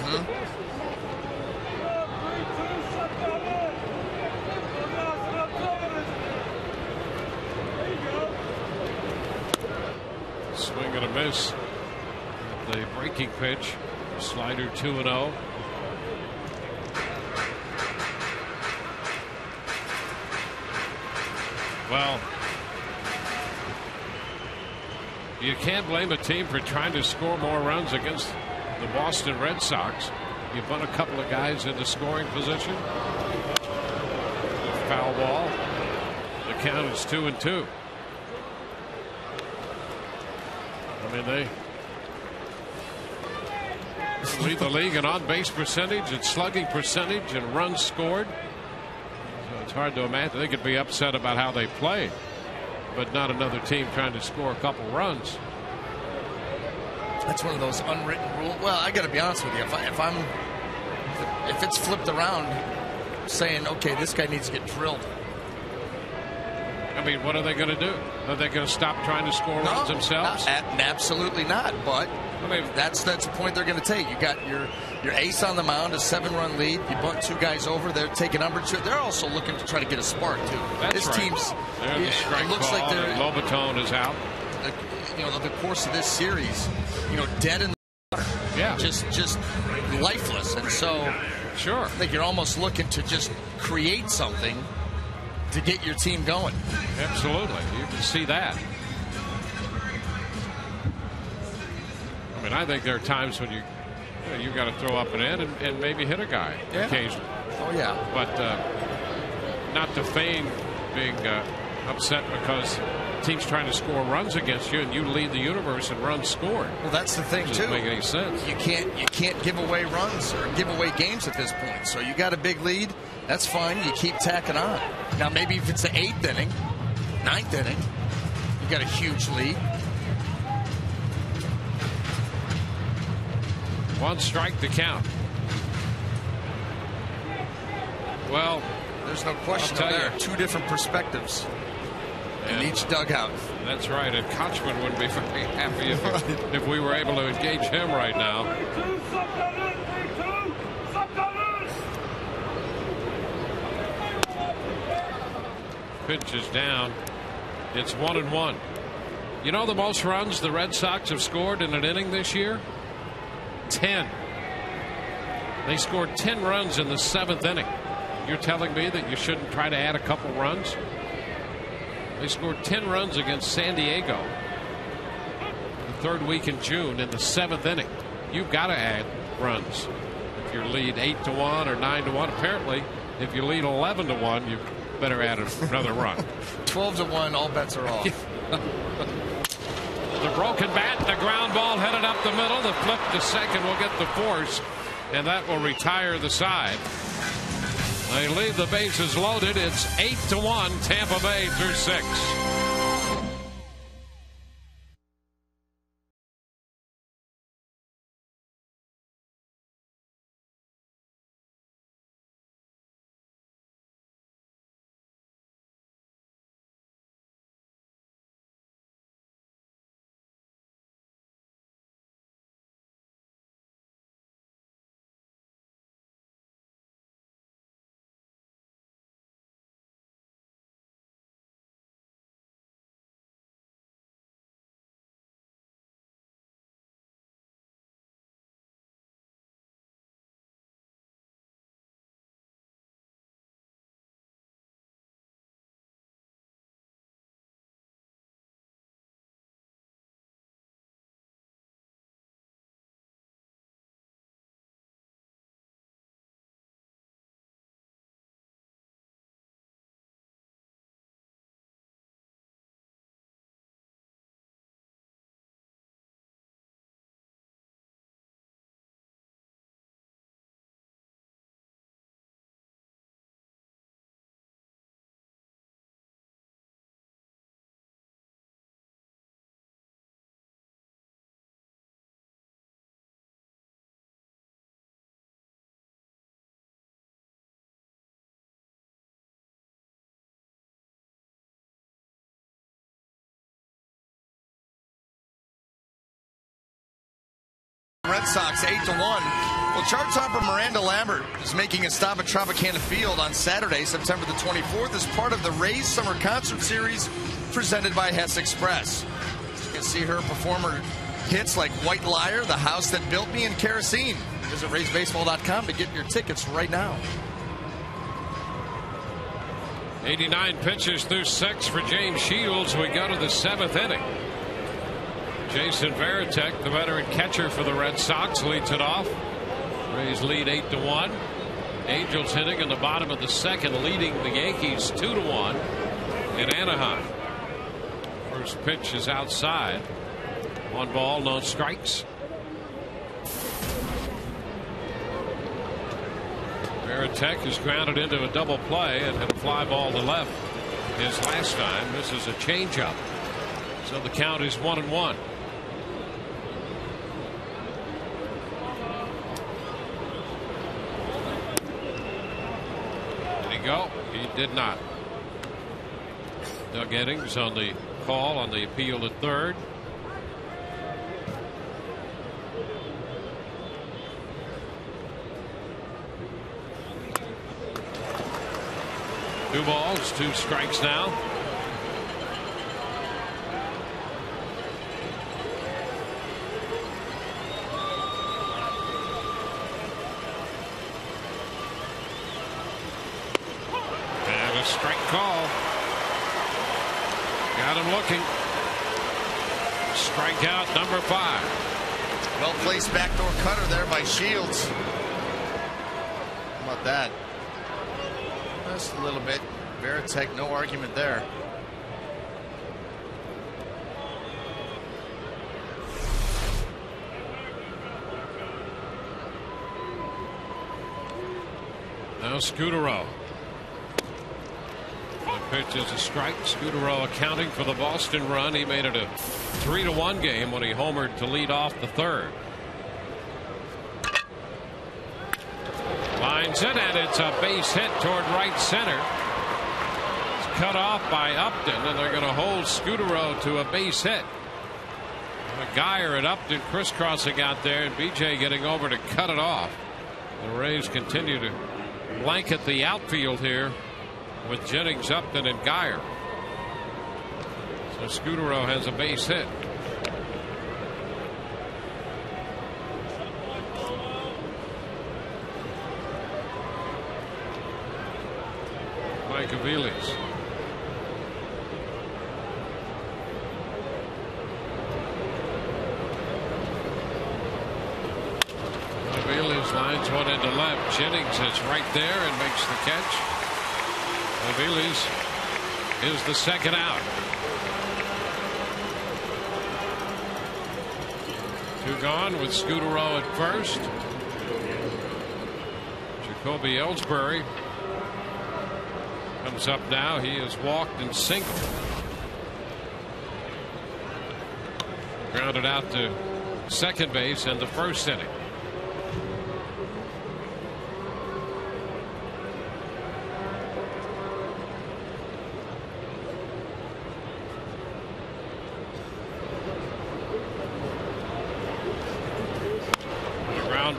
Swing and a miss. The breaking pitch. Slider 2-0. Well, you can't blame a team for trying to score more runs against the Boston Red Sox. You put a couple of guys into scoring position. Foul ball. The count is 2-2. I mean, they lead the league in on-base percentage and slugging percentage and runs scored. So it's hard to imagine they could be upset about how they played, but not another team trying to score a couple runs. That's one of those unwritten rules. Well, I got to be honest with you. If it's flipped around, saying, okay, this guy needs to get drilled. I mean, what are they going to do? Are they going to stop trying to score runs themselves? Absolutely not. But I mean, that's the point they're going to take. You got your ace on the mound, a 7-run lead. You bunt 2 guys over. They're taking umbrage to it. They're also looking to try to get a spark too. This team's. They're in the strike looks ball, like they're. Lobaton is out. The course of this series, dead in the water. Yeah. Just lifeless, and so sure. I think you're almost looking to just create something to get your team going. Absolutely. You can see that. I mean, I think there are times when you got to throw up an end and maybe hit a guy occasionally. Oh, yeah. But not to feign being upset because team's trying to score runs against you and you lead the universe in runs scored. Well, that's the thing, doesn't too. make any sense. You can't give away runs or give away games at this point. So you got a big lead. That's fine. You keep tacking on. Now, maybe if it's the 8th inning, 9th inning, you got a huge lead. 1 strike to count. Well, there's no question there are 2 different perspectives in each dugout. That's right. And Kochman would be very happy if we were able to engage him right now. Pitch is down. It's 1-1. You know the most runs the Red Sox have scored in an inning this year? 10. They scored 10 runs in the 7th inning. You're telling me that you shouldn't try to add a couple runs? They scored 10 runs against San Diego the third week in June in the 7th inning. You've got to add runs. If you lead 8-1 or 9-1, apparently, if you lead 11-1, you better add another run. 12-1, all bets are off. The broken bat, the ground ball headed up the middle. The flip to second will get the force, and that will retire the side. They leave the bases loaded. It's 8-1, Tampa Bay through 6. Red Sox 8-1. Well, chart topper Miranda Lambert is making a stop at Tropicana Field on Saturday, September the 24th, as part of the Rays Summer Concert Series presented by Hess Express. You can see her perform her hits like White Liar, The House That Built Me, and Kerosene. Visit RaysBaseball.com to get your tickets right now. 89 pitches through 6 for James Shields. We go to the 7th inning. Jason Varitek, the veteran catcher for the Red Sox, leads it off. Rays lead 8-1. Angels hitting in the bottom of the 2nd, leading the Yankees 2-1 in Anaheim. First pitch is outside. 1 ball, no strikes. Varitek is grounded into a double play and hit a fly ball to left his last time. This is a changeup. So the count is 1-1. Go. He did not. Doug Eddings on the call on the appeal at third. Two balls, 2 strikes now. Strike call. Got him looking. Strikeout number 5. Well placed backdoor cutter there by Shields. How about that? Just a little bit. Varitek, no argument there. Now Scudero. Pitch is a strike. Scudero accounting for the Boston run. He made it a 3-1 game when he homered to lead off the 3rd. Lines it, and it's a base hit toward right center. It's cut off by Upton, and they're going to hold Scudero to a base hit. Geyer at Upton crisscrossing out there, and BJ getting over to cut it off. The Rays continue to blanket the outfield here with Jennings, Upton, and Geyer. So Scudero has a base hit. Aviles. Aviles lines one into left. Jennings is right there and makes the catch. Aviles is the second out. 2 gone with Scudero at first. Jacoby Ellsbury comes up now. He has walked and singled. Grounded out to second base in the first inning.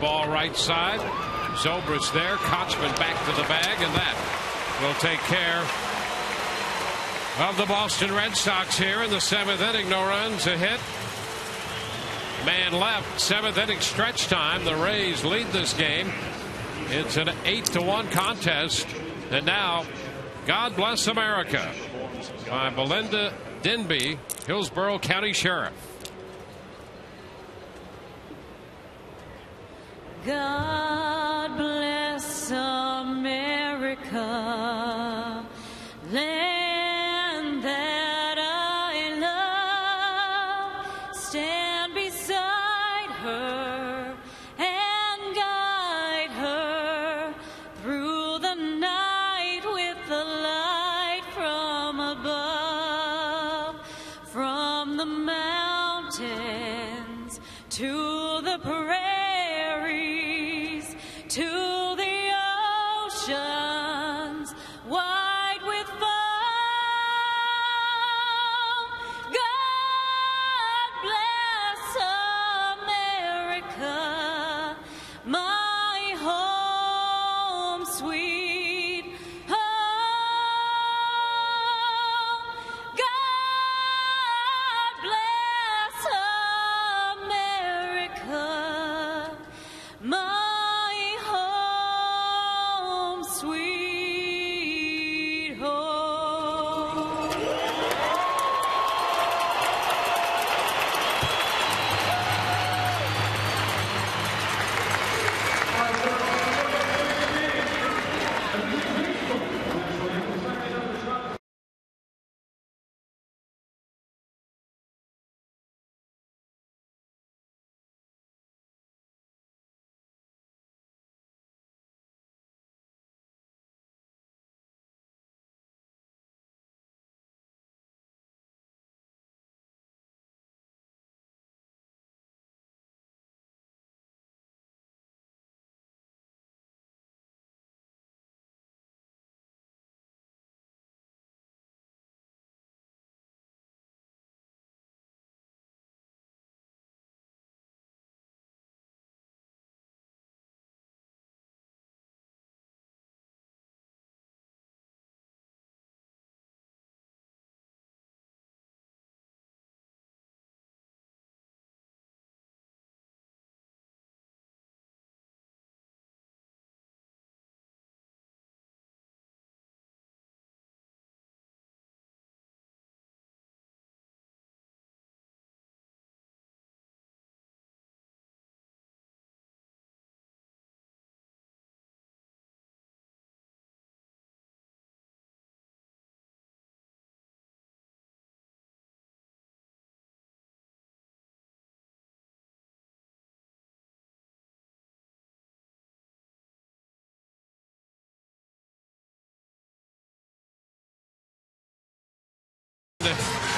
Ball right side. Zobrist there. Kochman back to the bag, and that will take care of the Boston Red Sox here in the 7th inning. No runs, a hit. Man left. 7th inning stretch time. The Rays lead this game. It's an 8-1 contest. And now, God Bless America by Belinda Denby, Hillsborough County Sheriff. God bless America, land that I love. Stand beside her and guide her through the night with the light from above. From the mountains to the prairies, to the oceans wide with foam. God bless America, my home sweet home. God bless America, my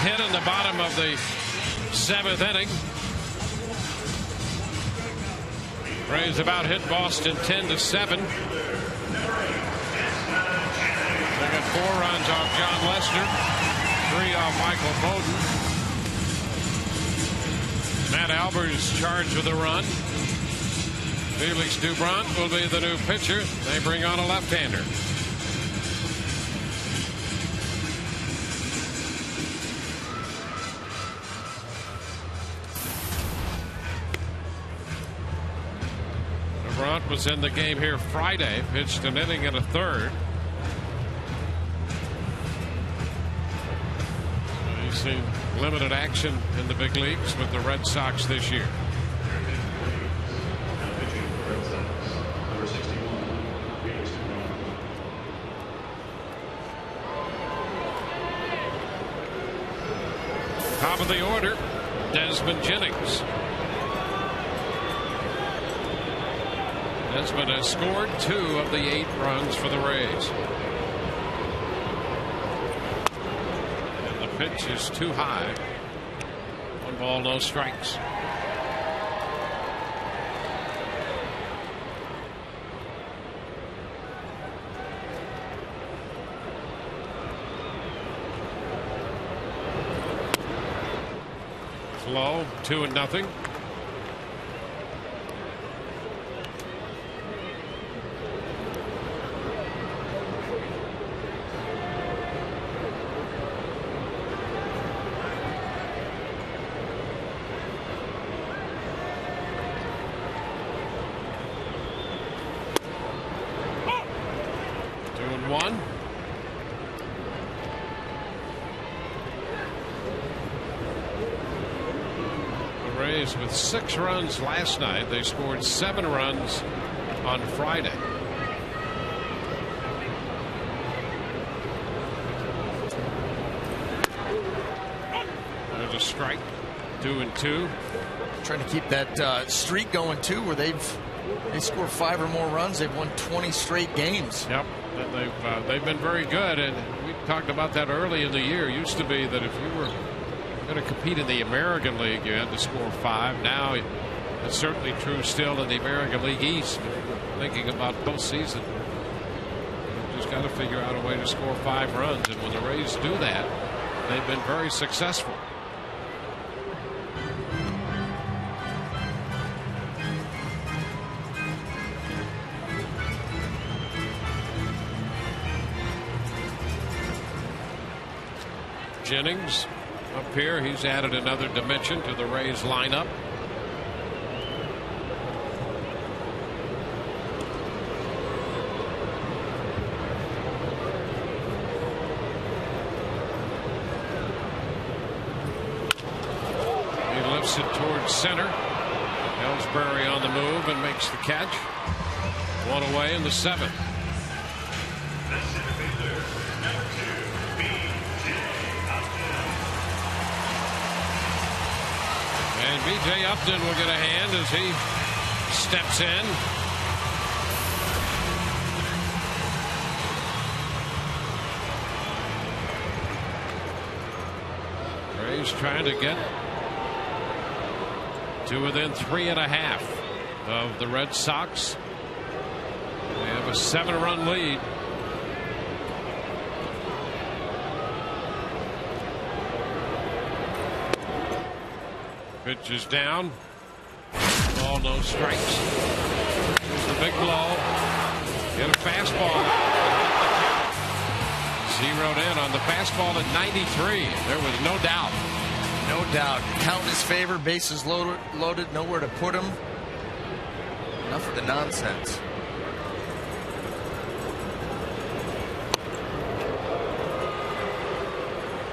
hit in the bottom of the 7th inning. Rays about hit Boston 10-7. They got 4 runs off John Lester, 3 off Michael Bowden. Matt Albers charged with a run. Felix Doubront will be the new pitcher. They bring on a left-hander. Doubront was in the game here Friday, pitched an inning and a third. seen limited action in the big leagues with the Red Sox this year. Top of the order, Desmond Jennings. Desmond has scored 2 of the 8 runs for the Rays. And the pitch is too high. 1 ball, no strikes. Low, 2-0. With 6 runs last night, they scored 7 runs on Friday. There's a strike. 2-2. Trying to keep that streak going too, where they score 5 or more runs. They've won 20 straight games. Yep, they've been very good, and we talked about that early in the year. It used to be that if you were going to compete in the American League, you had to score 5. Now it's certainly true still in the American League East. Thinking about postseason, you just got to figure out a way to score 5 runs, and when the Rays do that, they've been very successful. Jennings up here, he's added another dimension to the Rays lineup. He lifts it towards center. Ellsbury on the move and makes the catch. 1 away in the 7th. And B.J. Upton will get a hand as he steps in. Rays trying to get to within 3.5 of the Red Sox. They have a 7-run lead. Pitch is down. Ball, no strikes. Here's the big blow. Get a fastball. Zeroed in on the fastball at 93. There was no doubt. No doubt. Count in his favor. Bases loaded. Nowhere to put him. Enough of the nonsense.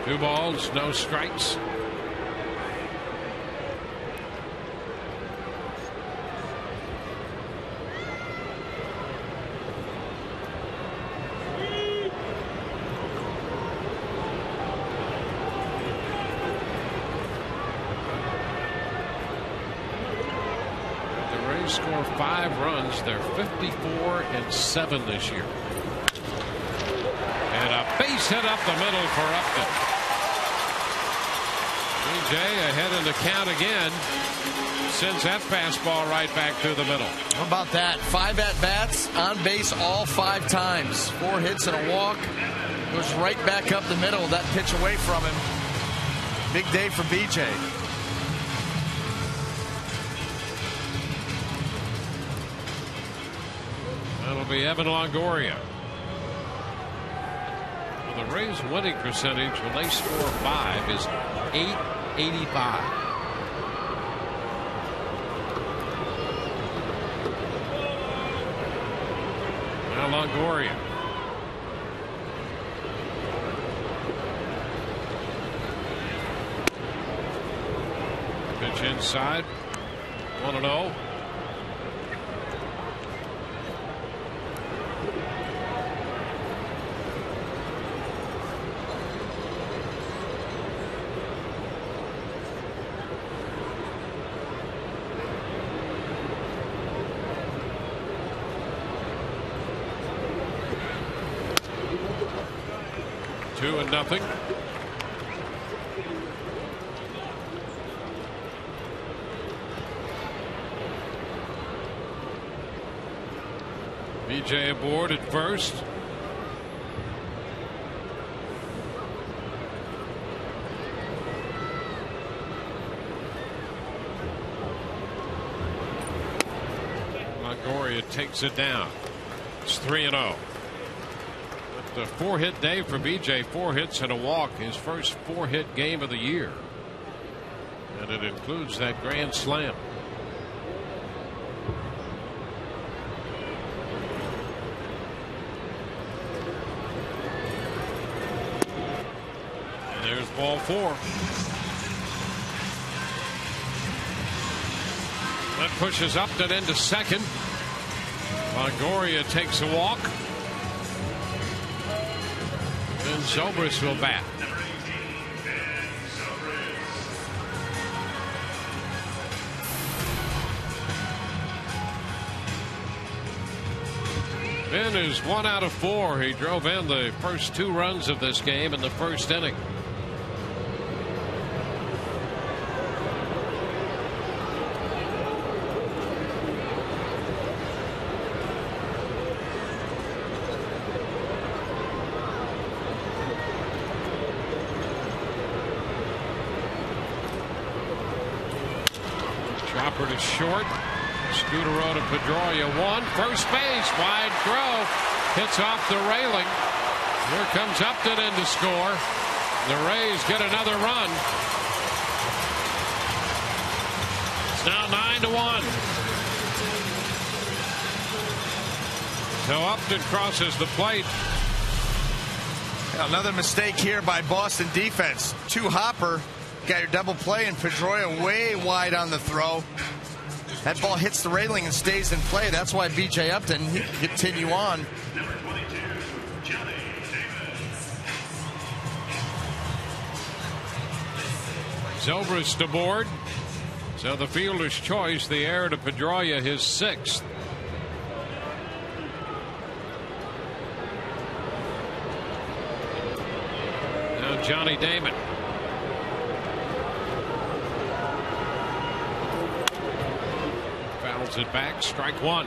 Two balls, no strikes. Score 5 runs. They're 54-7 this year. And a base hit up the middle for Upton. B.J. ahead in the count again. Sends that fastball right back through the middle. How about that? 5 at-bats, on base all 5 times. 4 hits and a walk. Goes right back up the middle. That pitch away from him. Big day for B.J. That'll be Evan Longoria. Well, the Rays' winning percentage when they score 5 is .885. Now Longoria. Pitch inside. 1-0. Two and nothing. BJ aboard at first. Longoria takes it down. It's 3-0. The 4-hit day for BJ. 4 hits and a walk. His first 4-hit game of the year. And it includes that grand slam. And there's ball 4. That pushes Upton into second. Longoria takes a walk. And Zobrist will bat. Ben is 1 out of 4. He drove in the first 2 runs of this game in the first inning. Chopper to short. Scudero to Pedroia. 1. First base. Wide throw. Hits off the railing. Here comes Upton in to score. The Rays get another run. It's now 9-1. So Upton crosses the plate. Another mistake here by Boston defense. 2 hopper. Got your double play, and Pedroia way wide on the throw. That ball hits the railing and stays in play. That's why BJ Upton continue on. Zobrist aboard. So the fielder's choice, the heir to Pedroia, his 6th. Now Johnny Damon. Fouls it back. Strike 1.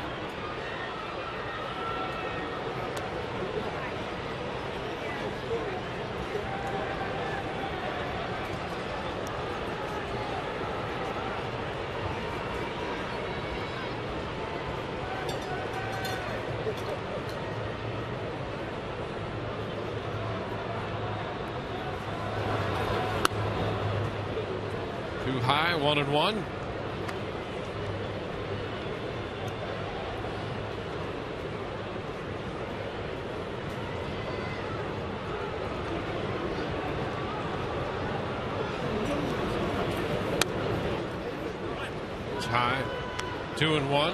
Too high. 1-1. High. 2-1.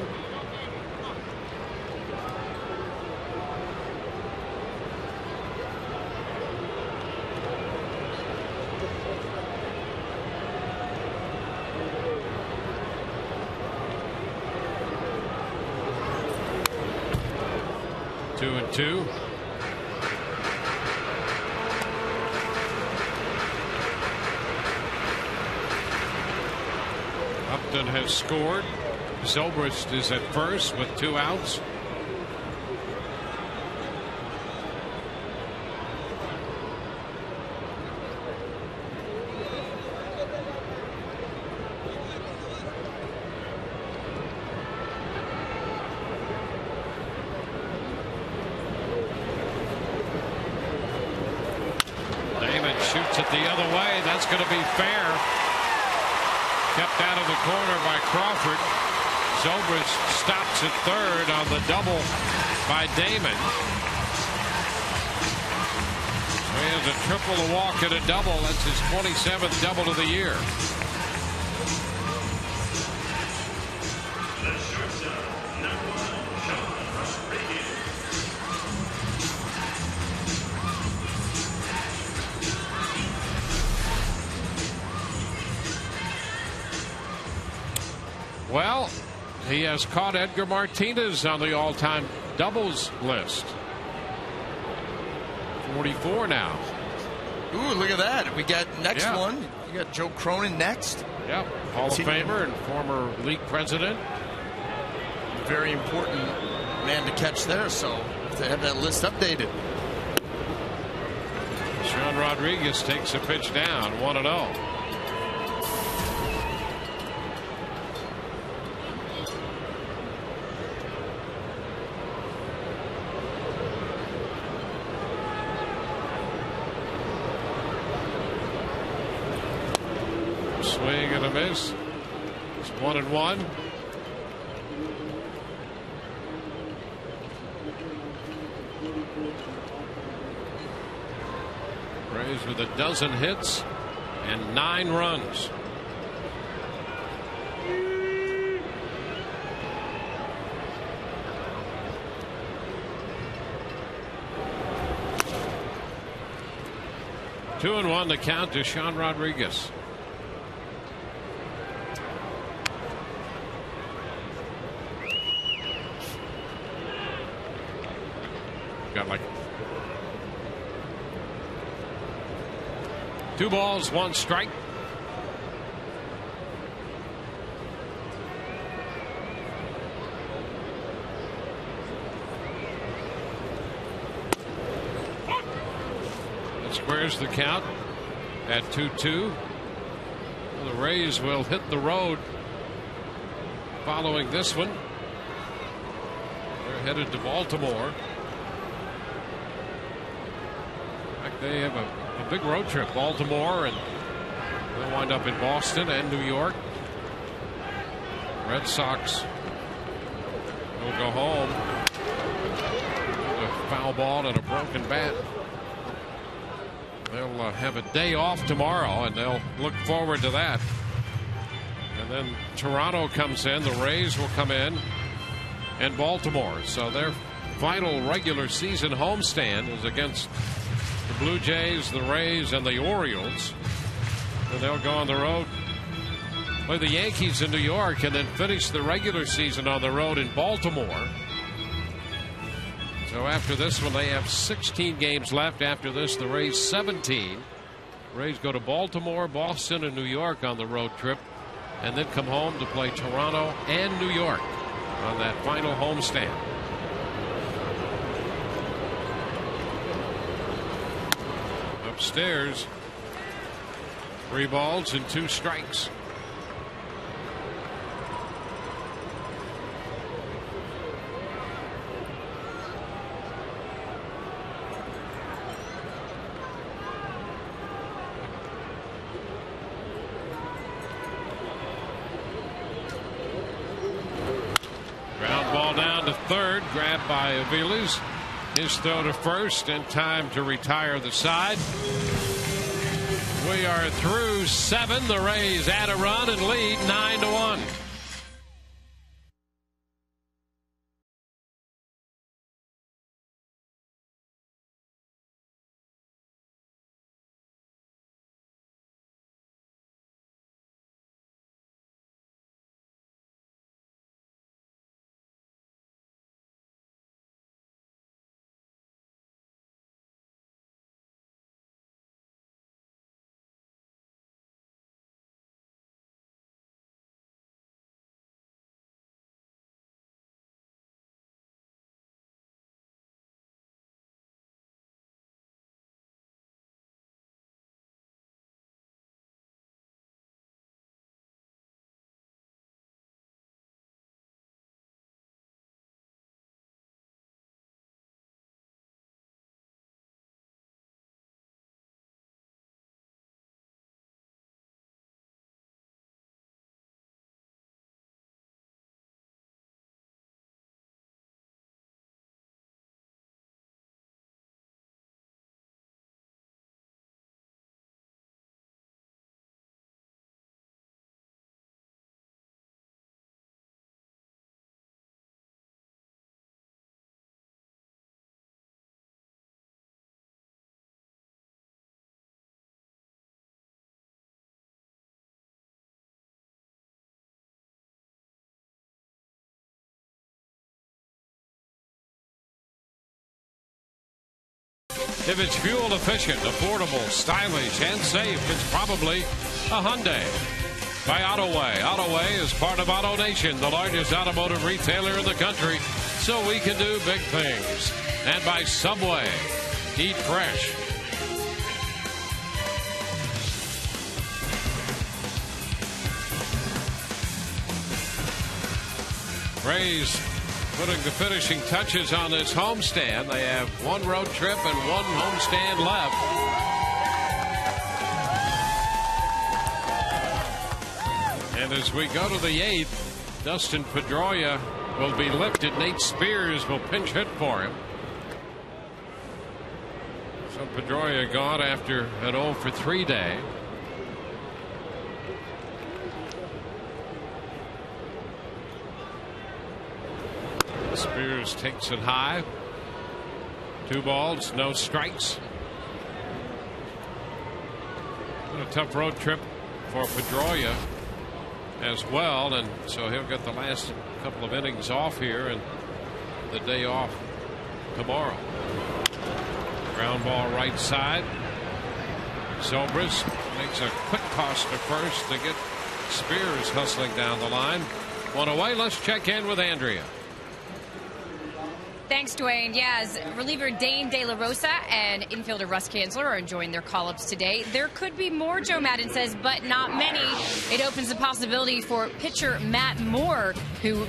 Two and 2. Upton has scored. Zobrist is at first with 2 outs. Damon shoots it the other way. That's going to be fair. Kept out of the corner by Crawford. Zobrist stops at third on the double by Damon. He has a triple, a walk, and a double. That's his 27th double of the year. Well, he has caught Edgar Martinez on the all-time doubles list. 44 now. Ooh, look at that. We got next one. You got Joe Cronin next. Yep. Hall of Famer and former league president. Very important man to catch there, so they have that list updated. Sean Rodriguez takes a pitch down, 1-0. Swing and a miss. It's 1-1. Rays with a dozen hits and 9 runs. Two and 1 to count to Sean Rodriguez. Got like 2 balls, 1 strike. That squares the count at 2-2. The Rays will hit the road following this one. They're headed to Baltimore. They have a big road trip, Baltimore, and they'll wind up in Boston and New York. Red Sox will go home with a foul ball and a broken bat. They'll have a day off tomorrow, and they'll look forward to that. And then Toronto comes in, the Rays will come in, and Baltimore. So their final regular season homestand is against the Blue Jays, the Rays, and the Orioles. And they'll go on the road, play the Yankees in New York, and then finish the regular season on the road in Baltimore. So after this one, they have 16 games left. After this, the Rays 17. Rays go to Baltimore, Boston, and New York on the road trip, and then come home to play Toronto and New York on that final homestand. Upstairs, 3 balls and 2 strikes. Ground ball down to third, grabbed by Aviles. His throw to first, and time to retire the side. We are through 7. The Rays add a run and lead 9-1. If it's fuel efficient, affordable, stylish, and safe, it's probably a Hyundai. By Autoway. Autoway is part of AutoNation, the largest automotive retailer in the country, so we can do big things. And by Subway. Eat fresh. Rays putting the finishing touches on this homestand. They have one road trip and one homestand left. And as we go to the 8th, Dustin Pedroia will be lifted. Nate Spears will pinch hit for him. So Pedroia gone after an 0 for 3 day. Spears takes it high. 2 balls, no strikes. A tough road trip for Pedroia as well, and so he'll get the last couple of innings off here and the day off tomorrow. Ground ball right side. Zobrist makes a quick toss to first to get Spears hustling down the line. 1 away. Let's check in with Andrea. Thanks, Dwayne. Yeah, as reliever Dane De La Rosa and infielder Russ Kanzler are enjoying their call-ups today. There could be more, Joe Maddon says, but not many. It opens the possibility for pitcher Matt Moore, who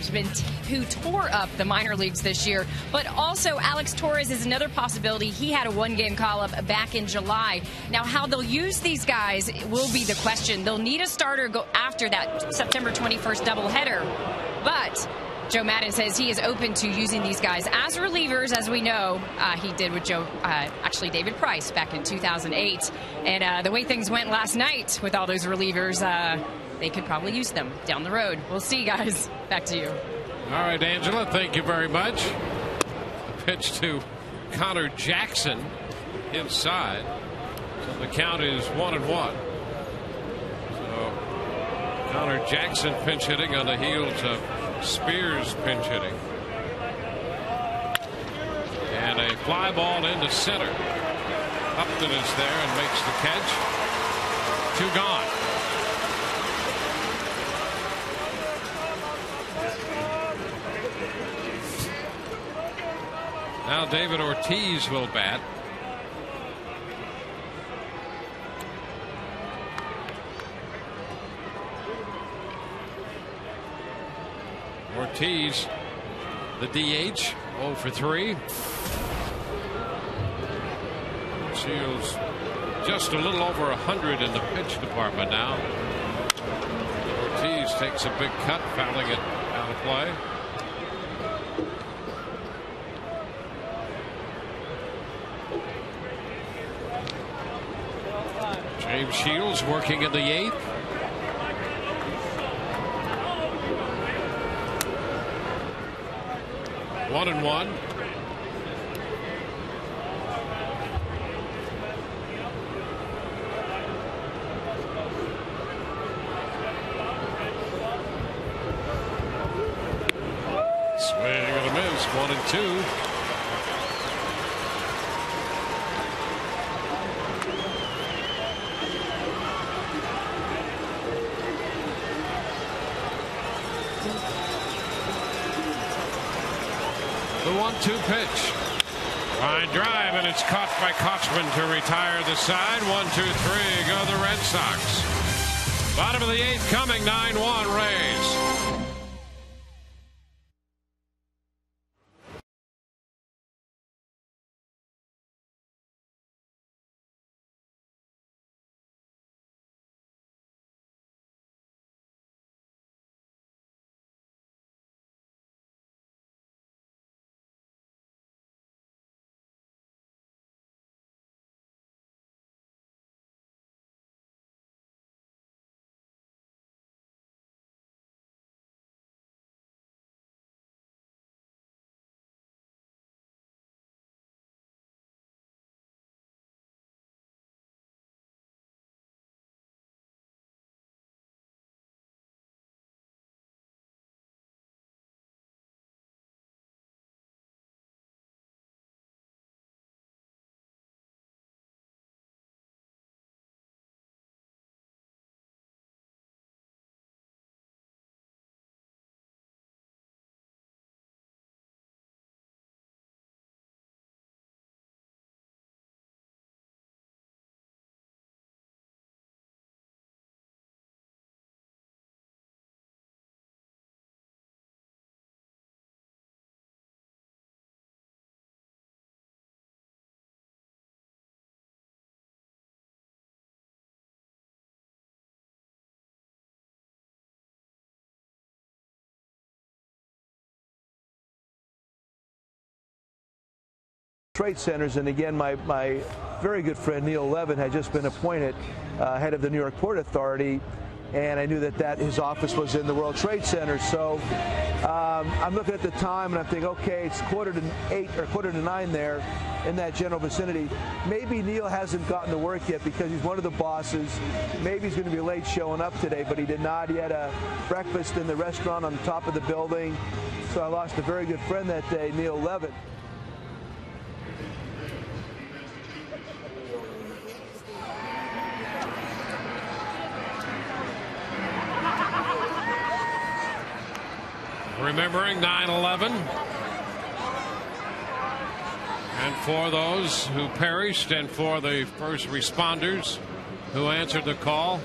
tore up the minor leagues this year. But also Alex Torres is another possibility. He had a 1-game call-up back in July. Now, how they'll use these guys will be the question. They'll need a starter go after that September 21st doubleheader. But Joe Maddon says he is open to using these guys as relievers, as we know. He did with actually David Price back in 2008. And the way things went last night with all those relievers, they could probably use them down the road. We'll see, guys. Back to you. All right, Angela, thank you very much. A pitch to Connor Jackson inside. So the count is 1-1. So Connor Jackson pinch hitting on the heels of Spears pinch hitting. And a fly ball into center. Upton is there and makes the catch. 2 gone. Now David Ortiz will bat. Ortiz, the DH, 0 for 3. Shields just a little over 100 in the pitch department now. Ortiz takes a big cut, fouling it out of play. James Shields working in the 8th. One and one. Swing and a miss. 1 and 2. The 1-2 pitch. Line drive, and it's caught by Kochman to retire the side. 1-2-3 go the Red Sox. Bottom of the 8th coming. 9-1 Rays. Trade centers, and again, my very good friend Neil Levin had just been appointed head of the New York Port Authority, and I knew that his office was in the World Trade Center. So I'm looking at the time, and I'm thinking, okay, it's 8:45 or 8:45 there in that general vicinity. Maybe Neil hasn't gotten to work yet because he's one of the bosses. Maybe he's going to be late showing up today, but he did not. He had a breakfast in the restaurant on the top of the building. So I lost a very good friend that day, Neil Levin. Remembering 9/11, and for those who perished and for the first responders who answered the call,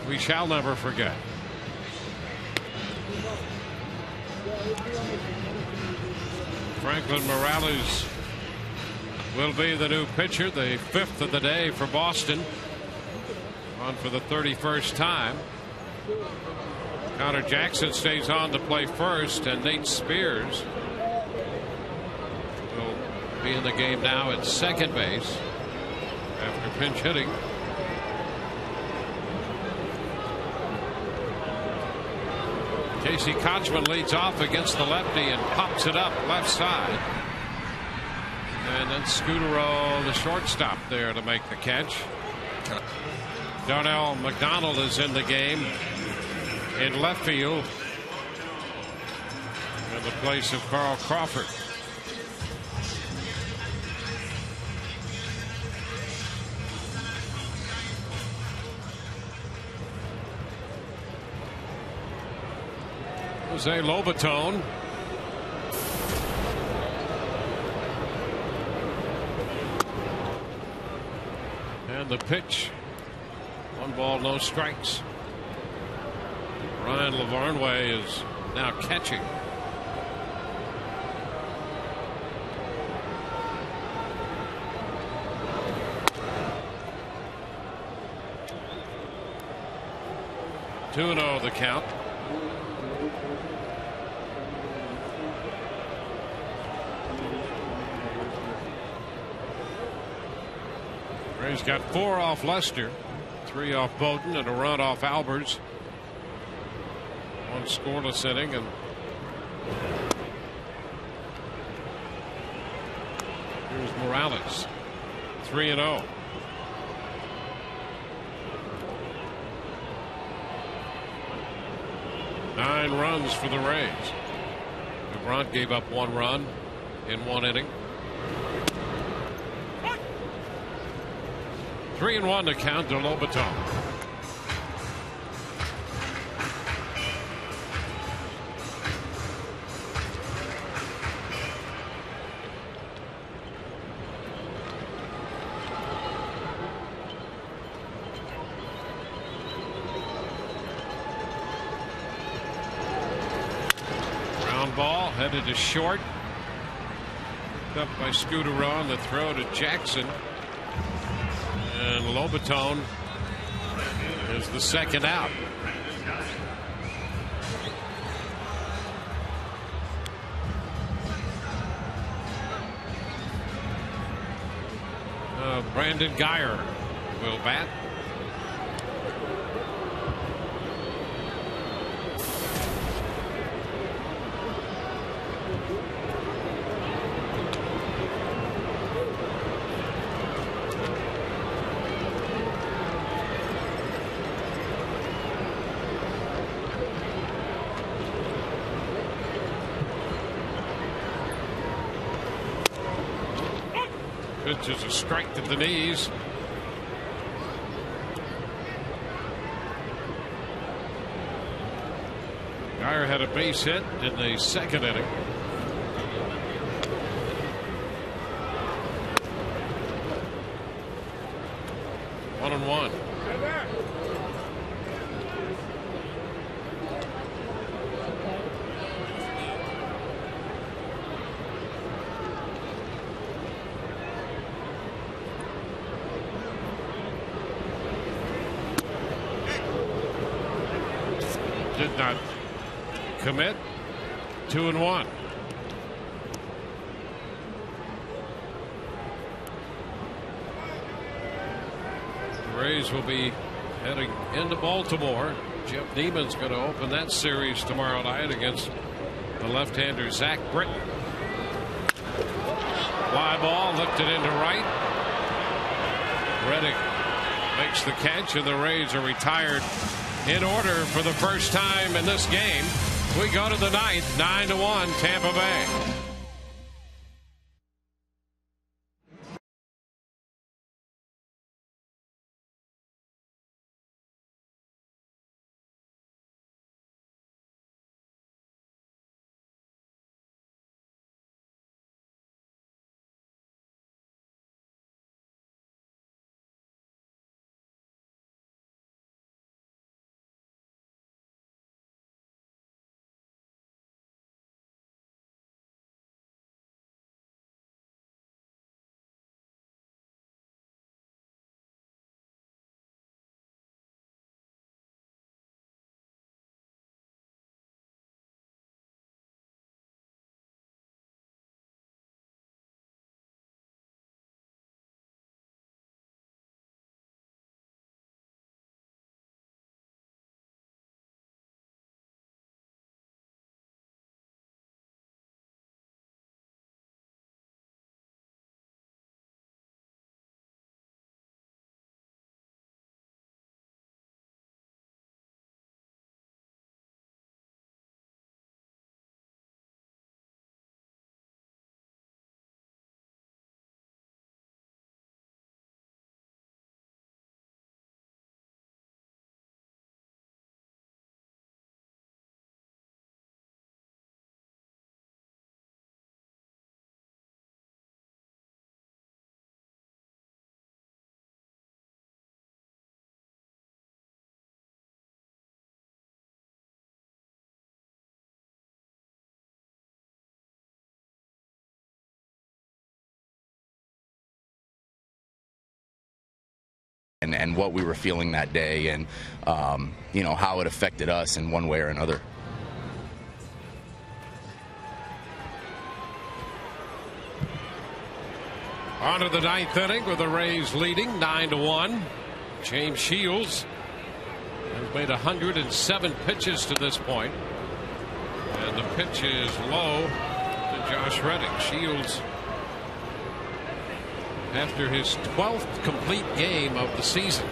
we shall never forget. Franklin Morales will be the new pitcher, the 5th of the day for Boston, on for the 31st time. Connor Jackson stays on to play first, and Nate Spears will be in the game now at second base after pinch hitting. Casey Kochman leads off against the lefty and pops it up left side. And then Scudero, the shortstop, there to make the catch. Darnell McDonald is in the game in left field in the place of Carl Crawford. Jose Lobaton. And the pitch. 1 ball, no strikes. Ryan Lavarnway is now catching. Two and 0 the count. Rays got 4 off Lester, 3 off Bowden, and a run off Albers. 1 scoreless inning, and here's Morales, 3 and 0. Nine runs for the Rays. DeBront gave up 1 run in 1 inning. 3 and 1 to count to Lobaton. Ball headed to short. Picked up by Scudero on the throw to Jackson. And Lobaton is the second out. Brandon Geyer will bat. Pitch is a strike to the knees. Geyer had a base hit in the second inning. One and one. Did not commit. 2 and 1. Rays will be heading into Baltimore. Jeff Neiman's going to open that series tomorrow night against the left-hander Zach Britton. Fly ball lifted into right. Reddick makes the catch, and the Rays are retired in order for the first time in this game. We go to the ninth, 9-1 Tampa Bay. And what we were feeling that day, and you know, how it affected us in one way or another. On to the ninth inning with the Rays leading 9-1. James Shields has made 107 pitches to this point, and the pitch is low to Josh Reddick. Shields, after his 12th complete game of the season.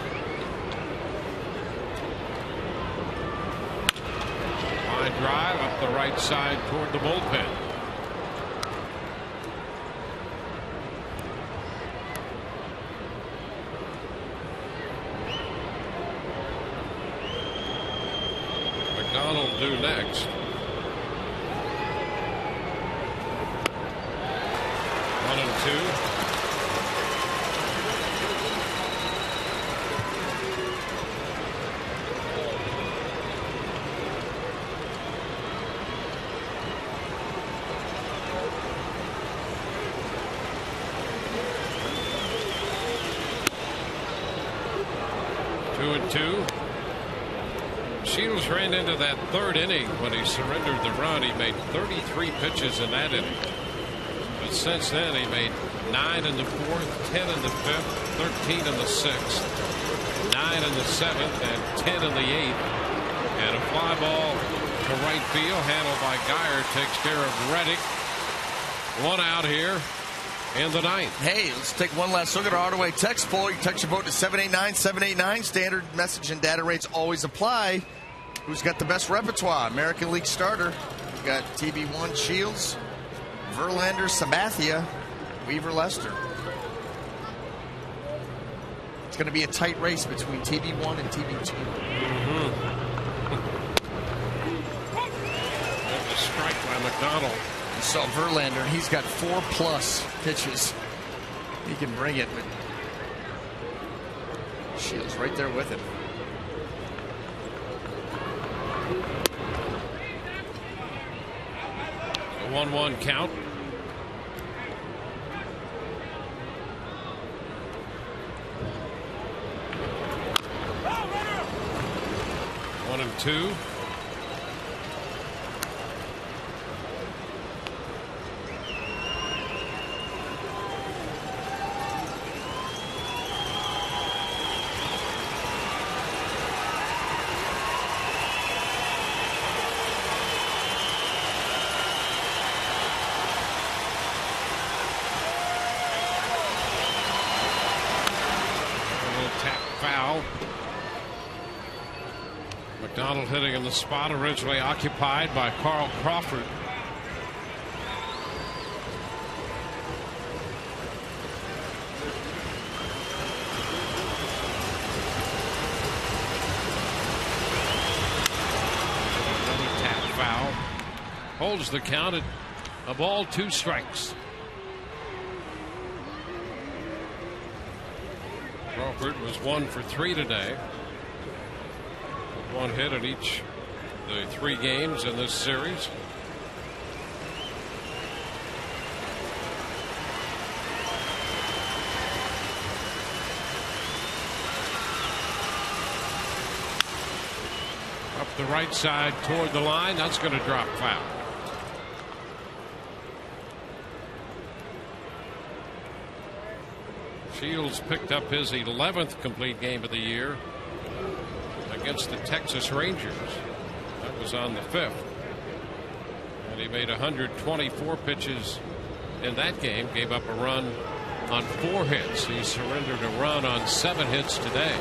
Line drive up the right side toward the bullpen. McDonald due next. 1-2. 2-2. Shields ran into that third inning when he surrendered the run. He made 33 pitches in that inning. But since then, he made 9 in the fourth, 10 in the fifth, 13 in the sixth, 9 in the seventh, and 10 in the eighth. And a fly ball to right field, handled by Geyer, takes care of Reddick. One out here in the ninth. Hey, let's take one last look at our Auto text poll. You text your vote to 789-789. Standard message and data rates always apply. Who's got the best repertoire? American League starter. We've got TB1 Shields, Verlander, Sabathia, Weaver, Lester. It's going to be a tight race between TB1 and TB2. There's a strike by McDonald. You saw Verlander, and he's got 4+ pitches. He can bring it, but Shields right there with him. A 1-1 count. One and two. McDonald hitting in the spot originally occupied by Carl Crawford. Another tap foul. Holds the count at a ball, 2 strikes. Crawford was 1 for 3 today. 1 hit in each of the 3 games in this series. Up the right side toward the line. That's going to drop foul. Shields picked up his 11th complete game of the year against the Texas Rangers. That was on the 5th. And he made 124 pitches in that game, gave up a run on 4 hits. He surrendered a run on 7 hits today.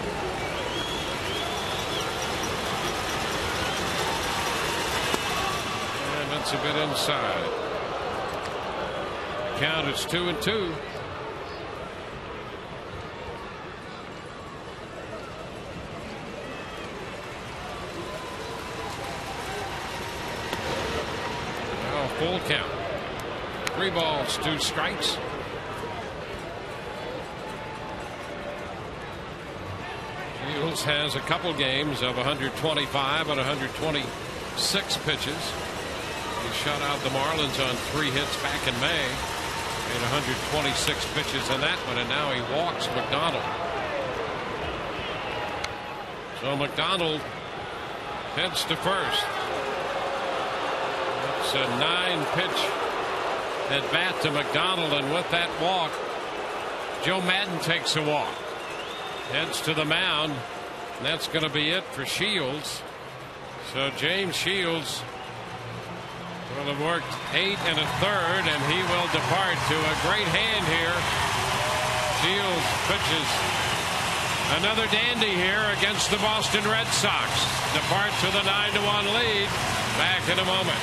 And that's a bit inside. Count is 2-2. Full count. 3 balls, 2 strikes. Shields has a couple games of 125 and 126 pitches. He shut out the Marlins on 3 hits back in May. Made 126 pitches in that one, and now he walks McDonald. So McDonald heads to first. It's a 9-pitch at bat to McDonald, and with that walk, Joe Madden takes a walk. Heads to the mound, and that's going to be it for Shields. So James Shields will have worked 8 1/3, and he will depart to a great hand here. Shields pitches another dandy here against the Boston Red Sox. Depart to the 9-1 lead. Back in a moment.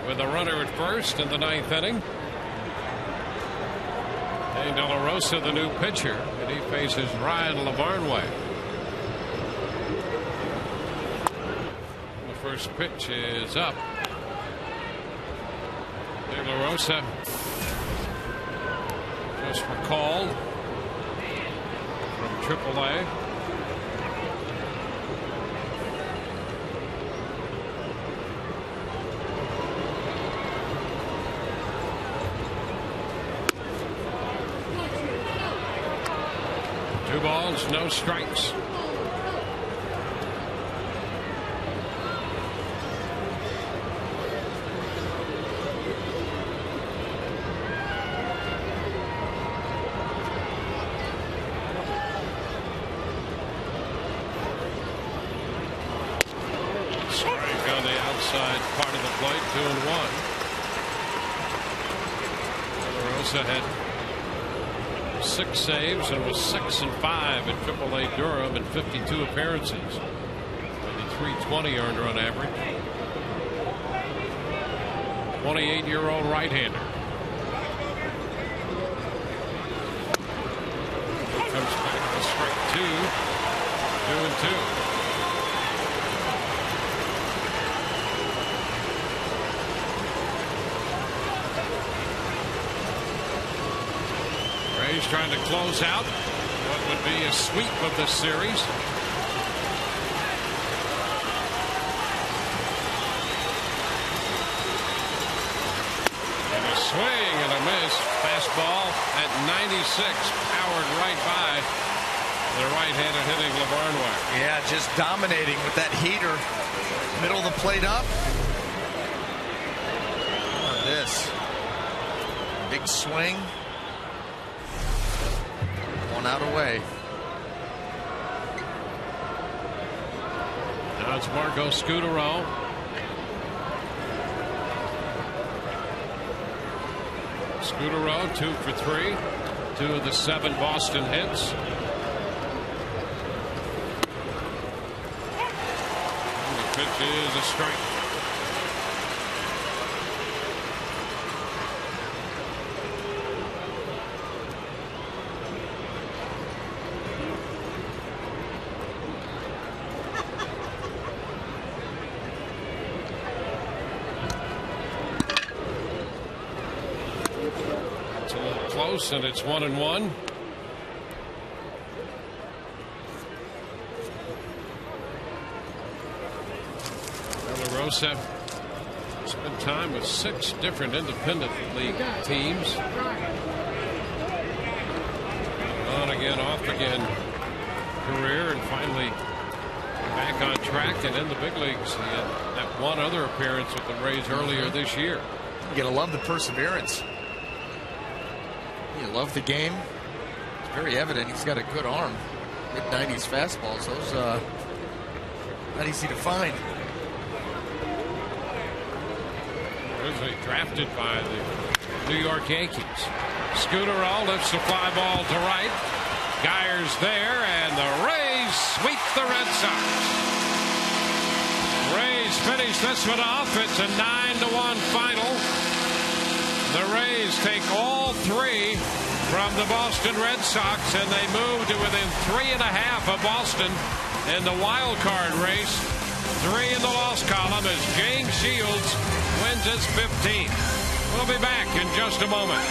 With a runner at first in the 9th inning. Dane De La Rosa, the new pitcher, and he faces Ryan LaVarnway. The first pitch is up. De La Rosa just recalled from AAA. Two balls, no strikes. inside part of the plate, 2-1. Rosa had 6 saves and was 6-5 at AAA Durham in 52 appearances. 320 earned run average. 28-year-old right-hander. Comes back to strike 2. 2-2. Rays trying to close out what would be a sweep of this series. And a swing and a miss. Fastball at 96, powered right by the right-handed hitting LeBarnware. Yeah, just dominating with that heater. Middle of the plate up. How about this? Big swing. 1 out away. Now it's Marco Scutaro. Scutaro 2 for 3. 2 of the 7 Boston hits. And the pitch is a strike. And it's 1-1. La Rosa spent time with 6 different independent league teams. On again, off again career, and finally back on track and in the big leagues. He had that one other appearance with the Rays earlier this year. You gotta love the perseverance. You love the game. It's very evident he's got a good arm. Mid-90s fastballs. Those not easy to find. Originally drafted by the New York Yankees. Scutaro lifts the fly ball to right. Geyer's there, and the Rays sweep the Red Sox. Rays finish this one off. It's a 9-1 final. The Rays take all 3 from the Boston Red Sox, and they move to within 3.5 of Boston in the wild card race. 3 in the loss column as James Shields wins his 15th. We'll be back in just a moment.